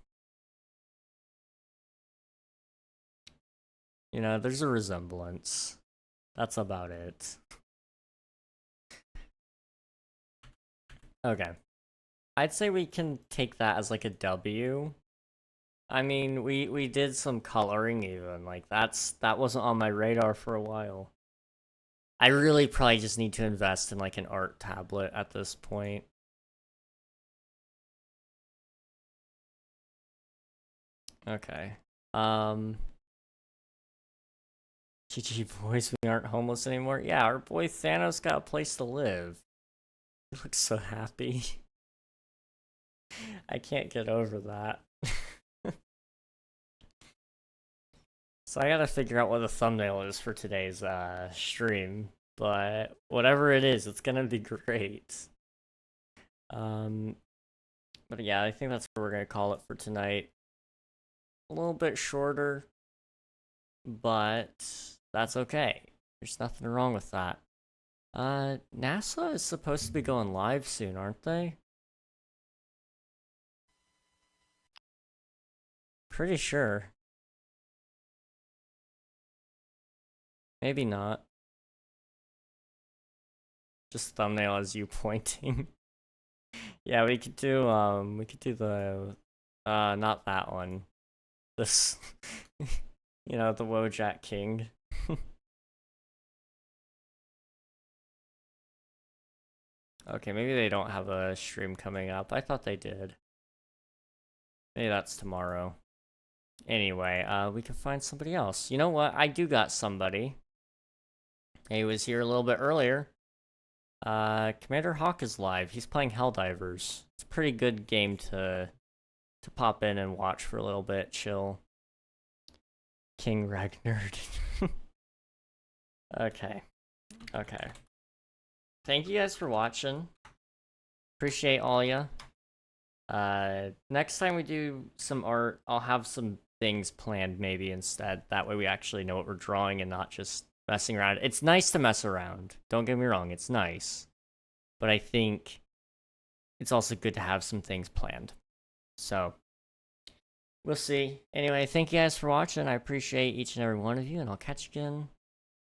You know, there's a resemblance. That's about it. Okay. I'd say we can take that as like a W. I mean, we did some coloring even. Like that wasn't on my radar for a while. I really probably just need to invest in like an art tablet at this point. Okay. GG boys, we aren't homeless anymore. Yeah, our boy Thanos got a place to live. He looks so happy. I can't get over that. So I gotta figure out what the thumbnail is for today's stream, but whatever it is, it's gonna be great. But yeah, I think that's what we're gonna call it for tonight. A little bit shorter, but that's okay. There's nothing wrong with that. NASA is supposed to be going live soon, aren't they? Pretty sure. Maybe not. Just thumbnail as you pointing. Yeah, we could do the not that one. This you know, the Wojak King. Okay, maybe they don't have a stream coming up. I thought they did. Maybe that's tomorrow. Anyway, we can find somebody else. You know what? I do got somebody. He was here a little bit earlier. Commander Hawk is live. He's playing Helldivers. It's a pretty good game to pop in and watch for a little bit, chill. King Ragnar. Okay. Thank you guys for watching. Appreciate all ya. Next time we do some art, I'll have some things planned maybe instead. That way we actually know what we're drawing and not just messing around. It's nice to mess around. Don't get me wrong, it's nice. But I think it's also good to have some things planned. So, we'll see. Anyway, thank you guys for watching. I appreciate each and every one of you, and I'll catch you again,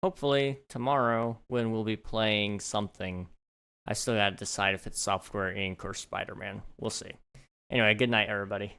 hopefully, tomorrow when we'll be playing something. I still gotta decide if it's Software Inc. or Spider-Man. We'll see. Anyway, good night, everybody.